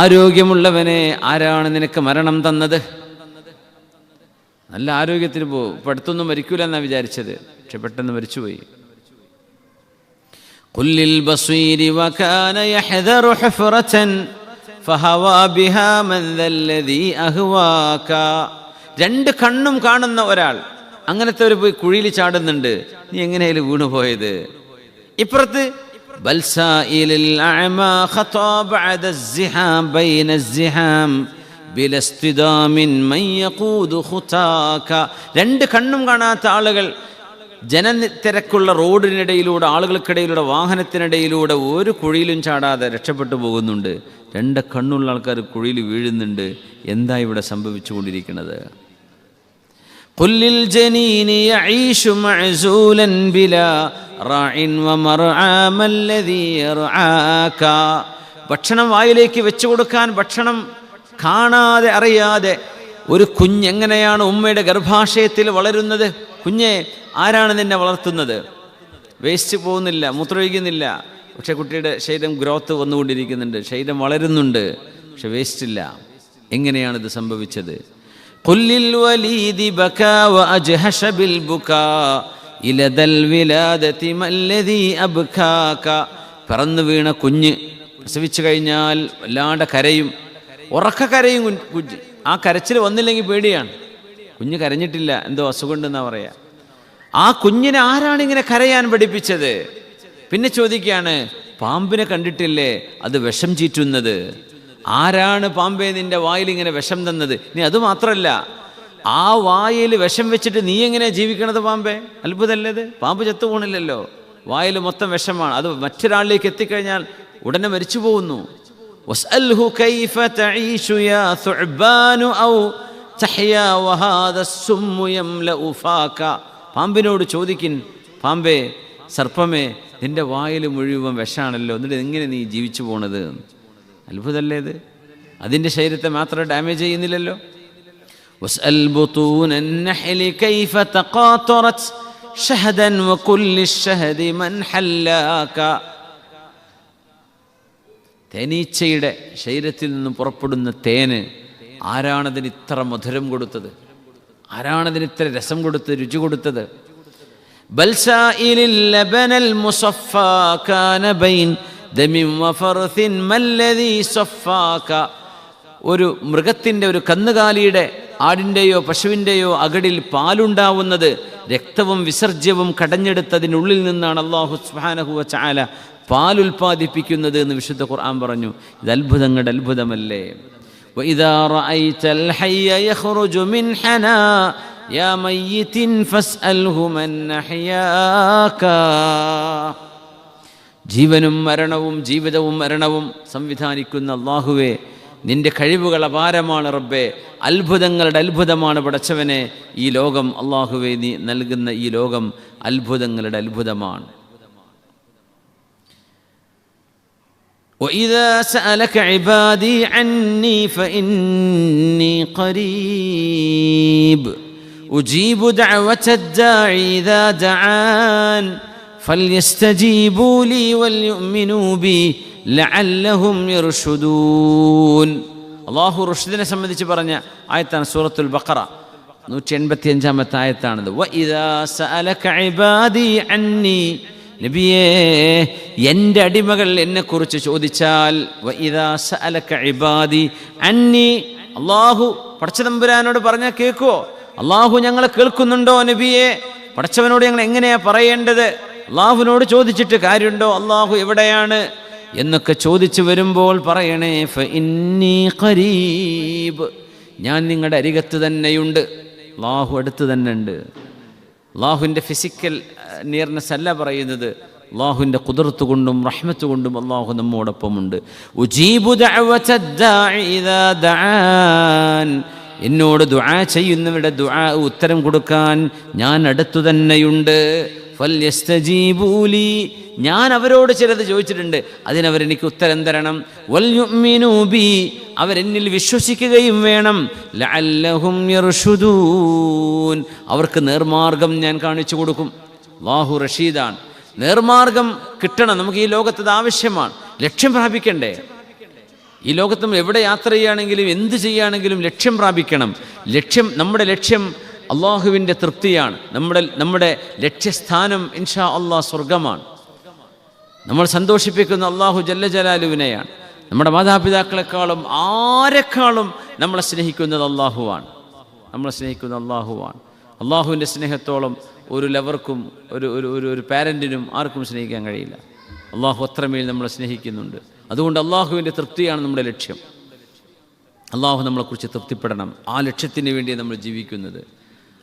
ആരോഗ്യമുള്ളവനെ ആരാണ് നിനക്ക് മരണം തന്നത്? നല്ല ആരോഗ്യത്തിന് പോകും, ഇപ്പം അടുത്തൊന്നും മരിക്കൂല എന്നാ വിചാരിച്ചത്, പക്ഷെ പെട്ടെന്ന് മരിച്ചുപോയി. ഖുല്ലിൽ ബസീരി വകാന യഹ്ദറു ഹുഫറതൻ ഫഹവാ ബിഹാ മൻ ദല്ലദീ അഹ്വാക. രണ്ട് കണ്ണും കാണുന്ന ഒരാൾ, അങ്ങനത്തെ ഒരു പോയി കുഴിയിൽ ചാടുന്നുണ്ട്, നീ എങ്ങനെയായാലും വീണുപോയത്. ഇപ്പുറത്ത് ബൽസായിലിൽ അഅമാ ഖതാ ബഅദ الزിഹാം ബൈന الزിഹാം ബിലസ്തിദാമിൻ മൻ യഖൂദു ഖുതാക. രണ്ട് കണ്ണും കാണാത്ത ആളുകൾ ജനത്തിരക്കുള്ള റോഡിനിടയിലൂടെ, ആളുകൾക്കിടയിലൂടെ, വാഹനത്തിനിടയിലൂടെ ഒരു കുഴിയിലും ചാടാതെ രക്ഷപ്പെട്ടു പോകുന്നുണ്ട്. രണ്ട് കണ്ണുള്ള ആൾക്കാർ കുഴിയിൽ വീഴുന്നുണ്ട്. എന്താ ഇവിടെ സംഭവിച്ചുകൊണ്ടിരിക്കുന്നത്? ഖുല്ലിൽ ജനീനി യഈശു മഅസൂലൻ ബിലാ റാഇൻ വമർആ മല്ലദീ യർആക. ഭക്ഷണം വായിലേക്ക് വെച്ചു കൊടുക്കാൻ ഭക്ഷണം കാണാതെ അറിയാതെ ഒരു കുഞ്ഞെങ്ങനെയാണ് ഉമ്മയുടെ ഗർഭാശയത്തിൽ വളരുന്നത്? കുഞ്ഞെ, ആരാണ് നിന്നെ വളർത്തുന്നത്? വേസ്റ്റ് പോകുന്നില്ല, മൂത്രമൊഴിക്കുന്നില്ല, പക്ഷെ കുട്ടിയുടെ ശരീരം ഗ്രോത്ത് വന്നുകൊണ്ടിരിക്കുന്നുണ്ട്, ശരീരം വളരുന്നുണ്ട്, പക്ഷെ വേസ്റ്റില്ല. എങ്ങനെയാണിത് സംഭവിച്ചത്? ഖുല്ലിൽ വലീദി ബകാ വഅജ്ഹശ ബിൽ ബുകാ ഇലദൽ വിലാദതി മല്ലദീ അബ്കാക. പറന്നു വീണ കുഞ്ഞ് പ്രസവിച്ചു കഴിഞ്ഞാൽ വല്ലാണ്ട് കരയും, ഉറക്ക കരയും കുഞ്ഞ്. ആ കരച്ചിൽ വന്നില്ലെങ്കിൽ പേടിയാണ്. കുഞ്ഞ് കരഞ്ഞിട്ടില്ല, എന്തോ അസുഖമുണ്ടെന്നാ പറയാ. ആ കുഞ്ഞിനെ ആരാണ് ഇങ്ങനെ കരയാൻ പഠിപ്പിച്ചത്? പിന്നെ ചോദിക്കുകയാണ്, പാമ്പിനെ കണ്ടിട്ടില്ലേ അത് വിഷം ചീറ്റുന്നത്? ആരാണ് പാമ്പേ നിന്റെ വായിൽ ഇങ്ങനെ വിഷം തന്നത്? നീ അത് മാത്രമല്ല, ആ വായിൽ വിഷം വെച്ചിട്ട് നീ എങ്ങനെയാ ജീവിക്കണത് പാമ്പേ? അത്ഭുതമല്ലേ? പാമ്പ് ചത്തുപോകണില്ലല്ലോ, വായിൽ മൊത്തം വിഷമാണ്. അത് മറ്റൊരാളിലേക്ക് എത്തിക്കഴിഞ്ഞാൽ ഉടനെ മരിച്ചു പോകുന്നു. വസ്അൽഹു കൈഫ തഈശു യാ സുഅ്ബാനു ഔ തഹ്യാ വഹാദ സുമ്മു യംലഉ ഫാക. പാമ്പിനോട് ചോദിക്കിൻ, പാമ്പേ, സർപ്പമേ, നിന്റെ വായിൽ മുഴുവൻ വിഷാണല്ലോ, എന്നിട്ട് എങ്ങനെ നീ ജീവിച്ചു പോണത്? അത്ഭുതമല്ലേ ഇത്? അതിൻ്റെ ശരീരത്തെ മാത്രം ഡാമേജ് ചെയ്യുന്നില്ലല്ലോ. വസ്അൽ ബുതൂനൻ നഹ്ലി കൈഫ തഖാതറത് ഷഹദൻ വകുല്ലി ഷഹദി മൻ ഹല്ലാക. തേനീച്ചയുടെ ശരീരത്തിൽ നിന്നും പുറപ്പെടുന്ന തേന് ആരാണതിന് ഇത്ര മധുരം കൊടുത്തത്? ആരാണതിന് ഇത്ര രസം കൊടുത്തത്, രുചി കൊടുത്തത്? ബൽസായിലിൽ ലബനൽ മുസഫാ കാന ബൈൻ ദമിൻ വഫർസിൻ മല്ലദീ സഫാക. ഒരു മൃഗത്തിൻ്റെ, ഒരു കന്നുകാലിയുടെ, ആടിൻ്റെയോ പശുവിൻ്റെയോ അകടിൽ പാലുണ്ടാവുന്നത് രക്തവും വിസർജ്യവും കടഞ്ഞെടുത്തതിനുള്ളിൽ നിന്നാണ് അല്ലാഹു സുബ്ഹാനഹു വ തആല പാലുൽപാദിപ്പിക്കുന്നത് എന്ന് വിശുദ്ധ ഖുർആൻ പറഞ്ഞു. ഇത് അത്ഭുതങ്ങളുടെ അത്ഭുതമല്ലേ? وإذا رأيت الحي يخرج من حنا يا ميت فاسأله من أحياك. ജീവനും മരണവും ജീവിതവും മരണവും സംവിധാനിക്കുന്ന അല്ലാഹുവേ, നിന്റെ കഴിവുകൾ അപാരമാണ് റബ്ബേ, അത്ഭുതങ്ങളുടെ അത്ഭുതമാണ് പടച്ചവനെ ഈ ലോകം. അല്ലാഹുവേ, നീ നൽകുന്ന ഈ ലോകം അത്ഭുതങ്ങളുടെ അത്ഭുതമാണ്. وإذا سألك عبادي عني فإني قريب أجيب دعوة الداعي إذا دعان فليستجيبوا لي وليؤمنوا بي لعلهم يرشدون. അള്ളാഹു റുഷ്ദിനെ സംബന്ധിച്ച് പറഞ്ഞ ആയത്താണ് സൂറത്തുൽ ബഖറ 185-ാമത്തെ ആയത്താണിത്. വഇദാ സഅലക ഇബാദി അന്നി, നബിയേ, എൻ്റെ അടിമകൾ എന്നെക്കുറിച്ച് ചോദിച്ചാൽ, വഇദാ സഅലക ഇബാദി അന്നി, അള്ളാഹു പടച്ചതമ്പുരാനോട് പറഞ്ഞാൽ കേൾക്കുമോ? അള്ളാഹു ഞങ്ങളെ കേൾക്കുന്നുണ്ടോ നബിയെ? പടച്ചവനോട് ഞങ്ങൾ എങ്ങനെയാ പറയേണ്ടത്? അള്ളാഹുവിനോട് ചോദിച്ചിട്ട് കാര്യമുണ്ടോ, അള്ളാഹു എവിടെയാണ് എന്നൊക്കെ ചോദിച്ചു വരുമ്പോൾ പറയണേ ഫഇന്നീ ഖരീബ്, ഞാൻ നിങ്ങളുടെ അരികത്ത് തന്നെയുണ്ട്. അള്ളാഹു അടുത്ത് തന്നെ ഉണ്ട്. അള്ളാഹുവിൻ്റെ ഫിസിക്കൽ നിയർനെസ് അല്ല പറയുന്നത്, അള്ളാഹുവിൻ്റെ ഖുദ്റത്ത് കൊണ്ടും റഹ്മത്ത് കൊണ്ടും അള്ളാഹു നമ്മോടൊപ്പമുണ്ട്. ഉജീബു ദഅവതദ്ദാഇ ഇദാ ദഅാൻ, എന്നോട് ദുആ ചെയ്യുന്നവരുടെ ദുആ ഉത്തരം കൊടുക്കാൻ ഞാൻ അടുത്തു തന്നെയുണ്ട്. ഫൽയസ്തജീബൂലി, ഞാൻ അവരോട് ചിലത് ചോദിച്ചിട്ടുണ്ട്, അതിനവരെനിക്ക് ഉത്തരം തരണം. വൽയുഅ്മിനൂ ബി, അവരെന്നിൽ വിശ്വസിക്കുകയും വേണം. ലഅല്ലഹും യർഷുദൂൻ, അവർക്ക് നേർമാർഗം ഞാൻ കാണിച്ചു കൊടുക്കും. അല്ലാഹു റഷീദാണ്. നേർമാർഗം കിട്ടണം. നമുക്ക് ഈ ലോകത്ത് അത് ആവശ്യമാണ്. ലക്ഷ്യം പ്രാപിക്കണ്ടേ? ഈ ലോകത്ത് നമ്മൾ എവിടെ യാത്ര ചെയ്യുകയാണെങ്കിലും എന്ത് ചെയ്യുകയാണെങ്കിലും ലക്ഷ്യം പ്രാപിക്കണം. നമ്മുടെ ലക്ഷ്യം അള്ളാഹുവിൻ്റെ തൃപ്തിയാണ്. നമ്മുടെ ലക്ഷ്യസ്ഥാനം ഇൻഷാ അള്ളാഹ് സ്വർഗമാണ്. നമ്മൾ സന്തോഷിപ്പിക്കുന്ന അള്ളാഹു ജല്ല ജലാലുവിനെയാണ്. നമ്മുടെ മാതാപിതാക്കളെക്കാളും ആരെക്കാളും നമ്മളെ സ്നേഹിക്കുന്നത് അള്ളാഹുവാണ്. അള്ളാഹുവിൻ്റെ സ്നേഹത്തോളം ഒരു ലവർക്കും ഒരു പാരൻറ്റിനും ആർക്കും സ്നേഹിക്കാൻ കഴിയില്ല. അള്ളാഹു അത്രമേൽ നമ്മളെ സ്നേഹിക്കുന്നുണ്ട്. അതുകൊണ്ട് അള്ളാഹുവിൻ്റെ തൃപ്തിയാണ് നമ്മുടെ ലക്ഷ്യം. അള്ളാഹു നമ്മളെക്കുറിച്ച് തൃപ്തിപ്പെടണം. ആ ലക്ഷ്യത്തിന് വേണ്ടി നമ്മൾ ജീവിക്കുന്നത്.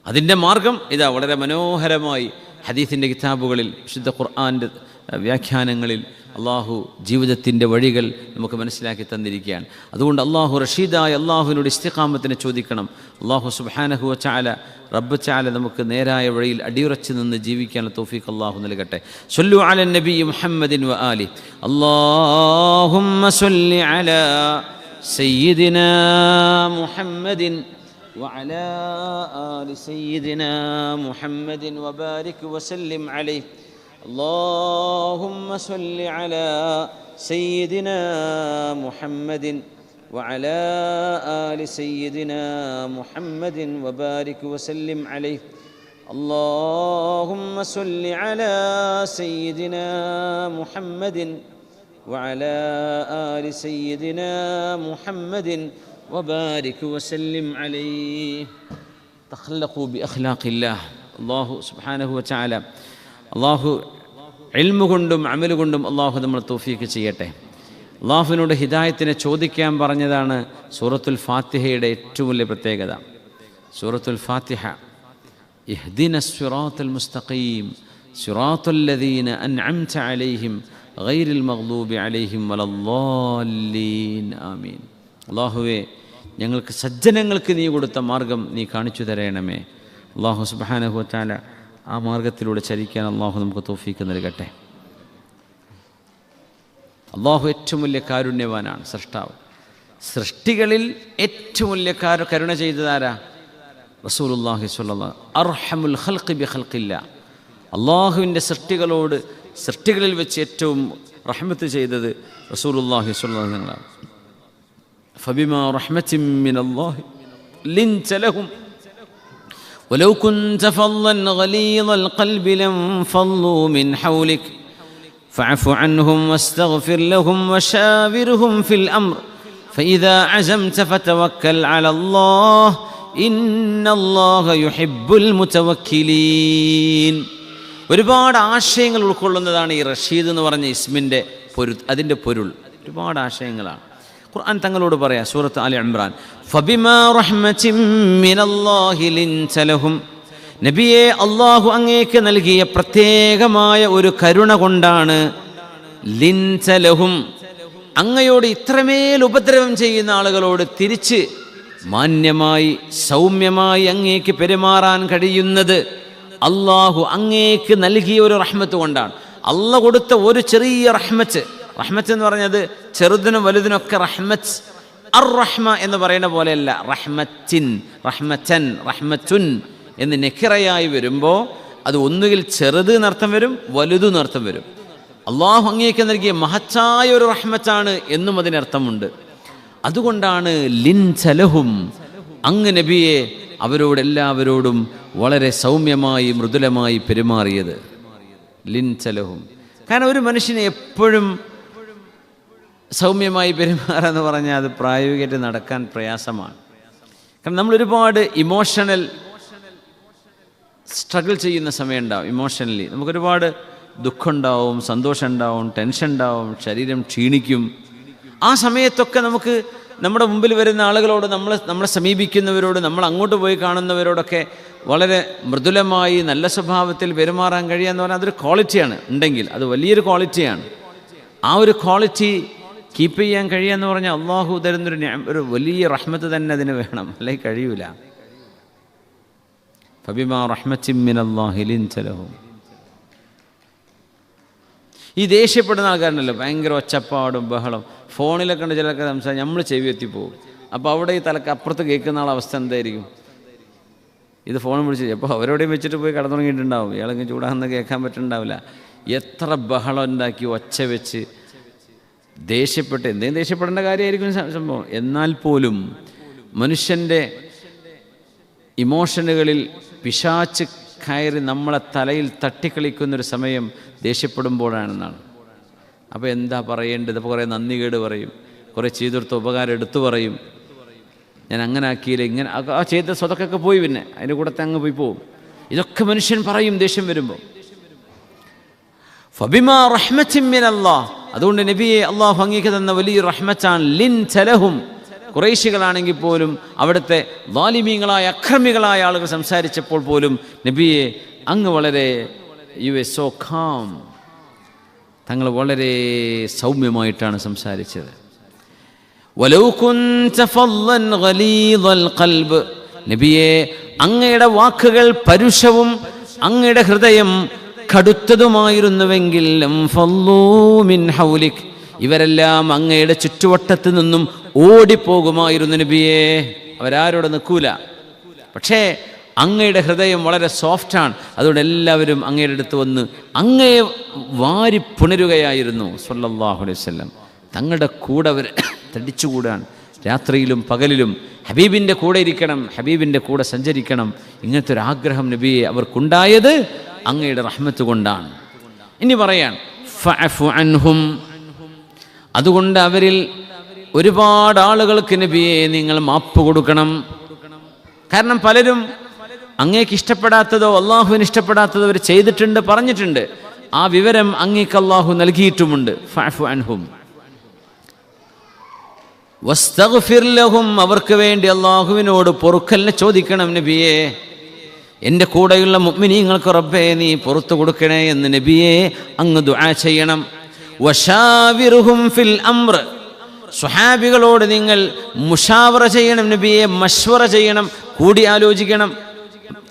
അതിൻ്റെ മാർഗം ഇതാ വളരെ മനോഹരമായി ഹദീസിൻ്റെ കിതാബുകളിൽ, വിശുദ്ധ ഖുർആൻ്റെ വ്യാഖ്യാനങ്ങളിൽ അള്ളാഹു ജീവിതത്തിൻ്റെ വഴികൾ നമുക്ക് മനസ്സിലാക്കി തന്നിരിക്കുകയാണ്. അതുകൊണ്ട് അള്ളാഹു റഷീദായ അള്ളാഹുവിനോട് ഇസ്തിഖാമത്തിനെ ചോദിക്കണം. അള്ളാഹു സുബ്ഹാനഹു വ തആല റബ്ബ് തആല നമുക്ക് നേരായ വഴിയിൽ അടിയുറച്ച് നിന്ന് ജീവിക്കാനുള്ള തൗഫീഖ് അള്ളാഹു നൽകട്ടെ. സ്വല്ലു അലൻ നബി മുഹമ്മദിൻ വ ആലി. അല്ലാഹുമ്മ സ്വല്ലി അലാ സയ്യിദിനാ മുഹമ്മദിൻ وعلى آل سيدنا محمد وبارك وسلم عليه. اللهم صل على سيدنا محمد وعلى آل سيدنا محمد وبارك وسلم عليه. اللهم صل على سيدنا محمد وعلى آل سيدنا محمد وبارك وسلم عليه. تخلقوا بأخلاق الله. الله سبحانه وتعالى അള്ളാഹു ഇൽമു കൊണ്ടും അമല് കൊണ്ടും അള്ളാഹു നമ്മൾ തൗഫീഖ് ചെയ്യട്ടെ. അള്ളാഹുവിനോട് ഹിദായത്തിനെ ചോദിക്കാൻ പറഞ്ഞതാണ് സൂറത്തുൽ ഫാത്തിഹയുടെ ഏറ്റവും വലിയ പ്രത്യേകത. സൂറത്തുൽ ഫാത്തിഹ, ഇഹ്ദിനസ് സിറാത്തൽ മുസ്തഖീം സിറാത്തൽ ലദീന അൻഅംത അലൈഹിം ഗൈറിൽ മഗ്ദൂബി അലൈഹിം വലദ്ദാല്ലീൻ ആമീൻ. അള്ളാഹുവേ, ഞങ്ങൾക്ക് സജ്ജനങ്ങൾക്ക് നീ കൊടുത്ത മാർഗം നീ കാണിച്ചു തരണമേ. അള്ളാഹു സുബ്ഹാനഹു വ തആല ആ മാർഗത്തിലൂടെ ചരിക്കാൻ അള്ളാഹു നമുക്ക് തൗഫീഖ് നൽകട്ടെ. അള്ളാഹു ഏറ്റവും വലിയ കാരുണ്യവാനാണ്, സൃഷ്ടാവ്. സൃഷ്ടികളിൽ ഏറ്റവും വലിയ കരുണ ചെയ്തതാരാ? റസൂലുള്ളാഹി സ്വല്ലല്ലാഹു അർഹമുൽ ഖൽഖി ബി ഖൽഖില്ലാ. അള്ളാഹുവിൻ്റെ സൃഷ്ടികളിൽ വെച്ച് ഏറ്റവും റഹ്മത്ത് ചെയ്തത് റസൂലുള്ളാഹി സ്വല്ലല്ലാഹു അലൈഹി വസല്ലം. ഫബിമാ റഹ്മത്തിൻ മിനല്ലാഹി ലിൻത ലഹും ولو كنت فظا غليظ القلب لانفضوا من حولك فاعف عنهم واستغفر لهم وشاورهم في الأمر فإذا عزمت فتوكل على الله إن الله يحب المتوكلين. ഒരുപാട് ആശയങ്ങൾ ഉൾക്കൊള്ളുന്നതാണ് ഈ റഷീദ് എന്ന് പറഞ്ഞ ഇസ്മിൻ്റെ അതിൻ്റെ പൊരുൾ. ഒരുപാട് ആശയങ്ങളാണ്. ഖുർആൻ തങ്ങളോട് പറയാം, സൂറത്ത് ആലി ഇംറാൻ, ഫബിമാ റഹ്മത്തിൻ മിനല്ലാഹി ലിൻത ലഹും. നബിയെ, അള്ളാഹു അങ്ങേക്ക് നൽകിയ പ്രത്യേകമായ ഒരു കരുണ കൊണ്ടാണ് ലിൻത ലഹും, അങ്ങയോട് ഇത്രമേൽ ഉപദ്രവം ചെയ്യുന്ന ആളുകളോട് തിരിച്ച് മാന്യമായി സൗമ്യമായി അങ്ങേക്ക് പെരുമാറാൻ കഴിയുന്നത് അള്ളാഹു അങ്ങേക്ക് നൽകിയ ഒരു റഹ്മത്ത് കൊണ്ടാണ്. അള്ളാഹു കൊടുത്ത ഒരു ചെറിയ റഹ്മത്ത് എന്ന് പറഞ്ഞത് ചെറുതിനും വലുതിനൊക്കെ റഹ്മത്ത്. അർ റഹ്മ എന്ന് പറയുന്ന പോലെയല്ല, റഹ്മത്തുൻ എന്ന് നെക്കിറയായി വരുമ്പോൾ അത് ഒന്നുകിൽ ചെറുത് എന്നർത്ഥം വരും, വലുത് എന്നർത്ഥം വരും. അള്ളാഹു അങ്ങേക്ക് നൽകിയ മഹത്തായ ഒരു റഹ്മത്താണ് എന്നും അതിനർത്ഥമുണ്ട്. അതുകൊണ്ടാണ് ലിൻത ലഹും, അങ്ങ് നബിയെ അവരോടെല്ലാവരോടും വളരെ സൗമ്യമായി മൃദുലമായി പെരുമാറിയത്. ലിൻത ലഹും. കാരണം ഒരു മനുഷ്യനെ എപ്പോഴും സൗമ്യമായി പെരുമാറാന്ന് പറഞ്ഞാൽ അത് പ്രായോഗികമായിട്ട് നടക്കാൻ പ്രയാസമാണ്. കാരണം നമ്മളൊരുപാട് ഇമോഷണൽ സ്ട്രഗിൾ ചെയ്യുന്ന സമയം ഉണ്ടാവും. ഇമോഷണലി നമുക്കൊരുപാട് ദുഃഖം ഉണ്ടാവും, സന്തോഷം ഉണ്ടാവും, ടെൻഷൻ ഉണ്ടാവും, ശരീരം ക്ഷീണിക്കും. ആ സമയത്തൊക്കെ നമുക്ക് നമ്മുടെ മുമ്പിൽ വരുന്ന ആളുകളോട്, നമ്മളെ സമീപിക്കുന്നവരോട്, നമ്മൾ അങ്ങോട്ട് പോയി കാണുന്നവരോടൊക്കെ വളരെ മൃദുലമായി നല്ല സ്വഭാവത്തിൽ പെരുമാറാൻ കഴിയുക എന്ന് പറഞ്ഞാൽ അതൊരു ക്വാളിറ്റിയാണ്. ഉണ്ടെങ്കിൽ അത് വലിയൊരു ക്വാളിറ്റിയാണ്. ആ ഒരു ക്വാളിറ്റി കീപ്പ് ചെയ്യാൻ കഴിയുക എന്ന് പറഞ്ഞാൽ അള്ളാഹു തരുന്നൊരു വലിയ റഹ്മത്ത് തന്നെ അതിന് വേണം, അല്ലെങ്കിൽ കഴിയൂല. ഫബിമാ റഹ്മത്തിൻ മിനല്ലാഹി ലിൻത ലഹും. ഈ ദേഷ്യപ്പെടുന്ന ആൾക്കാരുണ്ടല്ലോ, ഭയങ്കര ഒച്ചപ്പാടും ബഹളം, ഫോണിലൊക്കെ ഉണ്ട് ചിലർക്ക് സംസാരിച്ച് നമ്മൾ ചെവി എത്തിപ്പോവും. അപ്പോൾ അവിടെ ഈ തലക്ക് അപ്പുറത്ത് കേൾക്കുന്ന ആളെ അവസ്ഥ എന്തായിരിക്കും? ഇത് ഫോൺ വിളിച്ച് അപ്പോൾ അവരോടെയും വെച്ചിട്ട് പോയി കടന്നുറങ്ങിയിട്ടുണ്ടാവും. ഇയാളെങ്കിലും ചൂടാണെന്ന് കേൾക്കാൻ പറ്റുന്നുണ്ടാവില്ല. എത്ര ബഹളം ഉണ്ടാക്കി ഒച്ച വെച്ച് ദേഷ്യപ്പെട്ട്, എന്തെങ്കിലും ദേഷ്യപ്പെടേണ്ട കാര്യമായിരിക്കും സംഭവം. എന്നാൽ പോലും മനുഷ്യൻ്റെ ഇമോഷനുകളിൽ പിശാച്ച് കയറി നമ്മളെ തലയിൽ തട്ടിക്കളിക്കുന്നൊരു സമയം ദേഷ്യപ്പെടുമ്പോഴാണെന്നാണ്. അപ്പോൾ എന്താ പറയേണ്ടത്? അപ്പോൾ കുറേ നന്ദികേട് പറയും, കുറേ ചെയ്തെടുത്ത ഉപകാരം എടുത്തു പറയും. ഞാൻ അങ്ങനെ ആക്കിയില്ല, ഇങ്ങനെ ആ ചെയ്ത സ്വതക്കൊക്കെ പോയി, പിന്നെ അതിൻ്റെ കൂടത്തെ അങ്ങ് പോവും. ഇതൊക്കെ മനുഷ്യൻ പറയും ദേഷ്യം വരുമ്പോൾ. ഫബിമാ റഹ്മത്തിൻ മിനല്ലാഹ്. അതുകൊണ്ട് നബിയെ അള്ളാഹു അങ്ങേക്ക് തന്ന വലിയ റഹ്മത്താണ്. ലിൻത ലഹും. ഖുറൈശികളാണെങ്കിൽ പോലും അവിടുത്തെ ളാലിമീങ്ങളായ അക്രമികളായ ആളുകൾ സംസാരിച്ചപ്പോൾ പോലും നബിയെ അങ്ങ് വളരെ സോ കാം, തങ്ങൾ വളരെ സൗമ്യമായിട്ടാണ് സംസാരിച്ചത്. വലൗ കുൻത ഫളൻ ഗലീദൽ ഖൽബ്. നബിയെ അങ്ങയുടെ വാക്കുകൾ പരുഷവും അങ്ങയുടെ ഹൃദയം കടുത്തതുമായിരുന്നുവെങ്കിൽ ഫളൂ മിൻ ഹൗലിക്, ഇവരെല്ലാം അങ്ങയുടെ ചുറ്റുവട്ടത്ത് നിന്നും ഓടിപ്പോകുമായിരുന്നു നബിയെ. അവരാരോടെ നിൽക്കൂല. പക്ഷേ അങ്ങയുടെ ഹൃദയം വളരെ സോഫ്റ്റാണ്. അതുകൊണ്ട് എല്ലാവരും അങ്ങയുടെ അടുത്ത് വന്ന് അങ്ങയെ വാരി പുണരുകയായിരുന്നു സ്വല്ലല്ലാഹു അലൈഹി വസല്ലം. തങ്ങളുടെ കൂടെ അവർ തടിച്ചുകൂടാൻ, രാത്രിയിലും പകലിലും ഹബീബിൻ്റെ കൂടെ ഇരിക്കണം, ഹബീബിൻ്റെ കൂടെ സഞ്ചരിക്കണം. ഇങ്ങനത്തെ ഒരു ആഗ്രഹം നബിയെ അവർക്കുണ്ടായത് അങ്ങയുടെ റഹ്മത്ത് കൊണ്ടാണ്. ഇനി പറയാൻ ഫഅഫു അൻഹും. അതുകൊണ്ട് അവരിൽ ഒരുപാട് ആളുകൾക്ക് നബിയെ നിങ്ങൾ മാപ്പ് കൊടുക്കണം. കാരണം പലരും അങ്ങേക്ക് ഇഷ്ടപ്പെടാത്തതോ അള്ളാഹുവിന് ഇഷ്ടപ്പെടാത്തതോ അവർ ചെയ്തിട്ടുണ്ട്, പറഞ്ഞിട്ടുണ്ട്. ആ വിവരം അങ്ങേക്ക് അള്ളാഹു നൽകിയിട്ടുമുണ്ട്. ഫഅഫു അൻഹും വസ്തഗ്ഫിർ ലഹും. അവർക്ക് വേണ്ടി അള്ളാഹുവിനോട് പൊറുക്കലിനെ ചോദിക്കണം നബിയെ. എൻ്റെ കൂടെയുള്ള മുഅ്മിനീങ്ങൾക്ക് റബ്ബേ നീ പുറത്തു കൊടുക്കണേ എന്ന് നബിയെ അങ്ങ് ദുആ ചെയ്യണം. വശാവിറുഹും ഫിൽ അംർ. സ്വഹാബികളോട് നിങ്ങൾ മുഷാവറ ചെയ്യണം നബിയെ, മശ്വറ ചെയ്യണം, കൂടി ആലോചിക്കണം.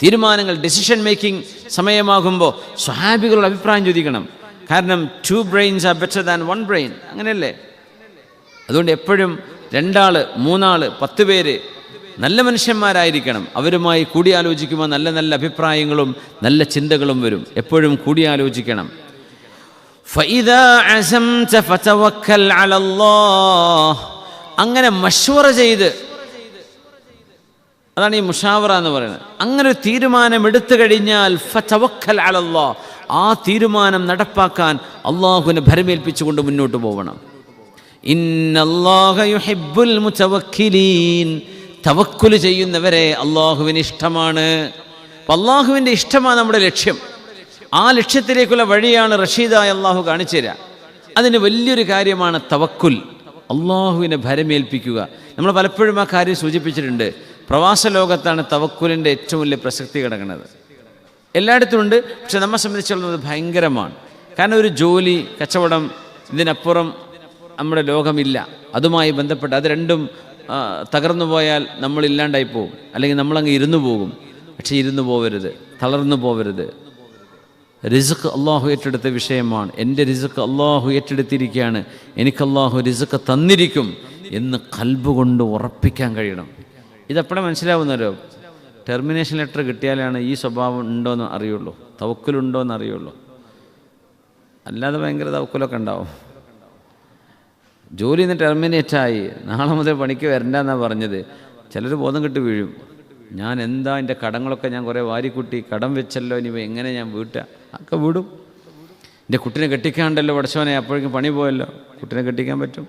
തീരുമാനങ്ങൾ, ഡിസിഷൻ മേക്കിംഗ് സമയമാകുമ്പോൾ സ്വഹാബികളുടെ അഭിപ്രായം ചോദിക്കണം. കാരണം 2 brains are better than 1 brain, അങ്ങനെയല്ലേ? അതുകൊണ്ട് എപ്പോഴും 2 ആൾ 3 ആൾ 10 പേര് നല്ല മനുഷ്യന്മാരായിരിക്കണം. അവരുമായി കൂടിയാലോചിക്കുമ്പോൾ നല്ല നല്ല അഭിപ്രായങ്ങളും നല്ല ചിന്തകളും വരും. എപ്പോഴും കൂടിയാലോചിക്കണം. ഫഇദാ അസംത ഫതവക്കൽ അലല്ലാഹ്. അങ്ങനെ മശ്വറ ചെയ്ത്, അതാണ് ഈ മുഷാവറ എന്ന് പറയുന്നത്. അങ്ങനെ ഒരു തീരുമാനം എടുത്തു കഴിഞ്ഞാൽ ഫതവക്കൽ അലല്ലാഹ്, ആ തീരുമാനം നടപ്പാക്കാൻ അള്ളാഹുവിനെ ഭരമേൽപ്പിച്ചുകൊണ്ട് മുന്നോട്ട് പോകണം. ഇന്നല്ലാഹ യുഹിബ്ബുൽ മുതവക്കിലീൻ. തവക്കുൽ ചെയ്യുന്നവരെ അള്ളാഹുവിന് ഇഷ്ടമാണ്. അപ്പം അള്ളാഹുവിൻ്റെ ഇഷ്ടമാണ് നമ്മുടെ ലക്ഷ്യം. ആ ലക്ഷ്യത്തിലേക്കുള്ള വഴിയാണ് റഷീദായ അള്ളാഹു കാണിച്ചു തരിക. അതിന് വലിയൊരു കാര്യമാണ് തവക്കുൽ, അള്ളാഹുവിനെ ഭരമേൽപ്പിക്കുക. നമ്മൾ പലപ്പോഴും ആ കാര്യം സൂചിപ്പിച്ചിട്ടുണ്ട്. പ്രവാസ ലോകത്താണ് തവക്കുലിൻ്റെ ഏറ്റവും വലിയ പ്രസക്തി കിടക്കുന്നത്. എല്ലായിടത്തും ഉണ്ട്, പക്ഷെ നമ്മെ സംബന്ധിച്ചുള്ളത് ഭയങ്കരമാണ്. കാരണം ഒരു ജോലി, കച്ചവടം, ഇതിനപ്പുറം നമ്മുടെ ലോകമില്ല. അതുമായി ബന്ധപ്പെട്ട് അത് രണ്ടും തകർന്നു പോയാൽ നമ്മളില്ലാണ്ടായി പോകും, അല്ലെങ്കിൽ നമ്മളങ്ങ് ഇരുന്നു പോകും. പക്ഷേ ഇരുന്നു പോവരുത്, തളർന്നു പോവരുത്. റിസ്ക് അള്ളാഹു ഏറ്റെടുത്ത വിഷയമാണ്. എൻ്റെ റിസ്ക് അള്ളാഹു ഏറ്റെടുത്തിരിക്കുകയാണ്, എനിക്ക് അള്ളാഹു റിസ്ക് തന്നിരിക്കും എന്ന് ഖൽബ് കൊണ്ട് ഉറപ്പിക്കാൻ കഴിയണം. ഇതെപ്പോഴും മനസ്സിലാവുന്നവരോ? ടെർമിനേഷൻ ലെറ്റർ കിട്ടിയാലാണ് ഈ സ്വഭാവം ഉണ്ടോയെന്ന് അറിയുള്ളൂ, തവക്കുലുണ്ടോയെന്ന് അറിയുള്ളൂ. അല്ലാതെ ഭയങ്കര തവക്കുലൊക്കെ ഉണ്ടാവും. ജോലി നിന്ന് ടെർമിനേറ്റായി, നാളെ മുതൽ പണിക്ക് വരണ്ടെന്നാണ് പറഞ്ഞത്. ചിലർ ബോധം കെട്ട് വീഴും. ഞാൻ എന്താ എൻ്റെ കടങ്ങളൊക്കെ ഞാൻ കുറേ വാരിക്കുട്ടി, കടം വെച്ചല്ലോ, ഇനി എങ്ങനെ ഞാൻ വീട്ടുക? ഒക്കെ വീടും. എൻ്റെ കുട്ടിനെ കെട്ടിക്കാണ്ടല്ലോ പടച്ചോനെ, അപ്പോഴേക്കും പണി പോയല്ലോ. കുട്ടിനെ കെട്ടിക്കാൻ പറ്റും?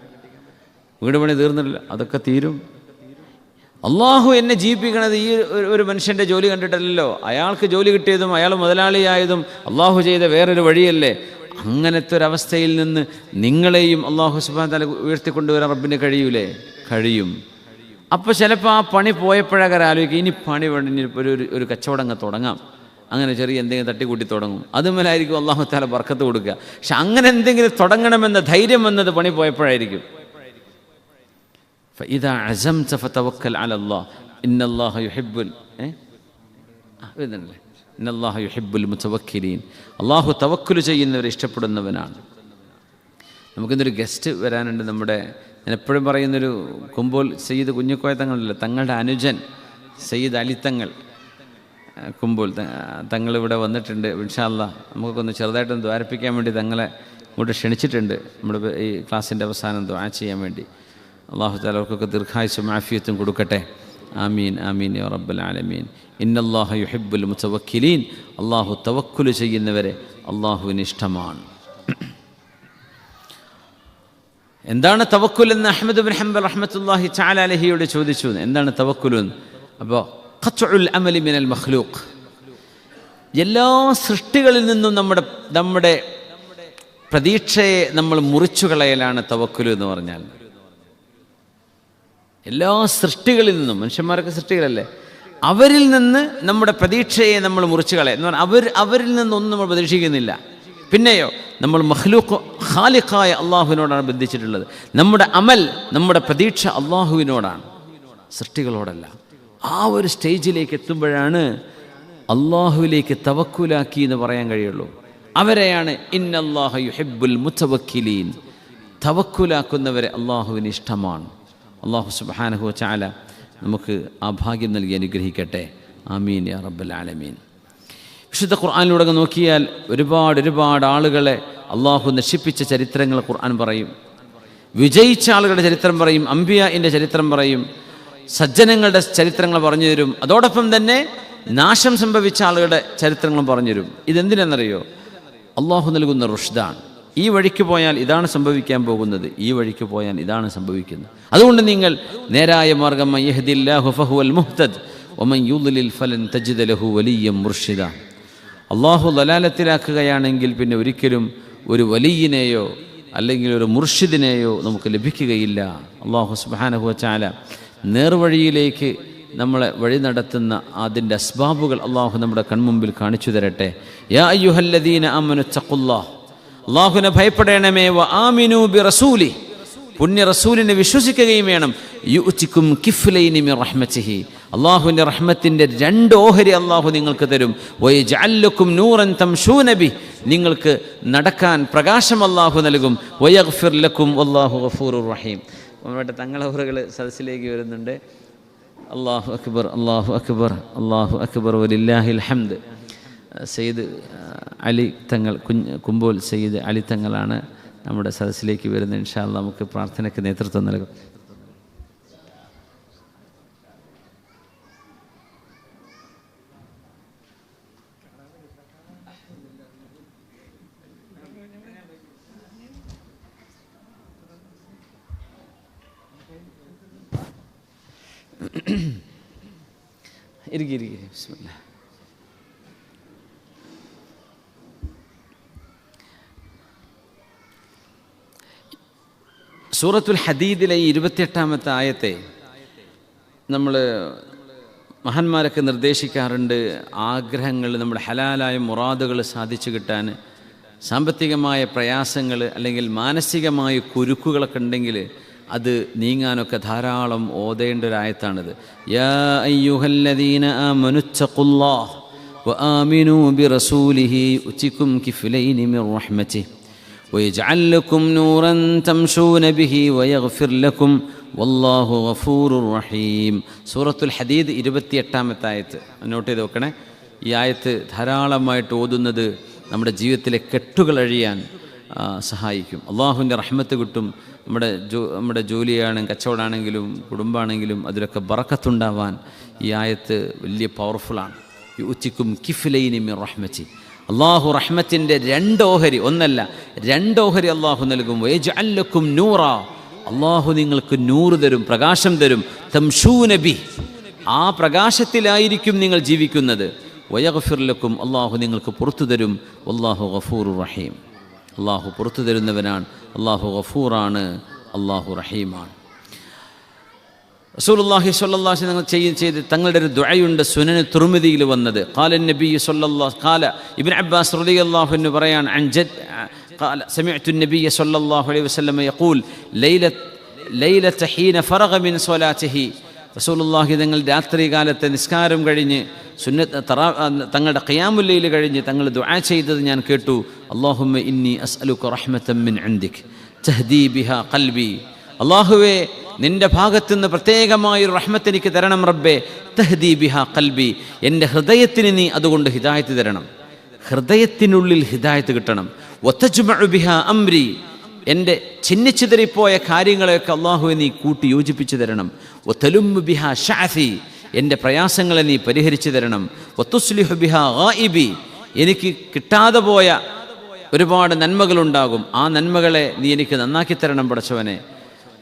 വീട് പണി തീർന്നില്ല, അതൊക്കെ തീരും. അള്ളാഹു എന്നെ ജീവിപ്പിക്കണത് ഈ ഒരു മനുഷ്യൻ്റെ ജോലി കണ്ടിട്ടല്ലല്ലോ, അയാൾക്ക് ജോലി കിട്ടിയതും അയാൾ മുതലാളിയായതും അള്ളാഹു ചെയ്ത വേറൊരു വഴിയല്ലേ. അങ്ങനത്തെ ഒരവസ്ഥയിൽ നിന്ന് നിങ്ങളെയും അള്ളാഹു സുബ്ഹാനഹു വ തആല ഉയർത്തിക്കൊണ്ടുവരാൻ റബ്ബിന് കഴിയൂലേ? കഴിയും. അപ്പോൾ ചിലപ്പോൾ ആ പണി പോയപ്പോഴൊക്കെ ആലോചിക്കും, ഇനി പണി വേണ്ട, ഇനി ഒരു കച്ചവടം അങ്ങ് തുടങ്ങാം. അങ്ങനെ ചെറിയ എന്തെങ്കിലും തട്ടിക്കൂട്ടി തുടങ്ങും. അതുമേലായിരിക്കും അള്ളാഹു തആല ബർക്കത്ത് കൊടുക്കുക. പക്ഷെ അങ്ങനെ എന്തെങ്കിലും തുടങ്ങണമെന്ന ധൈര്യം വന്നത് പണി പോയപ്പോഴായിരിക്കും. فإذا عزمت فتوكل على الله إن الله يحب إن الله يحب المتوكلين. അള്ളാഹു തവക്കുൽ ചെയ്യുന്നവരെ ഇഷ്ടപ്പെടുന്നവനാണ്. നമുക്കിന്നൊരു ഗസ്റ്റ് വരാനുണ്ട്. ഞാൻ എപ്പോഴും പറയുന്നൊരു കുമ്പോൾ സയ്യിദ് കുഞ്ഞിക്കോയ തങ്ങളല്ല, തങ്ങളുടെ അനുജൻ സയ്യിദ് അലിത്തങ്ങൾ കുമ്പോൾ തങ്ങളിവിടെ വന്നിട്ടുണ്ട്. ഇൻഷാ അല്ലാഹ് നമുക്കൊന്ന് ചെറുതായിട്ടൊന്ന് ദ്വാരപ്പിക്കാൻ വേണ്ടി തങ്ങളെ ഇങ്ങോട്ട് ക്ഷണിച്ചിട്ടുണ്ട്. നമ്മുടെ ഈ ക്ലാസ്സിൻ്റെ അവസാനം ദുആ ചെയ്യാൻ വേണ്ടി. അള്ളാഹു തആല അവർക്കൊക്കെ ദീർഘായുസ്സും ആഫിയത്തും കൊടുക്കട്ടെ. ആമീൻ ആമീൻ യാ റബ്ബൽ ആലമീൻ. ഇന്നല്ലാഹ യുഹിബ്ബുൽ മുതവക്കിലീൻ. അള്ളാഹു തവക്കുൽ ചെയ്യുന്നവരെ അള്ളാഹുവിന് ഇഷ്ടമാണ്. എന്താണ് തവക്കുൽ എന്ന് അഹ്മദ് ബിൻ ഹംബൽ റഹ്മത്തുള്ളാഹി തആല അലൈഹിയോട് ചോദിച്ചു, എന്താണ് തവക്കുൽ എന്ന്. അപ്പോൾ ഖത്ഉൽ അമലി മിനൽ മഖ്ലൂഖ്, എല്ലാ സൃഷ്ടികളിൽ നിന്നും നമ്മുടെ പ്രതീക്ഷയെ നമ്മൾ മുറിച്ചു കളയലാണ് തവക്കുൽ എന്ന് പറഞ്ഞാൽ. എല്ലാ സൃഷ്ടികളിൽ നിന്നും, മനുഷ്യന്മാരൊക്കെ സൃഷ്ടികളല്ലേ, അവരിൽ നിന്ന് നമ്മുടെ പ്രതീക്ഷയെ നമ്മൾ മുറിച്ചു കളയാം എന്ന് പറഞ്ഞാൽ അവരിൽ നിന്നൊന്നും നമ്മൾ പ്രതീക്ഷിക്കുന്നില്ല. പിന്നെയോ നമ്മൾ മഖ്ലൂഖ് ഖാലിഖായ അള്ളാഹുവിനോടാണ് ബന്ധിച്ചിട്ടുള്ളത്. നമ്മുടെ അമൽ, നമ്മുടെ പ്രതീക്ഷ അള്ളാഹുവിനോടാണ്, സൃഷ്ടികളോടല്ല. ആ ഒരു സ്റ്റേജിലേക്ക് എത്തുമ്പോഴാണ് അള്ളാഹുവിലേക്ക് തവക്കുലാക്കി എന്ന് പറയാൻ കഴിയുള്ളൂ. അവരെയാണ് ഇന്നല്ലാഹ യുഹിബ്ബുൽ മുതവക്കിലീൻ. തവക്കുലാക്കുന്നവരെ അള്ളാഹുവിന് ഇഷ്ടമാണ്. അള്ളാഹു സുബ്ഹാനഹു വ തആല നമുക്ക് ആ ഭാഗ്യം നൽകി അനുഗ്രഹിക്കട്ടെ. ആമീൻ യാ റബ്ബൽ ആലമീൻ. വിശുദ്ധ ഖുർആനിലൂടെ നോക്കിയാൽ ഒരുപാട് ആളുകളെ അള്ളാഹു നശിപ്പിച്ച ചരിത്രങ്ങൾ ഖുർആൻ പറയും. വിജയിച്ച ആളുകളുടെ ചരിത്രം പറയും, അംബിയാഇൻ്റെ ചരിത്രം പറയും, സജ്ജനങ്ങളുടെ ചരിത്രങ്ങൾ പറഞ്ഞു തരും. അതോടൊപ്പം തന്നെ നാശം സംഭവിച്ച ആളുകളുടെ ചരിത്രങ്ങളും പറഞ്ഞു തരും. ഇതെന്തിനെന്നറിയോ? അള്ളാഹു നൽകുന്ന റുഷ്ദാണ്. ഈ വഴിക്ക് പോയാൽ ഇതാണ് സംഭവിക്കാൻ പോകുന്നത്, ഈ വഴിക്ക് പോയാൽ ഇതാണ് സംഭവിക്കുന്നത്. അതുകൊണ്ട് നിങ്ങൾ നേരായ മാർഗ്ഗം യഹ്ദില്ലാഹു ഫഹുവൽ മുഹ്തദ് വമൻ യുദ്ലിൽ ഫലൻ തജിദ ലഹു വലിയ്യൻ മുർഷിദ. അള്ളാഹു ദലാലത്തിലാക്കുകയാണെങ്കിൽ പിന്നെ ഒരിക്കലും ഒരു വലിയനെയോ അല്ലെങ്കിൽ ഒരു മുർഷിദിനെയോ നമുക്ക് ലഭിക്കുകയില്ല. അള്ളാഹു സുബ്ഹാനഹു വ തആല നേർവഴിയിലേക്ക് നമ്മളെ വഴി നടത്തുന്ന അതിൻ്റെ അസ്ബാബുകൾ അള്ളാഹു നമ്മുടെ കൺമുമ്പിൽ കാണിച്ചു തരട്ടെ. യാ അയ്യുഹല്ലദീന ആമനു തഖുല്ലാഹ്, അള്ളാഹുവിനെ ഭയപ്പെടണമേ. വ ആമിനു ബി റസൂലി, പുണ്യ റസൂലിനെ വിശ്വസിക്കുകയും വേണം. യുഅ്തികും കിഫ്ലൈനി മിർ റഹ്മതിഹി, അള്ളാഹുവിൻ്റെ റഹ്മത്തിൻ്റെ 2 ഓഹരി അള്ളാഹു നിങ്ങൾക്ക് തരും. വയജ്അൽ ലക്കും നൂറൻ തംശൂന ബി, നിങ്ങൾക്ക് നടക്കാൻ പ്രകാശം അള്ളാഹു നൽകും. വയഗ്ഫിർ ലക്കും വല്ലാഹു ഗഫൂറുർ റഹീം. നമ്മുടെ തങ്ങളവറുകൾ സദസ്സിലേക്ക് വരുന്നുണ്ട്. അല്ലാഹു അക്ബർ, അല്ലാഹു അക്ബർ, അല്ലാഹു അക്ബർ വലില്ലാഹിൽ ഹംദ്. സയ്യിദ് അലി തങ്ങൾ, കുമ്പോൾ സയ്യിദ് അലി തങ്ങളാണ് നമ്മുടെ സദസ്സിലേക്ക് വരുന്നത്. ഇൻഷാ അല്ലാഹ് നമുക്ക് പ്രാർത്ഥനയ്ക്ക് നേതൃത്വം നൽകും. ഇരിക്കും. ബിസ്മില്ലാ. സൂറത്തുൽ ഹദീദിലെ 28-ാമത്തെ ആയത്തെ നമ്മൾ മഹാന്മാരൊക്കെ നിർദ്ദേശിക്കാറുണ്ട്. ആഗ്രഹങ്ങൾ, നമ്മുടെ ഹലാലായ മുറാദുകൾ സാധിച്ചു കിട്ടാൻ സാമ്പത്തികമായ പ്രയാസങ്ങൾ അല്ലെങ്കിൽ മാനസികമായ കുരുക്കുകളൊക്കെ ഉണ്ടെങ്കിൽ അത് നീങ്ങാനൊക്കെ ധാരാളം ഓതേണ്ട ഒരായത്താണിത്. യാ അയ്യുഹല്ലദീന ആമനുത്തഖുല്ലാഹ് വആമിനൂ ബിറസൂലിഹി യുഅ്തികും കിഫ്ലൈനി മിർ റഹ്മതിഹി വയജ്അൽ ലക്കും നൂറൻ തംശൂന ബിഹി വയഗ്ഫിർ ലക്കും വല്ലാഹു ഗഫൂറുർ റഹീം. സൂറത്തുൽ ഹദീദ് 28-ാമത്തെ ആയത്ത് നോട്ട് ചെയ്ത് വെക്കണേ. ഈ ആയത്ത് ധാരാളമായിട്ട് ഓതുന്നത് നമ്മുടെ ജീവിതത്തിലെ കെട്ടുകൾ അഴിയാൻ സഹായിക്കും. അള്ളാഹുവിൻ്റെ റഹ്മത്ത് കിട്ടും. നമ്മുടെ ജോലിയാണെങ്കിലും കച്ചവടമാണെങ്കിലും കുടുംബമാണെങ്കിലും അതിലൊക്കെ ബറക്കത്തുണ്ടാവാൻ ഈ ആയത്ത് വലിയ പവർഫുള്ളാണ്. യുഅ്തികും കിഫ്ലൈനി മിർ റഹ്മതി, അള്ളാഹു റഹ്മത്തിൻ്റെ 2 ഓഹരി, ഒന്നല്ല 2 ഓഹരി അള്ളാഹു നൽകും. വയജ്അൽ ലക്കും നൂറ, അള്ളാഹു നിങ്ങൾക്ക് നൂറ് തരും, പ്രകാശം തരും. തംശൂന ബി, ആ പ്രകാശത്തിലായിരിക്കും നിങ്ങൾ ജീവിക്കുന്നത്. വയഗ്ഫിർ ലക്കും, അള്ളാഹു നിങ്ങൾക്ക് പുറത്തു തരും. വല്ലാഹു ഗഫൂറുർ റഹീം, അള്ളാഹു പുറത്തു തരുന്നവനാണ്, അള്ളാഹു ഗഫൂറാണ്, അള്ളാഹു റഹീമാണ്. റസൂലുള്ളാഹി സ്വല്ലല്ലാഹു അലൈഹി വസല്ലം ചെയ്ത് തങ്ങളുടെ ഒരു ദുആയുണ്ട്, സുനൻ തുർമിദിയിൽ വന്നത്. ഖാല നബി സ്വല്ലല്ലാഹു ഖാല ഇബ്നു അബ്ബാസ് റളിയല്ലാഹു അൻഹു പറയാൻ അൻ ജദ് ഖാല സമിഅ്തു നബി സ്വല്ലല്ലാഹു അലൈഹി വസല്ലം യഖൂൽ ലൈലത ഹീന ഫറഗ മിൻ സ്വലാത്തിഹി, റസൂലുള്ളാഹി തങ്ങൾ രാത്രി കാലത്തെ നിസ്കാരം കഴിഞ്ഞ് തങ്ങളുടെ ഖിയാമുൽ ലൈൽ കഴിഞ്ഞ് തങ്ങൾ ദുആ ചെയ്തത് ഞാൻ കേട്ടു. അല്ലാഹുമ്മ ഇന്നി അസ്അലുക റഹ്മതൻ മിൻ ഇൻദിക് തഹ്ദീ ബിഹാ ഖൽബി, അല്ലാഹുവേ നിൻ്റെ ഭാഗത്തുനിന്ന് പ്രത്യേകമായൊരു റഹ്മത്ത് എനിക്ക് തരണം റബ്ബേ. തഹ്ദീ ബിഹാ ഖൽബി, എൻ്റെ ഹൃദയത്തിന് നീ അതുകൊണ്ട് ഹിദായത്ത് തരണം, ഹൃദയത്തിനുള്ളിൽ ഹിദായത്ത് കിട്ടണം. വതജ്മഉ ബിഹാ അംരി, എൻ്റെ ചിന്നിച്ചിതറിപ്പോയ കാര്യങ്ങളെയൊക്കെ അള്ളാഹുവെ നീ കൂട്ടി യോജിപ്പിച്ചു തരണം. വതലുമ്മു ബിഹാ ശഅസി, എൻ്റെ പ്രയാസങ്ങളെ നീ പരിഹരിച്ചു തരണം. വതുസ്ലിഹു ബിഹാ ഗായിബി, എനിക്ക് കിട്ടാതെ പോയ ഒരുപാട് നന്മകളുണ്ടാകും, ആ നന്മകളെ നീ എനിക്ക് നന്നാക്കി തരണം പടച്ചവനെ.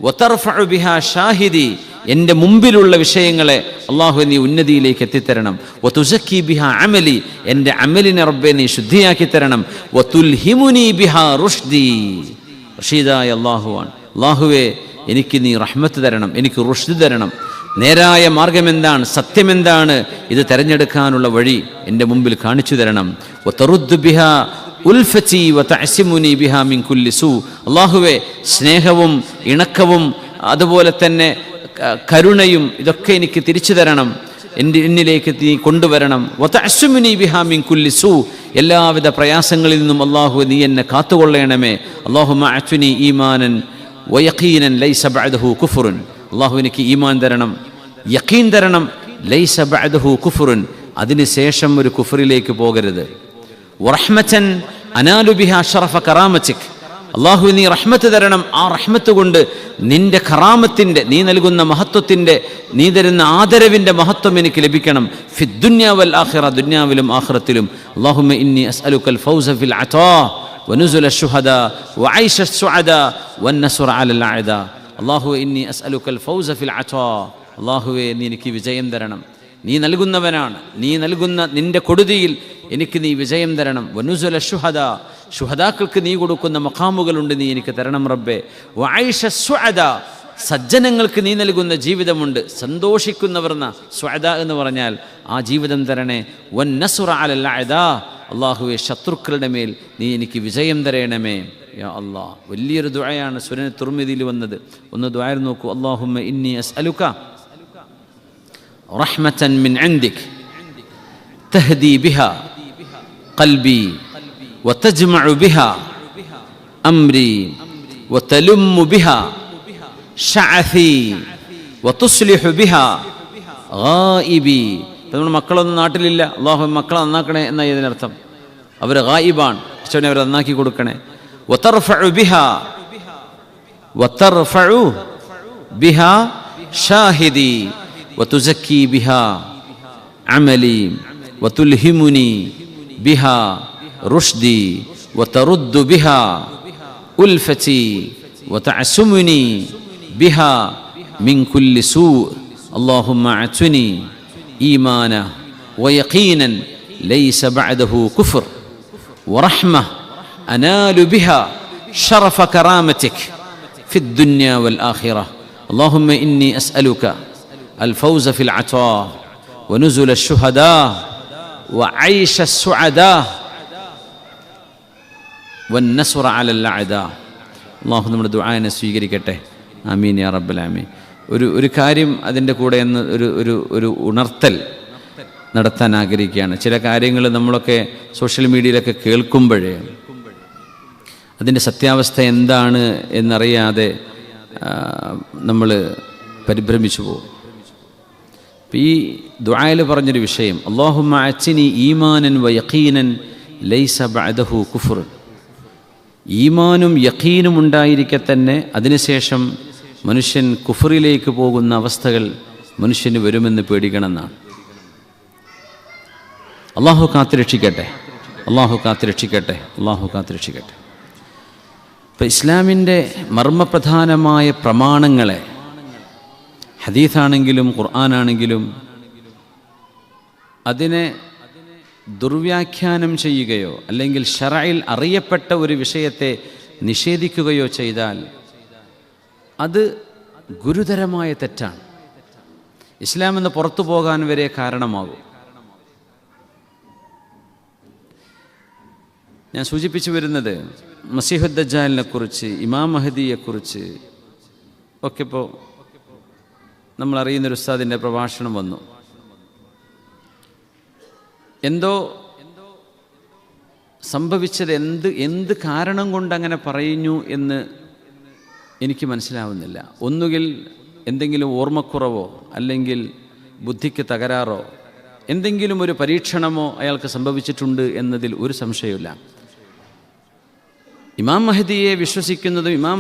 വതർഫഉ ബിഹാ ഷാഹിദി, എൻ്റെ മുമ്പിലുള്ള വിഷയങ്ങളെ അള്ളാഹു നീ ഉന്നതിയിലേക്ക് എത്തിത്തരണം. വതുസക്കി ബിഹാ അമലി, എൻ്റെ അമലിനെ റബ്ബെ നീ ശുദ്ധിയാക്കി തരണം. വതുൽഹിമുനി ബിഹാ റുഷ്ദി, റഷീദായ അള്ളാഹുവാണ്, അള്ളാഹുവേ എനിക്ക് നീ റഹ്മത്ത് തരണം, എനിക്ക് റുഷ്ദ് തരണം. നേരായ മാർഗമെന്താണ്, സത്യമെന്താണ്, ഇത് തിരഞ്ഞെടുക്കാനുള്ള വഴി എൻ്റെ മുമ്പിൽ കാണിച്ചു തരണം. വതറുദ്ദു ബിഹാ ഉൽഫതി വതഅസിമുനി ബിഹാ മിൻ കുല്ലി സൂ, അല്ലാഹുവേ സ്നേഹവും ഇണക്കവും അതുപോലെ തന്നെ കരുണയും ഇതൊക്കെ എനിക്ക് തിരിച്ചു തരണം, എന്നിലേക്ക് നീ കൊണ്ടുവരണം. വതഅസിമുനി ബിഹാ മിൻ കുല്ലി സൂ, എല്ലാവിധ പ്രയാസങ്ങളിൽ നിന്നും അല്ലാഹു നീ എന്നെ കാത്തുകൊള്ളണമേ. അല്ലാഹുമ്മ അഅ്തിനി ഈമാനൻ വയഖീനൻ ലൈസ ബഅദഹു കുഫ്റുൻ, അല്ലാഹു എനിക്ക് ഈമാൻ തരണം, യഖീൻ തരണം. ലൈസ ബഅദഹു കുഫ്റുൻ, അതിനുശേഷം ഒരു കുഫറിലേക്ക് പോകരുത്. വറഹ്മതൻ അനാലു ബിഹാ ശറഫ കറാമതിക്, അല്ലാഹു നീ റഹ്മത്ത് തരണം, ആ റഹ്മത്ത് കൊണ്ട് നിന്റെ കറാമത്തിൻ്റെ, നീ നൽകുന്ന മഹത്വത്തിൻ്റെ, നീ തരുന്ന ആദരവിൻ്റെ മഹത്വം എനിക്ക് ലഭിക്കണം. ഫിദ്ദുന്യ വൽ ആഖിറ, ദുന്യാവിലും ആഖിറത്തിലും. അല്ലാഹുമ്മ ഇന്നി അസ്അലുക്കൽ ഫൗസ ഫിൽ അതാ വനുസുല ശുഹദാ വഐശ സുഅദാ വന്നസ്റ അലൽ അഅദാ. അല്ലാഹുവേ ഇന്നി അസ്അലുക്കൽ ഫൗസ ഫിൽ അതാ, അല്ലാഹുവേ നീ എനിക്ക് വിജയം തരണം, നീ നൽകുന്നവനാണ്, നീ നൽകുന്ന നിന്റെ കൊടുതിയിൽ എനിക്ക് നീ വിജയം തരണം. വനുസുല ശുഹദാ, ശുഹദാക്കൾക്ക് നീ കൊടുക്കുന്ന മഖാമുകളുണ്ട്, നീ എനിക്ക് തരണം റബ്ബേ. വഐശ സുഅദാ, സജ്ജനങ്ങൾക്ക് നീ നൽകുന്ന ജീവിതമുണ്ട്, സന്തോഷിക്കുന്നവർ സുഅദാ എന്ന് പറഞ്ഞാൽ ആ ജീവിതം തരണേ. വന്നസ്റ അലൽ അഅദാ, അല്ലാഹുവേ ശത്രുക്കളുടെ മേൽ നീ എനിക്ക് വിജയം തരണമേ. യാ അല്ലാഹ്, വലിയൊരു ദുആയാണ് സുനൻ തുർമിദിയിൽ വന്നത്. ഒന്ന് ദുആ നോക്കൂ. അല്ലാഹുമ്മ ഇന്നി അസ്അലുക റഹ്മതൻ മിൻ ഇൻദിക് തഹ്ദീ ബിഹാ ഖൽബി വതജ്മഉ ബിഹാ അംരി വതലുമ്മു ബിഹാ ശഅസി വതുസ്ലിഹു ബിഹാ ഗായിബി. നമ്മുടെ മക്കളൊന്നും നാട്ടിലില്ല, അല്ലാഹു മക്കളെ നന്നാക്കണേ എന്നാണ് ഇതിനർത്ഥം. അവർ ഗായിബാണ്, ഈശോനെ അവരെ നന്നാക്കി കൊടുക്കണേ. വതർഫഉ ബിഹാ ഷാഹിദി വതുസക്കി ബിഹാ അമലി വതുൽഹിമുനി ബിഹാ റുഷ്ദി വതറുദ്ദു ബിഹാ ഉൽഫതി വതഅസുമുനി ബിഹാ മിൻ കുല്ലി സൂ. അല്ലാഹുമ്മ അഅ്തിനി ഈമാന വയഖീനൻ ലൈസ ബഅദഹു കുഫ്ർ വറഹ്മ അനാലു ബിഹാ ശറഫ കറാമതിക് ഫിദ്ദുന്യ വൽ ആഖിറ. അല്ലാഹുമ്മ ഇന്നി അസ്അലുക الفوز في العطاء ونزل الشهداء وعيش السعداء والنصر على الأعداء. അല്ലാഹു നമ്മുടെ ദുആനെ സ്വീകരിക്കട്ടെ. ആമീൻ യാ റബ്ബൽ ആമീൻ. ഒരു കാര്യം അതിൻ്റെ കൂടെ എന്ന് ഒരു ഉണർത്തൽ നടത്താൻ ആഗ്രഹിക്കുകയാണ്. ചില കാര്യങ്ങൾ നമ്മളൊക്കെ സോഷ്യൽ മീഡിയയിലൊക്കെ കേൾക്കുമ്പോഴേ അതിൻ്റെ സത്യാവസ്ഥ എന്താണ് എന്നറിയാതെ നമ്മൾ പരിഭ്രമിച്ചു പോകും. ഈ ദുആയിൽ പറഞ്ഞൊരു വിഷയം, അല്ലാഹുമ്മ അഅ്തിനി ഈമാനൻ വയഖീനൻ ലൈസ ബഅദഹു കുഫ്ർ, ഈമാനും യഖീനും ഉണ്ടായിരിക്കെ തന്നെ അതിനുശേഷം മനുഷ്യൻ കുഫറിലേക്ക് പോകുന്ന അവസ്ഥകൾ മനുഷ്യന് വരുമെന്ന് പേടിക്കണമെന്നാണ്. അല്ലാഹു കാത്തുരക്ഷിക്കട്ടെ, അല്ലാഹു കാത്തുരക്ഷിക്കട്ടെ, അല്ലാഹു കാത്തുരക്ഷിക്കട്ടെ. അപ്പോൾ ഇസ്ലാമിൻ്റെ മർമ്മപ്രധാനമായ പ്രമാണങ്ങളെ ഹദീസാണെങ്കിലും ഖുർആനാണെങ്കിലും അതിനെ ദുർവ്യാഖ്യാനം ചെയ്യുകയോ അല്ലെങ്കിൽ ശറഇൽ അറിയപ്പെട്ട ഒരു വിഷയത്തെ നിഷേധിക്കുകയോ ചെയ്താൽ അത് ഗുരുതരമായ തെറ്റാണ്. ഇസ്ലാം എന്ന് പുറത്തു പോകാൻ വരെ കാരണമാകും. ഞാൻ സൂചിപ്പിച്ചു വരുന്നത് മസീഹുദ് ദജ്ജാലിനെ കുറിച്ച്, ഇമാം മഹദിയെക്കുറിച്ച് ഒക്കെ ഇപ്പോൾ നമ്മൾ അറിയുന്നൊരു ഉസ്താദിൻ്റെ പ്രഭാഷണം വന്നു. എന്തോ സംഭവിച്ചത് എന്ത് കാരണം കൊണ്ട് അങ്ങനെ പറയുന്നു എന്ന് എനിക്ക് മനസ്സിലാവുന്നില്ല. ഒന്നുകിൽ എന്തെങ്കിലും ഓർമ്മക്കുറവോ അല്ലെങ്കിൽ ബുദ്ധിക്ക് തകരാറോ എന്തെങ്കിലും ഒരു പരീക്ഷണമോ അയാൾക്ക് സംഭവിച്ചിട്ടുണ്ട് എന്നതിൽ ഒരു സംശയമില്ല. ഇമാം മഹദിയെ വിശ്വസിക്കുന്നതും ഇമാം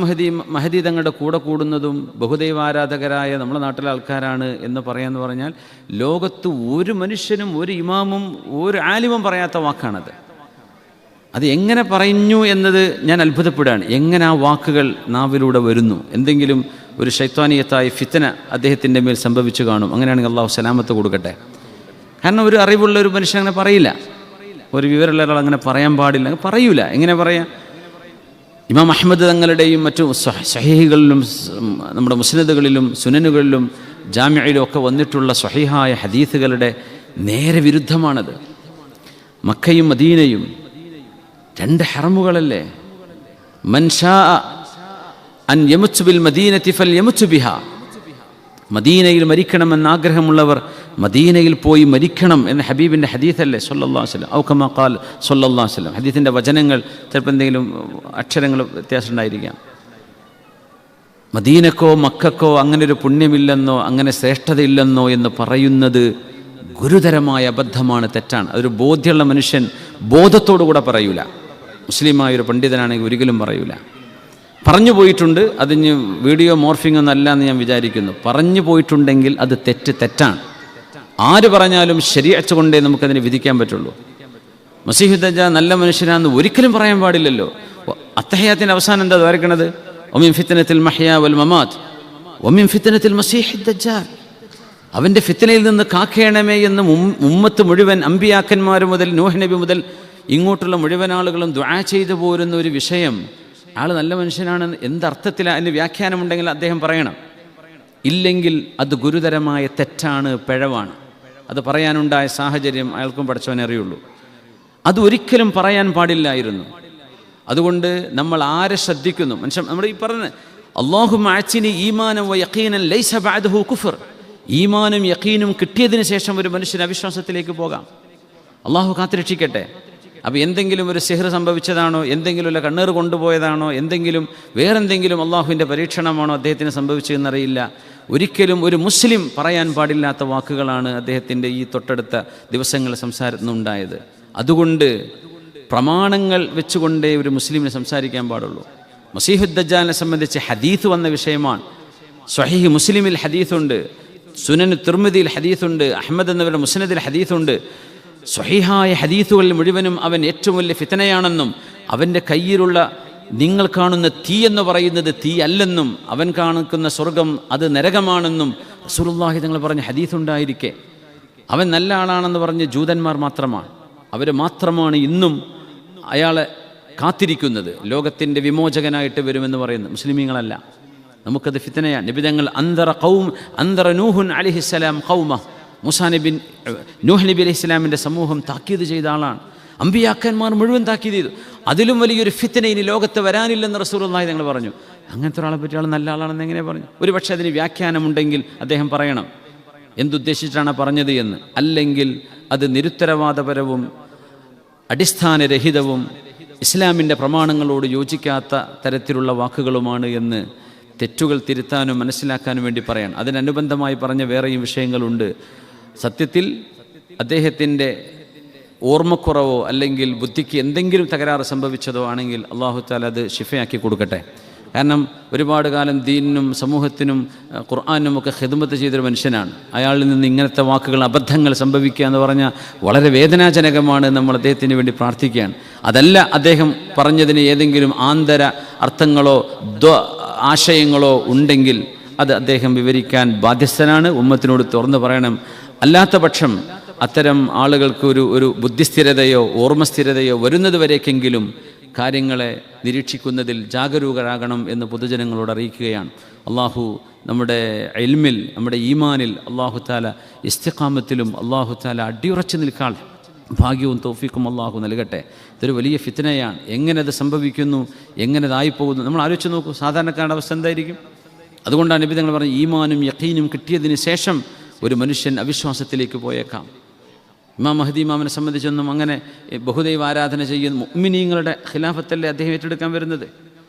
മഹദി തങ്ങളുടെ കൂടെ കൂടുന്നതും ബഹുദൈവാരാധകരായ നമ്മുടെ നാട്ടിലെ ആൾക്കാരാണ് എന്ന് പറയാമെന്ന് പറഞ്ഞാൽ ലോകത്ത് ഒരു മനുഷ്യനും ഒരു ഇമാമും ഒരു ആലിമും പറയാത്ത വാക്കാണത്. അത് എങ്ങനെ പറഞ്ഞു എന്നത് ഞാൻ അത്ഭുതപ്പെടുകയാണ്. എങ്ങനെ ആ വാക്കുകൾ നാവിലൂടെ വരുന്നു? എന്തെങ്കിലും ഒരു ശൈത്വാനിയത്തായ ഫിത്ന അദ്ദേഹത്തിൻ്റെ മേൽ സംഭവിച്ചു കാണും. അങ്ങനെയാണെങ്കിൽ അള്ളാഹു സലാമത്ത് കൊടുക്കട്ടെ. കാരണം ഒരു അറിവുള്ള ഒരു മനുഷ്യൻ അങ്ങനെ പറയില്ല. ഒരു വിവരമുള്ള ഒരാൾ അങ്ങനെ പറയാൻ പാടില്ല, പറയൂല. എങ്ങനെ പറയാം? ഇമാം അഹ്മദ് തങ്ങളുടെയും മറ്റു സ്വഹീഹുകളിലും നമ്മുടെ മുസ്നദുകളിലും സുനനുകളിലും ജാമിഅയിലും ഒക്കെ വന്നിട്ടുള്ള സ്വഹീഹായ ഹദീസുകളുടെ നേരെ വിരുദ്ധമാണത്. മക്കയും മദീനയും രണ്ട് ഹറമുകളല്ലേ. മൻ ശാഅ അൻ യമുത് ബിൽ മദീനതി ഫൽയമുത് ബിഹാ. മദീനയിൽ മരിക്കണമെന്ന് ആഗ്രഹമുള്ളവർ മദീനയിൽ പോയി മരിക്കണം എന്ന ഹബീബിൻ്റെ ഹദീസല്ലേ സല്ലല്ലാഹു അലൈഹി വസല്ലം. ഔ കമാ ഖാൽ സല്ലല്ലാഹു അലൈഹി വസല്ലം. ഹദീസിൻ്റെ വചനങ്ങൾ ചിലപ്പോൾ എന്തെങ്കിലും അക്ഷരങ്ങൾ വ്യത്യാസം ഉണ്ടായിരിക്കാം. മദീനക്കോ മക്കക്കോ അങ്ങനെ ഒരു പുണ്യമില്ലെന്നോ അങ്ങനെ ശ്രേഷ്ഠതയില്ലെന്നോ എന്ന് പറയുന്നത് ഗുരുതരമായ അബദ്ധമാണ്, തെറ്റാണ്. അതൊരു ബോധ്യമുള്ള മനുഷ്യൻ ബോധത്തോടുകൂടെ പറയൂല. മുസ്ലിമായൊരു പണ്ഡിതനാണെങ്കിൽ ഒരിക്കലും പറയൂല. പറഞ്ഞു പോയിട്ടുണ്ട്, അതിന് വീഡിയോ മോർഫിംഗ് ഒന്നല്ല എന്ന് ഞാൻ വിചാരിക്കുന്നു. പറഞ്ഞു പോയിട്ടുണ്ടെങ്കിൽ അത് തെറ്റാണ്. ആര് പറഞ്ഞാലും ശരീഅത്ത് കൊണ്ടേ നമുക്കതിനെ വിധിക്കാൻ പറ്റുള്ളൂ. മസീഹുദ് ദജ്ജാൽ നല്ല മനുഷ്യനാണെന്ന് ഒരിക്കലും പറയാൻ പാടില്ലല്ലോ. അത്തഹിയാത്തിൻ്റെ അവസാനം എന്താ വരയ്ക്കണത്? വമിൻ ഫിത്നത്തിൽ മഹ്യാ വൽ മമാത്ത് വമിൻ ഫിത്നത്തിൽ മസീഹുദ് ദജ്ജാൽ. അവൻ്റെ ഫിത്നയിൽ നിന്ന് കാക്കേണമേ എന്ന് ഉമ്മത്ത് മുഴുവൻ അമ്പിയാക്കന്മാർ മുതൽ നൂഹ് നബി മുതൽ ഇങ്ങോട്ടുള്ള മുഴുവൻ ആളുകളും ദുആ ചെയ്തു പോരുന്ന ഒരു വിഷയം, ആൾ നല്ല മനുഷ്യനാണെന്ന് എന്തർത്ഥത്തിലാണ്? അതിന് വ്യാഖ്യാനമുണ്ടെങ്കിൽ അദ്ദേഹം പറയണം. ഇല്ലെങ്കിൽ അത് ഗുരുതരമായ തെറ്റാണ്, പിഴവാണ്. അത് പറയാനുണ്ടായ സാഹചര്യം അയാൾക്കും പഠിച്ചവനെ അറിയുള്ളൂ. അത് ഒരിക്കലും പറയാൻ പാടില്ലായിരുന്നു. അതുകൊണ്ട് നമ്മൾ ആരെ ശ്രദ്ധിക്കുന്നു? മനുഷ്യൻ നമ്മൾ ഈ പറഞ്ഞ അല്ലാഹുമ്മ അഅ്തിനി ഈമാനൻ വ യഖീനൻ ലൈസ ബഅദഹു കുഫർ. ഈമാനും യഖീനും കിട്ടിയതിന് ശേഷം ഒരു മനുഷ്യൻ അവിശ്വാസത്തിലേക്ക് പോകാം. അള്ളാഹു കാത്തുരക്ഷിക്കട്ടെ. അപ്പോൾ എന്തെങ്കിലും ഒരു സിഹ്ർ സംഭവിച്ചതാണോ, എന്തെങ്കിലും അല്ല കണ്ണീർ കൊണ്ടുപോയതാണോ, എന്തെങ്കിലും വേറെന്തെങ്കിലും അള്ളാഹുവിൻ്റെ പരീക്ഷണമാണോ അദ്ദേഹത്തിന് സംഭവിച്ചതെന്നറിയില്ല. ഒരിക്കലും ഒരു മുസ്ലിം പറയാൻ പാടില്ലാത്ത വാക്കുകളാണ് അദ്ദേഹത്തിൻ്റെ ഈ തൊട്ടടുത്ത ദിവസങ്ങളിൽ സംസാരത്തിനുണ്ടായത്. അതുകൊണ്ട് പ്രമാണങ്ങൾ വെച്ചുകൊണ്ടേ ഒരു മുസ്ലിമിനെ സംസാരിക്കാൻ പാടുള്ളൂ. മസീഹുദ് ദജ്ജാലിനെ സംബന്ധിച്ച് ഹദീസ് വന്ന വിഷയമാണ്. സ്വഹീഹ് മുസ്ലിമിൽ ഹദീസുണ്ട്, സുനൻ തിർമിദിയിൽ ഹദീസുണ്ട്, അഹ്മദ് എന്നവരുടെ മുസ്നദിൽ ഹദീസുണ്ട്. സ്വഹീഹായ ഹദീസുകളിൽ മുഴുവനും അവൻ ഏറ്റവും വലിയ ഫിത്നയാണെന്നും അവൻ്റെ കയ്യിലുള്ള നിങ്ങൾ കാണുന്ന തീ എന്ന് പറയുന്നത് തീ അല്ലെന്നും അവൻ കാണിക്കുന്ന സ്വർഗം അത് നരകമാണെന്നും റസൂലുള്ളാഹി തങ്ങൾ പറഞ്ഞ ഹദീസുണ്ടായിരിക്കെ അവൻ നല്ല ആളാണെന്ന് പറഞ്ഞ് ജൂതന്മാർ മാത്രമാണ്, അവർ മാത്രമാണ് ഇന്നും അയാളെ കാത്തിരിക്കുന്നത്. ലോകത്തിൻ്റെ വിമോചകനായിട്ട് വരുമെന്ന് പറയുന്നത് മുസ്ലിമീങ്ങളല്ല. നമുക്കത് ഫിത്നയാണ്. നബി തങ്ങൾ അന്തറ നൂഹുൻ അലൈഹിസ്സലാം ഖൗമ, മൂസാ നബി നൂഹ് നബി അലൈഹി സ്വലാമിൻ്റെ സമൂഹം താക്കീത് ചെയ്ത ആളാണ്. അമ്പിയാക്കന്മാർ മുഴുവൻ താക്കീത് ചെയ്തു. അതിലും വലിയൊരു ഫിത്ന ഇനി ലോകത്ത് വരാനില്ലെന്ന് റസൂലുള്ളാഹി തങ്ങൾ പറഞ്ഞു. അങ്ങനത്തെ ഒരാളെ പറ്റി ആൾ നല്ല ആളാണെന്ന് എങ്ങനെ പറഞ്ഞു? ഒരു പക്ഷേ അതിന് വ്യാഖ്യാനമുണ്ടെങ്കിൽ അദ്ദേഹം പറയണം എന്തുദ്ദേശിച്ചിട്ടാണ് പറഞ്ഞത് എന്ന്. അല്ലെങ്കിൽ അത് നിരുത്തരവാദപരവും അടിസ്ഥാനരഹിതവും ഇസ്ലാമിൻ്റെ പ്രമാണങ്ങളോട് യോജിക്കാത്ത തരത്തിലുള്ള വാക്കുകളുമാണ് എന്ന് തെറ്റുകൾ തിരുത്താനും മനസ്സിലാക്കാനും വേണ്ടി പറയണം. അതിനനുബന്ധമായി പറഞ്ഞ വേറെയും വിഷയങ്ങളുണ്ട്. സത്യത്തിൽ അദ്ദേഹത്തിൻ്റെ ഓർമ്മക്കുറവോ അല്ലെങ്കിൽ ബുദ്ധിക്ക് എന്തെങ്കിലും തകരാറ് സംഭവിച്ചതോ ആണെങ്കിൽ അല്ലാഹു തആല അത് ശിഫയാക്കി കൊടുക്കട്ടെ. കാരണം ഒരുപാട് കാലം ദീനിനും സമൂഹത്തിനും ഖുർആനും ഒക്കെ ഖിദ്മത്ത് ചെയ്തൊരു മനുഷ്യനാണ്. അയാളിൽ നിന്ന് ഇങ്ങനത്തെ വാക്കുകൾ, അബദ്ധങ്ങൾ സംഭവിക്കുക എന്ന് പറഞ്ഞാൽ വളരെ വേദനാജനകമാണ്. നമ്മൾ അദ്ദേഹത്തിന് വേണ്ടി പ്രാർത്ഥിക്കുകയാണ്. അതല്ല അദ്ദേഹം പറഞ്ഞതിന് ഏതെങ്കിലും ആന്തര അർത്ഥങ്ങളോ ആശയങ്ങളോ ഉണ്ടെങ്കിൽ അത് അദ്ദേഹം വിവരിക്കാൻ ബാധ്യസ്ഥനാണ്. ഉമ്മത്തിനോട് തുറന്നു പറയണം. അല്ലാത്ത പക്ഷം അത്തരം ആളുകൾക്ക് ഒരു ബുദ്ധിസ്ഥിരതയോ ഓർമ്മസ്ഥിരതയോ വരുന്നത് വരേക്കെങ്കിലും കാര്യങ്ങളെ നിരീക്ഷിക്കുന്നതിൽ ജാഗരൂകരാകണം എന്ന് പൊതുജനങ്ങളോട് അറിയിക്കുകയാണ്. അള്ളാഹു നമ്മുടെ ഇൽമിൽ, നമ്മുടെ ഈമാനിൽ അള്ളാഹു താല ഇസ്തിഖാമത്തിലും അള്ളാഹു താല അടിയുറച്ചു നിൽക്കാൻ ഭാഗ്യവും തൗഫീഖും അള്ളാഹു നൽകട്ടെ. ഇതൊരു വലിയ ഫിത്നയാണ്. എങ്ങനെ അത് സംഭവിക്കുന്നു, എങ്ങനെ ഇതായിപ്പോകുന്നു, നമ്മൾ ആലോചിച്ച് നോക്കൂ. സാധാരണക്കാരുടെ അവസ്ഥ എന്തായിരിക്കും? അതുകൊണ്ടാണ് നബി തങ്ങൾ പറഞ്ഞത്, ഈമാനും യഖീനും കിട്ടിയതിന് ശേഷം ഒരു മനുഷ്യൻ അവിശ്വാസത്തിലേക്ക് പോയേക്കാം. ഇമാം മഹ്ദി ഇമാമിനെ സംബന്ധിച്ചൊന്നും അങ്ങനെ ബഹുദൈവ ആരാധന ചെയ്യുന്ന മുഅ്മിനീങ്ങളുടെ ഖിലാഫത്തല്ലേ അദ്ദേഹം ഏറ്റെടുക്കാൻ വരുന്നത്?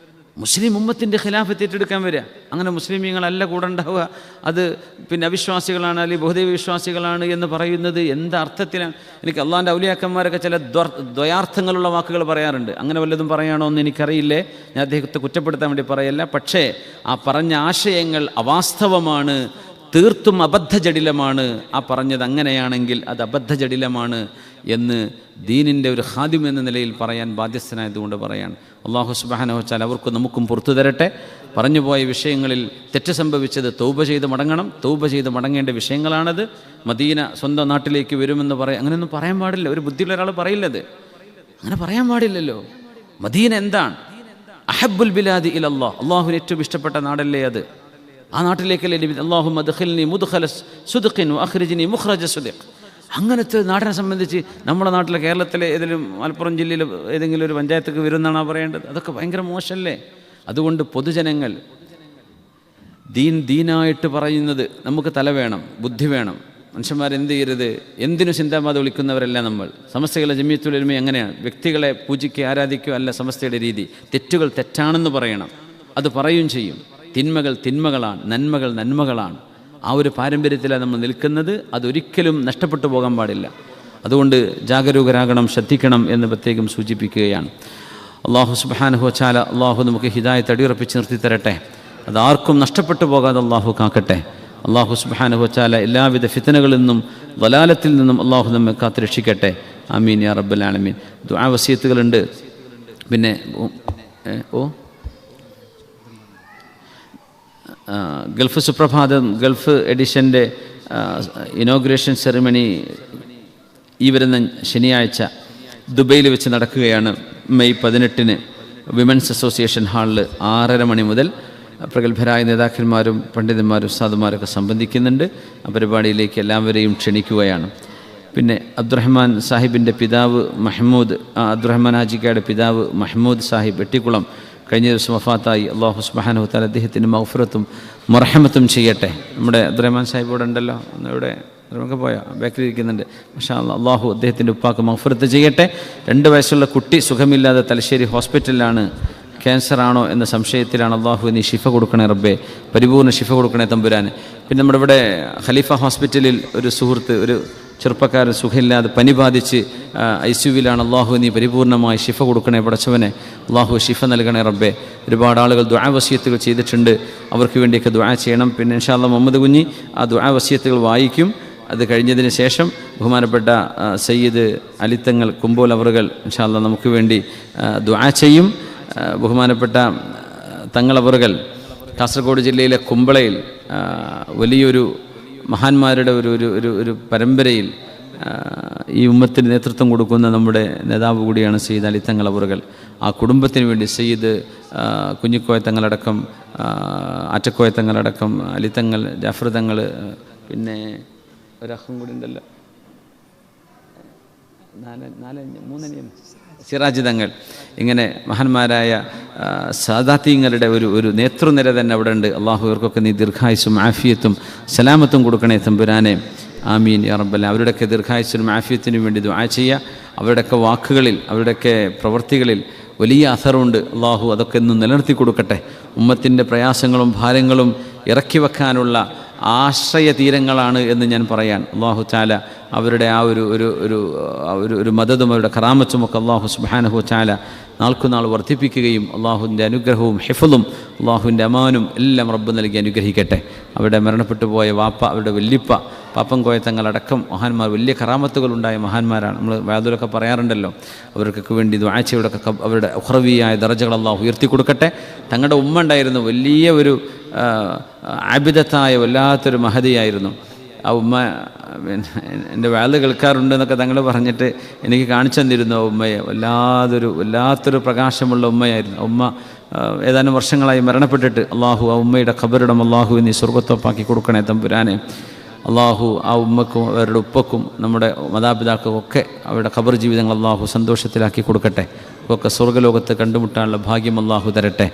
മുസ്ലിം ഉമ്മത്തിൻ്റെ ഖിലാഫത്ത് ഏറ്റെടുക്കാൻ വരിക. അങ്ങനെ മുസ്ലിമീങ്ങളല്ല കൂടെ ഉണ്ടാവുക. അത് പിന്നെ അവിശ്വാസികളാണ് അല്ലെങ്കിൽ ബഹുദൈവ വിശ്വാസികളാണ് എന്ന് പറയുന്നത് എന്തർത്ഥത്തിലാണ്? എനിക്ക് അള്ളാഹിൻ്റെ ഔലിയാക്കന്മാരൊക്കെ ചില ദ്വയാർത്ഥങ്ങളുള്ള വാക്കുകൾ പറയാറുണ്ട്. അങ്ങനെ വല്ലതും പറയാണോ എന്ന് എനിക്കറിയില്ലേ. ഞാൻ അദ്ദേഹത്തെ കുറ്റപ്പെടുത്താൻ വേണ്ടി പറയല്ല. പക്ഷേ ആ പറഞ്ഞ ആശയങ്ങൾ അവാസ്തവമാണ്, തീർത്തും അബദ്ധജടിലമാണ്. ആ പറഞ്ഞത് അങ്ങനെയാണെങ്കിൽ അത് അബദ്ധജടിലമാണ് എന്ന് ദീനിൻ്റെ ഒരു ഖാദിം എന്ന നിലയിൽ പറയാൻ ബാധ്യസ്ഥനായതുകൊണ്ട് പറയാണ്. അല്ലാഹു സുബ്ഹാനഹു വ തആല അവർക്കും നമുക്കും പുറത്തു തരട്ടെ. പറഞ്ഞുപോയ വിഷയങ്ങളിൽ തെറ്റ് സംഭവിച്ചത് തൗബ ചെയ്ത് മടങ്ങണം. തൗബ ചെയ്ത് മടങ്ങേണ്ട വിഷയങ്ങളാണത്. മദീന സ്വന്തം നാട്ടിലേക്ക് വരുമെന്ന് അങ്ങനെയൊന്നും പറയാൻ പാടില്ല. ഒരു ബുദ്ധിയുള്ള ഒരാൾ പറയില്ലത്. അങ്ങനെ പറയാൻ പാടില്ലല്ലോ. മദീന എന്താണ്? അഹബ്ബുൽ ബിലാദി ഇലല്ലാഹ്, അള്ളാഹുവിന് ഏറ്റവും ഇഷ്ടപ്പെട്ട നാടല്ലേ അത്. ആ നാട്ടിലേക്കല്ലേ നബി അല്ലാഹുമ്മ അദ്ഖിൽനി മുദ്ഖല സുദ്ഖിൻ വഅഖ്രിജ്നി മുഖ്റജ സുദ്ഖ്. അങ്ങനത്തെ നാടിനെ സംബന്ധിച്ച് നമ്മുടെ നാട്ടിലെ കേരളത്തിലെ ഏതെങ്കിലും മലപ്പുറം ജില്ലയിൽ ഏതെങ്കിലും ഒരു പഞ്ചായത്തേക്ക് വരുമെന്നാണ് പറയേണ്ടത്? അതൊക്കെ ഭയങ്കര മോശമല്ലേ? അതുകൊണ്ട് പൊതുജനങ്ങൾ ദീനായിട്ട് പറയുന്നത് നമുക്ക് തല വേണം, ബുദ്ധി വേണം. മനുഷ്യന്മാരെന്ത് ചെയ്യരുത്, എന്തിനു സിന്ദാബാദ് വിളിക്കുന്നവരല്ല നമ്മൾ. സമസ്തകളെ ജമിയത്തുൽ ഉലമ എങ്ങനെയാണ്? വ്യക്തികളെ പൂജിക്കുക ആരാധിക്കുക അല്ല സമസ്തയുടെ രീതി. തെറ്റുകൾ തെറ്റാണെന്ന് പറയണം, അത് പറയുകയും ചെയ്യും. തിന്മകൾ തിന്മകളാണ്, നന്മകൾ നന്മകളാണ്. ആ ഒരു പാരമ്പര്യത്തിലാണ് നമ്മൾ നിൽക്കുന്നത്. അതൊരിക്കലും നഷ്ടപ്പെട്ടു പോകാൻ പാടില്ല. അതുകൊണ്ട് ജാഗരൂകരാകണം, ശ്രദ്ധിക്കണം എന്ന് പ്രത്യേകം സൂചിപ്പിക്കുകയാണ്. അല്ലാഹു സുബ്ഹാനഹു വ തആല അല്ലാഹു നമുക്ക് ഹിദായത്ത് അടിയുറപ്പിച്ച് നിർത്തി തരട്ടെ. അതാർക്കും നഷ്ടപ്പെട്ടു പോകാതെ അല്ലാഹു കാക്കട്ടെ. അല്ലാഹു സുബ്ഹാനഹു വ തആല എല്ലാവിധ ഫിത്നകളിൽ നിന്നും ദലാലത്തിൽ നിന്നും അല്ലാഹു നമ്മെ കാത്തുരക്ഷിക്കട്ടെ. ആമീൻ യാ റബ്ബൽ ആലമീൻ. ദുആ വസിയത്തുകളുണ്ട്. പിന്നെ ഗൾഫ് സുപ്രഭാതം ഗൾഫ് എഡിഷൻ്റെ ഇനോഗ്രേഷൻ സെറിമണി ഈ വരുന്ന ശനിയാഴ്ച ദുബൈയിൽ വെച്ച് നടക്കുകയാണ്. മെയ് 18 വിമൻസ് അസോസിയേഷൻ ഹാളിൽ 6:30 മണി മുതൽ പ്രഗത്ഭരായ നേതാക്കന്മാരും പണ്ഡിതന്മാരും ഉസ്താദുമാരൊക്കെ സംബന്ധിക്കുന്നുണ്ട്. ആ പരിപാടിയിലേക്ക് എല്ലാവരെയും ക്ഷണിക്കുകയാണ്. പിന്നെ അബ്ദുറഹ്മാൻ സാഹിബിൻ്റെ പിതാവ് മഹ്മൂദ്, അബ്ദുറഹ്മാൻ ഹാജിക്കയുടെ പിതാവ് മഹ്മൂദ് സാഹിബ് വെട്ടിക്കുളം കഴിഞ്ഞ ദിവസം വഫാത്തായി. അല്ലാഹു സുബ്ഹാനഹു വ തആല അദ്ദേഹത്തിന് മഗ്ഫിറത്തും മർഹമത്തും ചെയ്യട്ടെ. നമ്മുടെ അബ്ദുറഹ്മാൻ സാഹിബ് ഇവിടെ ഉണ്ടല്ലോ, ഇവിടെ നമുക്ക് പോയാൽ ബാക്കിൽ ഇരിക്കുന്നുണ്ട്. മാഷാ അല്ലാഹ്. അല്ലാഹു അദ്ദേഹത്തിൻ്റെ ഉപ്പാക്ക് മഗ്ഫിറത്ത് ചെയ്യട്ടെ. 2 വയസ്സുള്ള കുട്ടി സുഖമില്ലാതെ തലശ്ശേരി ഹോസ്പിറ്റലിലാണ്. ക്യാൻസറാണോ എന്ന സംശയത്തിലാണ്. അല്ലാഹു നീ ശിഫ കൊടുക്കണേ റബ്ബേ, പരിപൂർണ്ണ ശിഫ കൊടുക്കണേ തമ്പുരാൻ. പിന്നെ നമ്മുടെ ഇവിടെ ഖലീഫ ഹോസ്പിറ്റലിൽ ഒരു സുഹൃത്ത്, ഒരു ചെറുപ്പക്കാരൻ സുഖമില്ലാതെ പനി ബാധിച്ച് ICUവിലാണ്. അല്ലാഹു നീ പരിപൂർണ്ണമായി ശിഫ കൊടുക്കണേ പടച്ചവനെ. അല്ലാഹു ശിഫ നൽകണേ റബ്ബേ. ഒരുപാട് ആളുകൾ ദുആ വസിയത്തുകൾ ചെയ്തിട്ടുണ്ട്, അവർക്ക് വേണ്ടിയൊക്കെ ദുആ ചെയ്യണം. പിന്നെ ഇൻഷാ അല്ലാഹ് മുഹമ്മദ് കുഞ്ഞി ആ ദുആ വസിയത്തുകൾ വായിക്കും. അത് കഴിഞ്ഞതിന് ശേഷം ബഹുമാനപ്പെട്ട സയ്യിദ് അലിത്തങ്ങൾ കുമ്പോൽ അവറുകൾ ഇൻഷാ അല്ലാഹ് നമുക്ക് വേണ്ടി ദുആ ചെയ്യും. ബഹുമാനപ്പെട്ട തങ്ങളവറുകൾ കാസർഗോഡ് ജില്ലയിലെ കുമ്പളയിൽ വലിയൊരു മഹാന്മാരുടെ ഒരു പരമ്പരയിൽ ഈ ഉമ്മത്തിന് നേതൃത്വം കൊടുക്കുന്ന നമ്മുടെ നേതാവ് കൂടിയാണ് സയ്യിദ് അലി തങ്ങളവറുകൾ. ആ കുടുംബത്തിന് വേണ്ടി സയ്യിദ് കുഞ്ഞിക്കോയ തങ്ങളടക്കം, ആറ്റക്കോയ തങ്ങളടക്കം, അലിത്തങ്ങൾ, ജാഫർ തങ്ങൾ, പിന്നെ ഒരഹം കൂടി ഉണ്ടല്ലോ, 3 സിറാജ് തങ്ങൾ, ഇങ്ങനെ മഹാന്മാരായ സാദാത്യങ്ങളുടെ ഒരു നേതൃനിര തന്നെ അവിടെ ഉണ്ട്. അള്ളാഹു ഇവർക്കൊക്കെ നീ ദീർഘായുസ്സും ആഫിയത്തും സലാമത്തും കൊടുക്കണേ തമ്പുരാനെ. ആമീൻ യാ റബ്ബൽ. അവരുടെയൊക്കെ ദീർഘായുസ്സിനും ആഫിയത്തിനും വേണ്ടി ദുആ ചെയ്യുക. അവരുടെയൊക്കെ വാക്കുകളിൽ, അവരുടെയൊക്കെ പ്രവൃത്തികളിൽ വലിയ അഥറുണ്ട്. അള്ളാഹു അതൊക്കെ ഇന്ന് നിലനിർത്തി കൊടുക്കട്ടെ. ഉമ്മത്തിൻ്റെ പ്രയാസങ്ങളും ഭാരങ്ങളും ഇറക്കി വെക്കാനുള്ള ആശ്രയ തീരങ്ങളാണ് എന്ന് ഞാൻ പറയാൻ. അല്ലാഹു തആല അവരുടെ ആ ഒരു മദതും അവരുടെ കറാമത്തുമൊക്കെ അള്ളാഹു സുബ്ഹാനഹു വ തആല നാൾക്കുനാൾ വർദ്ധിപ്പിക്കുകയും അള്ളാഹുവിൻ്റെ അനുഗ്രഹവും ഹിഫ്ളും അള്ളാഹുവിൻ്റെ അമാനും എല്ലാം റബ്ബ് നൽകി അനുഗ്രഹിക്കട്ടെ. അവിടെ മരണപ്പെട്ടു പോയ വാപ്പ, അവരുടെ വല്യപ്പ പാപ്പം കോയ തങ്ങളടക്കം മഹാന്മാർ, വലിയ കറാമത്തുകളുണ്ടായ മഹാന്മാരാണ്. നമ്മൾ വാദൂലൊക്കെ പറയാറുണ്ടല്ലോ. അവർക്കൊക്കെ വേണ്ടി ദുആ ചെയ്യോടൊക്കെ അവരുടെ ഉഖ്റവിയായ ദറജകൾ അള്ളാഹു ഉയർത്തി കൊടുക്കട്ടെ. തങ്ങളുടെ ഉമ്മ ഉണ്ടായിരുന്നു, വലിയ ഒരു ആബിദത്തായ വല്ലാത്തൊരു മഹദിയായിരുന്നു. ആ ഉമ്മ എൻ്റെ വാല് കേൾക്കാറുണ്ടെന്നൊക്കെ തങ്ങൾ പറഞ്ഞിട്ട് എനിക്ക് കാണിച്ചു തന്നിരുന്നു. ആ ഉമ്മയെ വല്ലാത്തൊരു പ്രകാശമുള്ള ഉമ്മയായിരുന്നു. ഉമ്മ ഏതാനും വർഷങ്ങളായി മരണപ്പെട്ടിട്ട് അള്ളാഹു ആ ഉമ്മയുടെ ഖബറിടം അള്ളാഹു നീ സ്വർഗ്ഗത്തോപ്പാക്കി കൊടുക്കണേ തമ്പുരാനെ. അള്ളാഹു ആ ഉമ്മക്കും അവരുടെ ഉപ്പക്കും നമ്മുടെ മാതാപിതാക്കൾക്കൊക്കെ അവരുടെ ഖബർ ജീവിതങ്ങൾ അള്ളാഹു സന്തോഷത്തിലാക്കി കൊടുക്കട്ടെ. ഒക്കെ സ്വർഗ്ഗലോകത്ത് കണ്ടുമുട്ടാനുള്ള ഭാഗ്യം അള്ളാഹു തരട്ടെ.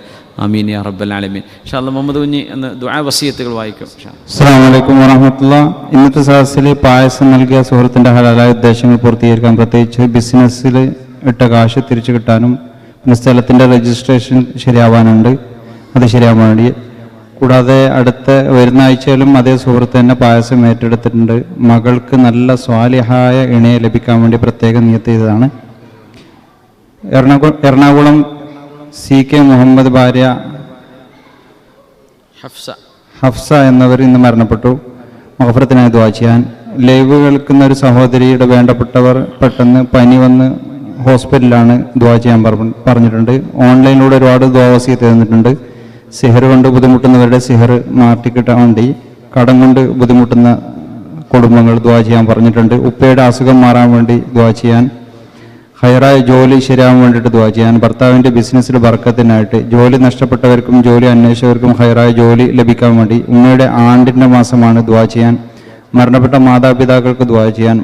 ആമീൻ യാ റബ്ബൽ ആലമീൻ. ഇൻഷാ അല്ലാഹ് മുഹമ്മദ് കുഞ്ഞി എന്ന് ദുആ വസിയത്തുകൾ വായിക്കും. അസ്സലാമു അലൈക്കും വറഹ്മത്തുള്ളാഹി. ഇന്നത്തെ സദസ്സിൽ പായസം നൽകിയ സുഹൃത്തിൻ്റെ ഹലാലായ ഉദ്ദേശങ്ങൾ പൂർത്തീകരിക്കാൻ, പ്രത്യേകിച്ച് ബിസിനസ്സിൽ ഇട്ട കാശ് തിരിച്ചു കിട്ടാനും സ്ഥലത്തിൻ്റെ രജിസ്ട്രേഷൻ ശരിയാവാനുണ്ട്, അത് ശരിയാവാൻ വേണ്ടി. കൂടാതെ അടുത്ത വരുന്ന ആഴ്ചയിലും അതേ സുഹൃത്ത് തന്നെ പായസം ഏറ്റെടുത്തിട്ടുണ്ട്. മകൾക്ക് നല്ല സ്വാലിഹായ ഇണയെ ലഭിക്കാൻ വേണ്ടി പ്രത്യേകം നിയത്ത് ചെയ്തതാണ്. എറണാകുളം CK മുഹമ്മദ് ഭാര്യ ഹഫ്സ എന്നിവർ ഇന്ന് മരണപ്പെട്ടു. മഗ്ഫിറത്തിനായി ദുആ ചെയ്യാൻ. ലൈവ് കേൾക്കുന്ന ഒരു സഹോദരിയുടെ വേണ്ടപ്പെട്ടവർ പെട്ടെന്ന് പനി വന്ന് ഹോസ്പിറ്റലിലാണ്, ദുആ ചെയ്യാൻ പറഞ്ഞിട്ടുണ്ട്. ഓൺലൈനിലൂടെ ഒരുപാട് ദുആ വസിയത്ത് തന്നിട്ടുണ്ട്. സിഹർ കൊണ്ട് ബുദ്ധിമുട്ടുന്നവരുടെ സിഹർ മാറ്റിക്കിട്ടാൻ വേണ്ടി, കടം കൊണ്ട് ബുദ്ധിമുട്ടുന്ന കുടുംബങ്ങൾ ദുആ ചെയ്യാൻ പറഞ്ഞിട്ടുണ്ട്. ഉപ്പയുടെ അസുഖം മാറാൻ വേണ്ടി ദുആ ചെയ്യാൻ. ഹൈറായ ജോലി ശരിയാവാൻ വേണ്ടിയിട്ട് ദുആ ചെയ്യാൻ. ഭർത്താവിൻ്റെ ബിസിനസ്സിൽ ബർക്കത്തിനായിട്ട്, ജോലി നഷ്ടപ്പെട്ടവർക്കും ജോലി അന്വേഷിച്ചവർക്കും ഹൈറായ ജോലി ലഭിക്കാൻ വേണ്ടി. ഉമ്മയുടെ ആണ്ടിൻ്റെ മാസമാണ്, ദുആ ചെയ്യാൻ. മരണപ്പെട്ട മാതാപിതാക്കൾക്ക് ദുആ ചെയ്യാൻ.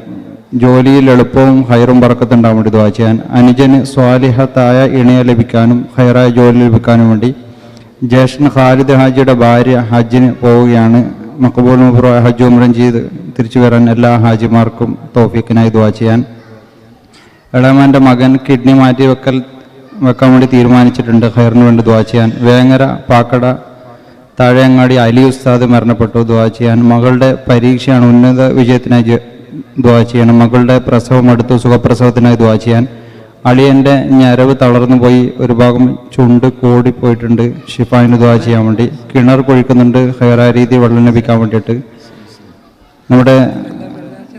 ജോലിയിൽ എളുപ്പവും ഹൈറും ബർക്കത്തുണ്ടാകാൻ വേണ്ടി ദുആ ചെയ്യാൻ. അനുജന് സ്വാലിഹത്തായ ഇണയെ ലഭിക്കാനും ഹൈറായ ജോലി ലഭിക്കാനും വേണ്ടി. ജ്യേഷ്ഠൻ ഖാലിദ് ഹാജിയുടെ ഭാര്യ ഹജ്ജിന് പോവുകയാണ്. മഖബൂൽ മബ്റൂർ ഹജ്ജ് ഉംറയും ചെയ്ത് തിരിച്ചു വരാൻ എല്ലാ ഹാജിമാർക്കും തൗഫീഖിനായി ദുആ ചെയ്യാൻ. ഇളയമാൻ്റെ മകൻ കിഡ്നി മാറ്റി വെക്കാൻ വേണ്ടി തീരുമാനിച്ചിട്ടുണ്ട്, ഖൈറിന് വേണ്ടി ദുആ ചെയ്യാൻ. വേങ്ങര പാക്കട താഴെയങ്ങാടി അലി ഉസ്താദ് മരണപ്പെട്ടു, ദുആ ചെയ്യാൻ. മകളുടെ പരീക്ഷയാണ്, ഉന്നത വിജയത്തിനായി ദുആ ചെയ്യണം. മകളുടെ പ്രസവം അടുത്തു, സുഖപ്രസവത്തിനായി ദുആ ചെയ്യാൻ. അളിയൻ്റെ ഞരവ് തളർന്നു പോയി, ഒരു ഭാഗം ചുണ്ട് കൂടിപ്പോയിട്ടുണ്ട്, ഷിഫായിന് ദുആ ചെയ്യാൻ വേണ്ടി. കിണർ കുഴിക്കുന്നുണ്ട്, ഹൈറായ രീതിയിൽ വെള്ളം ലഭിക്കാൻ വേണ്ടിയിട്ട്. നമ്മുടെ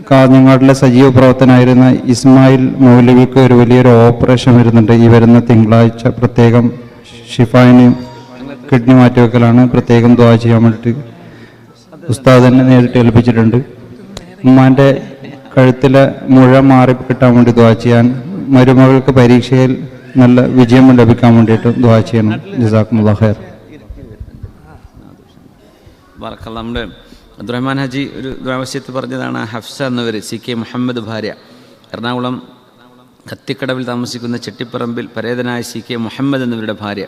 കാഞ്ഞങ്ങാടിലെ സജീവ പ്രവർത്തനായിരുന്ന ഇസ്മായിൽ മൗലവിക്ക് ഒരു വലിയൊരു ഓപ്പറേഷൻ വരുന്നുണ്ട് ഈ വരുന്ന തിങ്കളാഴ്ച. പ്രത്യേകം ഷിഫായിന് കിഡ്നി മാറ്റിവെക്കലാണ്, പ്രത്യേകം ദുആ ചെയ്യാൻ വേണ്ടിയിട്ട് ഉസ്താദ് തന്നെ നേരിട്ട് ഏൽപ്പിച്ചിട്ടുണ്ട്. ഉമ്മാൻ്റെ കഴുത്തിലെ മുഴ മാറി കിട്ടാൻ വേണ്ടി ദുആ ചെയ്യാൻ. മരുമകൾക്ക് പരീക്ഷയിൽ നല്ല വിജയം ലഭിക്കാൻ വേണ്ടിയിട്ട് ദുആ ചെയ്യണം. ജസാക്കുമുല്ലാഹ് ഖൈർ. നമ്മുടെ അബ്ദുറഹ്മാൻ ഹാജി ഒരു ദുആവസിയത്ത് പറഞ്ഞതാണ്. ഹഫ്സ എന്നവർ CK മുഹമ്മദ് ഭാര്യ, എറണാകുളം കത്തിക്കടവിൽ താമസിക്കുന്ന ചെട്ടിപ്പറമ്പിൽ പരേതനായ CK മുഹമ്മദ് എന്നിവരുടെ ഭാര്യ.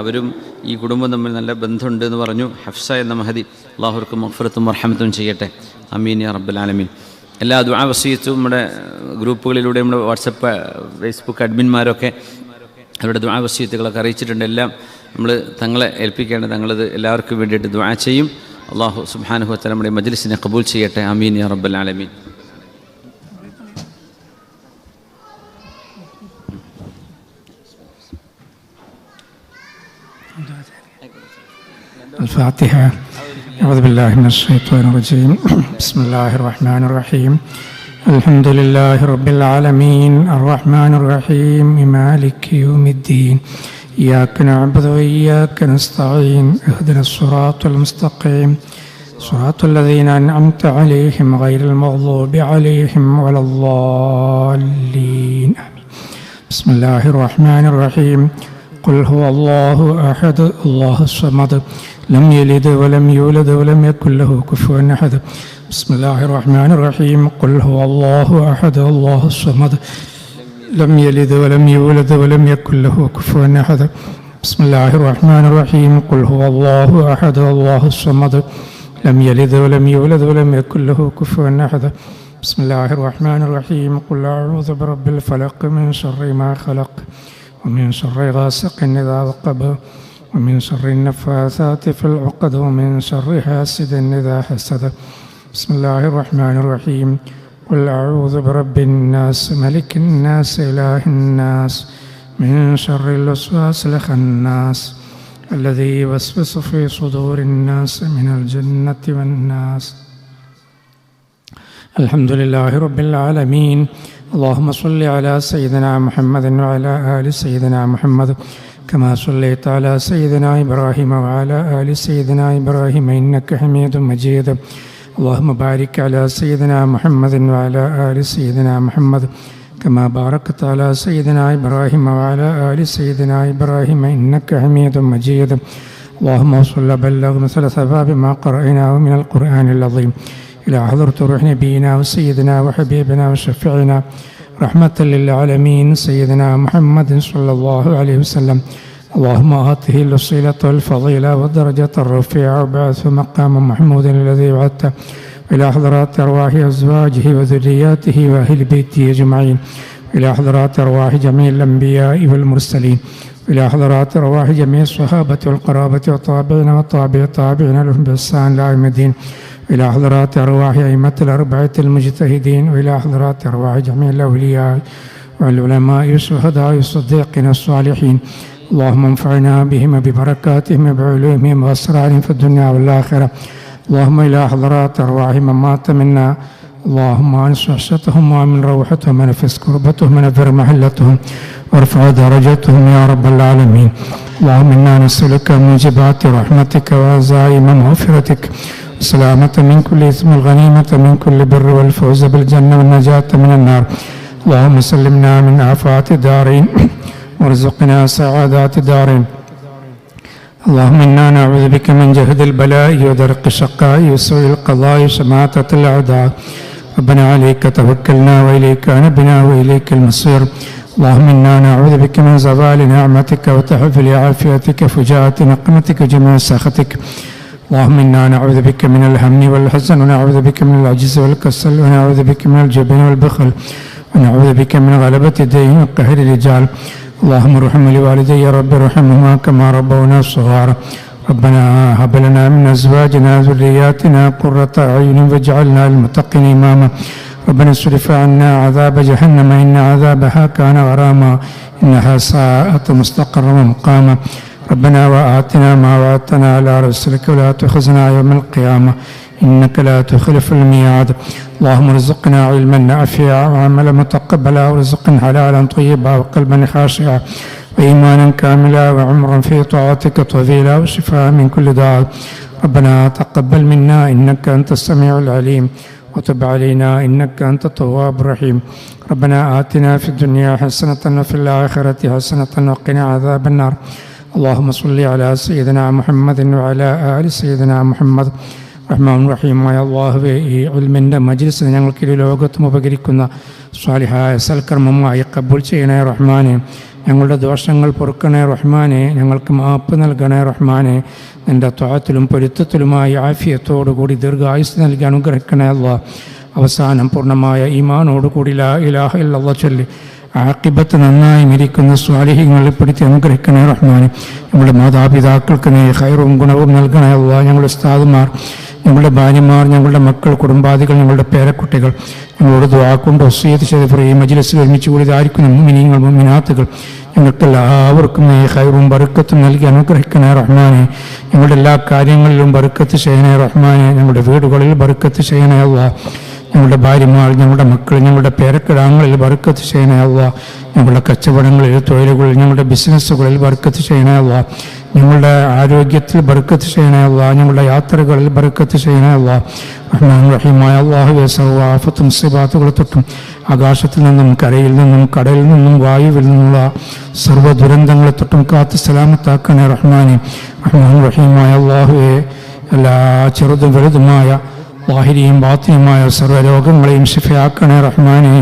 അവരും ഈ കുടുംബം തമ്മിൽ നല്ല ബന്ധമുണ്ട് എന്ന് പറഞ്ഞു. ഹഫ്സ എന്ന മഹദി അല്ലാഹുവിற்கு മഗ്ഫിറത്തും റഹ്മത്തും ചെയ്യട്ടെ. ആമീൻ യാ റബ്ബൽ ആലമീൻ. എല്ലാ ദുആ വസിയത്തും നമ്മുടെ ഗ്രൂപ്പുകളിലൂടെ, നമ്മുടെ വാട്സപ്പ് ഫേസ്ബുക്ക് അഡ്മിന്മാരൊക്കെ അവരുടെ ദുആ വസിയത്തുകളൊക്കെ അറിയിച്ചിട്ടുണ്ട്. എല്ലാം നമ്മൾ തങ്ങളെ ഏൽപ്പിക്കേണ്ട, തങ്ങളത് എല്ലാവർക്കും വേണ്ടിയിട്ട് ദുആ ചെയ്യും. അല്ലാഹു സുബ്ഹാനഹു വ തആല നമ്മുടെ മജ്ലിസിനെ ഖബൂൽ ചെയ്യട്ടെ. ആമീൻ യാ റബ്ബൽ ആലമീൻ. الفاتحة. أعوذ بالله من الشيطان الرجيم. بسم الله الرحمن الرحيم. الحمد لله رب العالمين الرحمن الرحيم مالك يوم الدين. إياك نعبد وإياك نستعين. اهدنا الصراط المستقيم صراط الذين أنعمت عليهم غير المغضوب عليهم ولا الضالين. آمين. بسم الله الرحمن الرحيم. قل هو الله أحد الله الصمد لم يلد ولم يولد ولم يكن له كفوا أحد. بسم الله الرحمن الرحيم. قل هو الله أحد الله الصمد لم يلد ولم يولد ولم يكن له كفوا أحد. بسم الله الرحمن الرحيم. قل هو الله أحد الله الصمد لم يلد ولم يولد ولم يكن له كفوا أحد. بسم الله الرحمن الرحيم. قل أعوذ برب الفلق من شر ما خلق ومن شر غاسق إذا وقب ومن شر النفاثات في العقد ومن شر حاسد إذا حسد. بسم الله الرحمن الرحيم. قل أعوذ برب الناس ملك الناس إله الناس من شر الوسواس الخناس الذي يوسوس في صدور الناس من الجنة والناس. الحمد لله رب العالمين. اللهم صل على سيدنا محمد وعلى آل سيدنا محمد كما صليت على سيدنا إبراهيم وعلى آل سيدنا إبراهيم إنك حميد مجيد. اللهم بارك على سيدنا محمد وعلى آل سيدنا محمد كما باركت على سيدنا إبراهيم وعلى آل سيدنا إبراهيم إنك حميد مجيد. اللهم صل وبلغ مثل ثواب ما قرأناه من القرآن العظيم إلى حضرة روح نبينا وسيدنا وحبيبنا وشفيعنا رحمة للعالمين سيدنا محمد صلى الله عليه وسلم. اللهم آته الوسيلة والفضيلة والدرجة الرفيعة وبعثه مقام محمود الذي وعدته إلى حضرات أرواح أزواجه وذرياته وأهل بيته أجمعين، إلى حضرات أرواح جميع الأنبياء والمرسلين، إلى حضرات أرواح جميع الصحابة والقرابة والتابعين والتابعين لهم بإحسان إلى يوم الدين، إلى حضرات أرواح أئمة الأربعة المجتهدين، وإلى حضرات أرواح جميع الأولياء والعلماء والشهداء والصديقين الصالحين. اللهم انفعنا بهم وببركاتهم وبعلومهم وأسرارهم في الدنيا والآخرة. اللهم إلى حضرات أرواح من مات منا، اللهم أنس وحشتهم ومن روحتهم ونفس كربتهم ونفر محلتهم وارفع درجتهم يا رب العالمين. اللهم إنا نسألك موجبات رحمتك وعزائم مغفرتك، السلامة من كل إثم، الغنيمة من كل بر، والفوز بالجنة والنجاة من النار. اللهم سلمنا من آفات الدارين وارزقنا سعادات الدارين. اللهم إنا نعوذ بك من جهد البلاء ودرك الشقاء وسوء القضاء وشماتة الأعداء. ربنا عليك توكلنا وإليك أنبنا وإليك المصير. اللهم إنا نعوذ بك من زوال نعمتك وتحفل عافيتك فجاءة نقمتك جميع سخطك. اللهم إنا نعوذ بك من الهم والحزن، ونعوذ بك من العجز والكسل، ونعوذ بك من الجبن والبخل، ونعوذ بك من غلبة الدين وقهر الرجال. اللهم ارحم لوالدي رب ارحمهما كما ربونا صغارا. ربنا هب لنا من أزواجنا ذرياتنا قرة أعين واجعلنا للمتقين إماما. ربنا اصرف عنا عذاب جهنم إن عذابها كان غراما إنها ساءت مستقرا ومقاما. ربنا وآتنا ما وعدتنا على رسلك ولا تخزنا يوم القيامة إنك لا تخلف الميعاد. اللهم ارزقنا علما نافعا وعملا متقبلا، وارزقنا حلالا طيبا وقلبا خاشعا وإيمانا كاملا وعمرا في طاعتك طويلا وشفاء من كل داء. ربنا تقبل منا إنك أنت السميع العليم، وتب علينا إنك أنت التواب الرحيم. ربنا آتنا في الدنيا حسنة وفي الآخرة حسنة وقنا عذاب النار. اللهم صل على سيدنا محمد وعلى آل سيدنا محمد. റഹ്മാൻ റഹീമായ അല്ലാഹുവേ, ഈ ഇൽമിൻ്റെ മജ്ലിസിനെ ഞങ്ങൾക്ക് ഈ ലോകത്തും ഉപകരിക്കുന്ന സ്വാലിഹായ സൽക്കർമ്മമായി കബൂൽ ചെയ്യണേ റഹ്മാനെ. ഞങ്ങളുടെ ദോഷങ്ങൾ പൊറുക്കണേ റഹ്മാനെ. ഞങ്ങൾക്ക് മാപ്പ് നൽകണേ റഹ്മാനെ. നിൻ്റെ ത്വഅത്തിലും പൊരുത്തത്തിലുമായി ആഫിയത്തോടുകൂടി ദീർഘായുസ് നൽകി അനുഗ്രഹിക്കണേ അല്ലാഹ്. അവസാനം പൂർണ്ണമായ ഈമാനോടുകൂടി ലാ ഇലാഹ ഇല്ലല്ലാഹ് ചൊല്ലി ആഖിബത്ത് നന്നായി മരിക്കുന്ന സ്വാലിഹ്യങ്ങളിൽ പെടുത്തി അനുഗ്രഹിക്കണേ റഹ്മാനെ. ഞങ്ങളുടെ മാതാപിതാക്കൾക്ക് നീ ഖൈറും ഗുണവും നൽകണേ അല്ലാഹ്. ഞങ്ങളുടെ ഉസ്താദുമാർ, ഞങ്ങളുടെ ഭാര്യമാർ, ഞങ്ങളുടെ മക്കൾ, കുടുംബാദികൾ, ഞങ്ങളുടെ പേരക്കുട്ടികൾ ഞങ്ങളോട് ദുആ കൊണ്ട് വസിയത്ത് ചെയ്ത ഈ മജ്ലിസിൽ ഒരുമിച്ച് കൂടിയതായിരിക്കുന്ന മുഅ്മിനീങ്ങൾ മുഅ്മിനാത്തുകൾ ഞങ്ങൾക്കെല്ലാവർക്കും നീ ഖൈറും ബർക്കത്തും നൽകി അനുഗ്രഹിക്കണേ റഹ്മാനെ. ഞങ്ങളുടെ എല്ലാ കാര്യങ്ങളിലും ബർക്കത്ത് ചെയ്യണേ റഹ്മാനെ. ഞങ്ങളുടെ വീടുകളിൽ ബർക്കത്ത് ചെയ്യണേ അല്ലാഹ്. ഞങ്ങളുടെ ഭാര്യമാർ, ഞങ്ങളുടെ മക്കൾ, ഞങ്ങളുടെ പേരക്കിടാങ്ങളിൽ ബർക്കത്ത് ചെയ്യണേ അല്ലാഹ്. ഞങ്ങളുടെ കച്ചവടങ്ങളിൽ, തൊഴിലുകളിൽ, ഞങ്ങളുടെ ബിസിനസ്സുകളിൽ ബർക്കത്ത് ചെയ്യണേ അല്ലാഹ്. ഞങ്ങളുടെ ആരോഗ്യത്തിൽ ബർക്കത്ത് ചെയ്യണേ അല്ലാഹ്. ഞങ്ങളുടെ യാത്രകളിൽ ബർക്കത്ത് ചെയ്യണേ അല്ലാഹ്. റഹ്മാൻ റഹീമായ അല്ലാഹുവേ, സർവ്വ ആഫത്തും മുസീബത്തുകളെ തൊട്ടും ആകാശത്തിൽ നിന്നും കരയിൽ നിന്നും കടലിൽ നിന്നും വായുവിൽ നിന്നുള്ള സർവ്വ ദുരന്തങ്ങളെ തൊട്ടും കാത്ത് സലാമത്താക്കണേ റഹ്മാനെ. റഹ്മാൻ റഹീമായ അല്ലാഹുവേ, എല്ലാ ചെറുതും വലുതുമായ ലാഹിരിയും ബാത്തിനുമായ സർവ്വരോഗങ്ങളെയും ശിഫയാക്കണേ റഹ്മാനെ.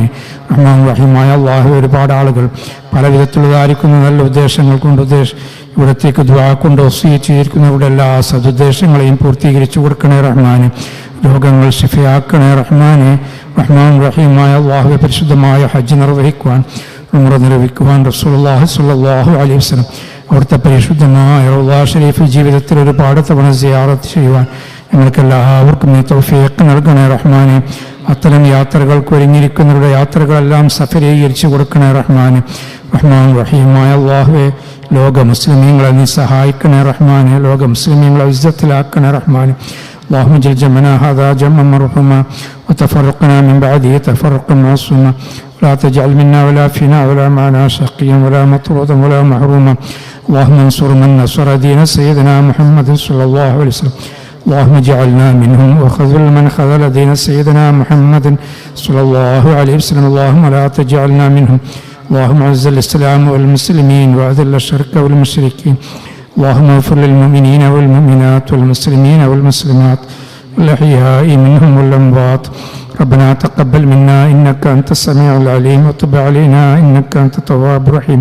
റഹ്മാൻ റഹീമായ അല്ലാഹു, ഒരുപാട് ആളുകൾ പല വിധത്തിലുള്ളതായിരിക്കുന്ന നല്ല ഉദ്ദേശങ്ങൾ കൊണ്ട് ഇവിടത്തേക്ക് ദുആ കൊണ്ട് വസിയത്ത് ചെയ്തിരിക്കുന്നവരുടെ എല്ലാ സദുദ്ദേശങ്ങളെയും പൂർത്തീകരിച്ചു കൊടുക്കണേ റഹ്മാനെ. രോഗങ്ങൾ ശിഫയാക്കണേ റഹ്മാനെ. റഹ്മാൻ റഹീമായ അല്ലാഹു, പരിശുദ്ധമായ ഹജ്ജ് നിർവഹിക്കുവാൻ, ഉംറ നിർവഹിക്കുവാൻ റസൂലുള്ളാഹി സ്വല്ലല്ലാഹു അലൈഹി വസല്ലം അവിടുത്തെ പരിശുദ്ധമായ റൗള ഷരീഫ് ജീവിതത്തിൽ ഒരുപാട് തവണ സിയാറത്ത് ചെയ്യുവാൻ ഞങ്ങൾക്കെല്ലാവർക്കും നീ തൗഫീഖ് നൽകണേ റഹ്മാനെ. അത്തരം യാത്രകൾക്ക് ഒരുങ്ങിയിരിക്കുന്നവരുടെ യാത്രകളെല്ലാം സഫലീകരിച്ചു കൊടുക്കണേ റഹ്മാനെ. റഹ്മാൻ റഹീമായ അല്ലാഹുവേ, ലോക മുസ്ലിമീങ്ങളെ നീ സഹായിക്കണേ റഹ്മാനെ. ലോക മുസ്ലിമീങ്ങളെ ഇസ്സത്തിലാക്കണേ റഹ്മാനെ. اللهم اجعل جمعنا هذا جمعا مرحوما وتفرقنا من بعده تفرقا معصوما ولا تجعل منا ولا فينا ولا معنا شقيا ولا مطرودا ولا محروما. اللهم انصر من نصر دين سيدنا محمد صلى الله عليه وسلم. اللهم اجعلنا منهم وخذل من خذل دين سيدنا محمد صلى الله عليه وسلم. اللهم لا تجعلنا منهم. اللهم اعز الاسلام والمسلمين واذل الشرك والمشركين. اللهم اغفر للمؤمنين والمؤمنات والمسلمين والمسلمات الأحياء منهم والأموات. ربنا تقبل منا إنك أنت السميع العليم وتب علينا إنك أنت التواب الرحيم.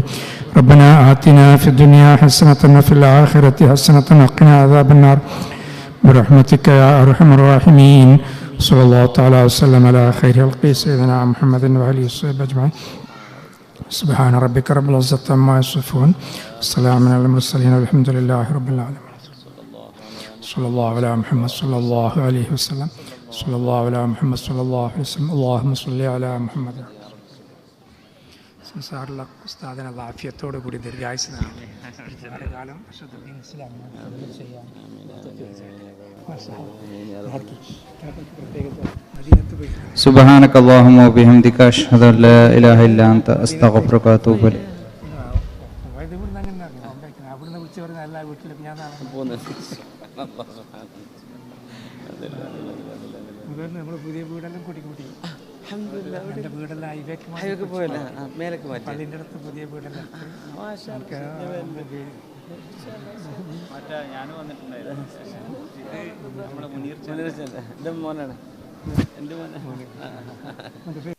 ربنا آتنا في الدنيا حسنة وفي الآخرة حسنة وقنا عذاب النار برحمتك يا أرحم الراحمين. صلى الله تعالى وسلم على خير خلق سيدنا محمد وآله وصحبه أجمعين. سبحان ربك رب العزة عما يصفون السلام على المرسلين والحمد لله رب العالمين. صلى الله على محمد صلى الله عليه وسلم. صلى الله على محمد صلى الله عليه وسلم. اللهم صل على محمد. സംസാറുള്ള ഉസ്താദിനെ ആഫിയത്തോടു കൂടി ദീർഘായുസ്സ് കാലം സുബ്ഹാനക അല്ലാഹുമ്മ വബിഹംദിക അഷ്ഹദു അൻ ലാ ഇലാഹ ഇല്ലാ അൻത അസ്തഗ്ഫിറുക വഅതൂബു ഇലൈക്. നമ്മൾ പുതിയ വീടെല്ലാം കൂട്ടി എൻ്റെ വീടെല്ലാം പള്ളിൻ്റെ അടുത്ത് പുതിയ വീടെല്ലാം ഞാനും വന്നിട്ടുണ്ടായിരുന്നു. മോനാണ് എൻ്റെ മോനാണ്.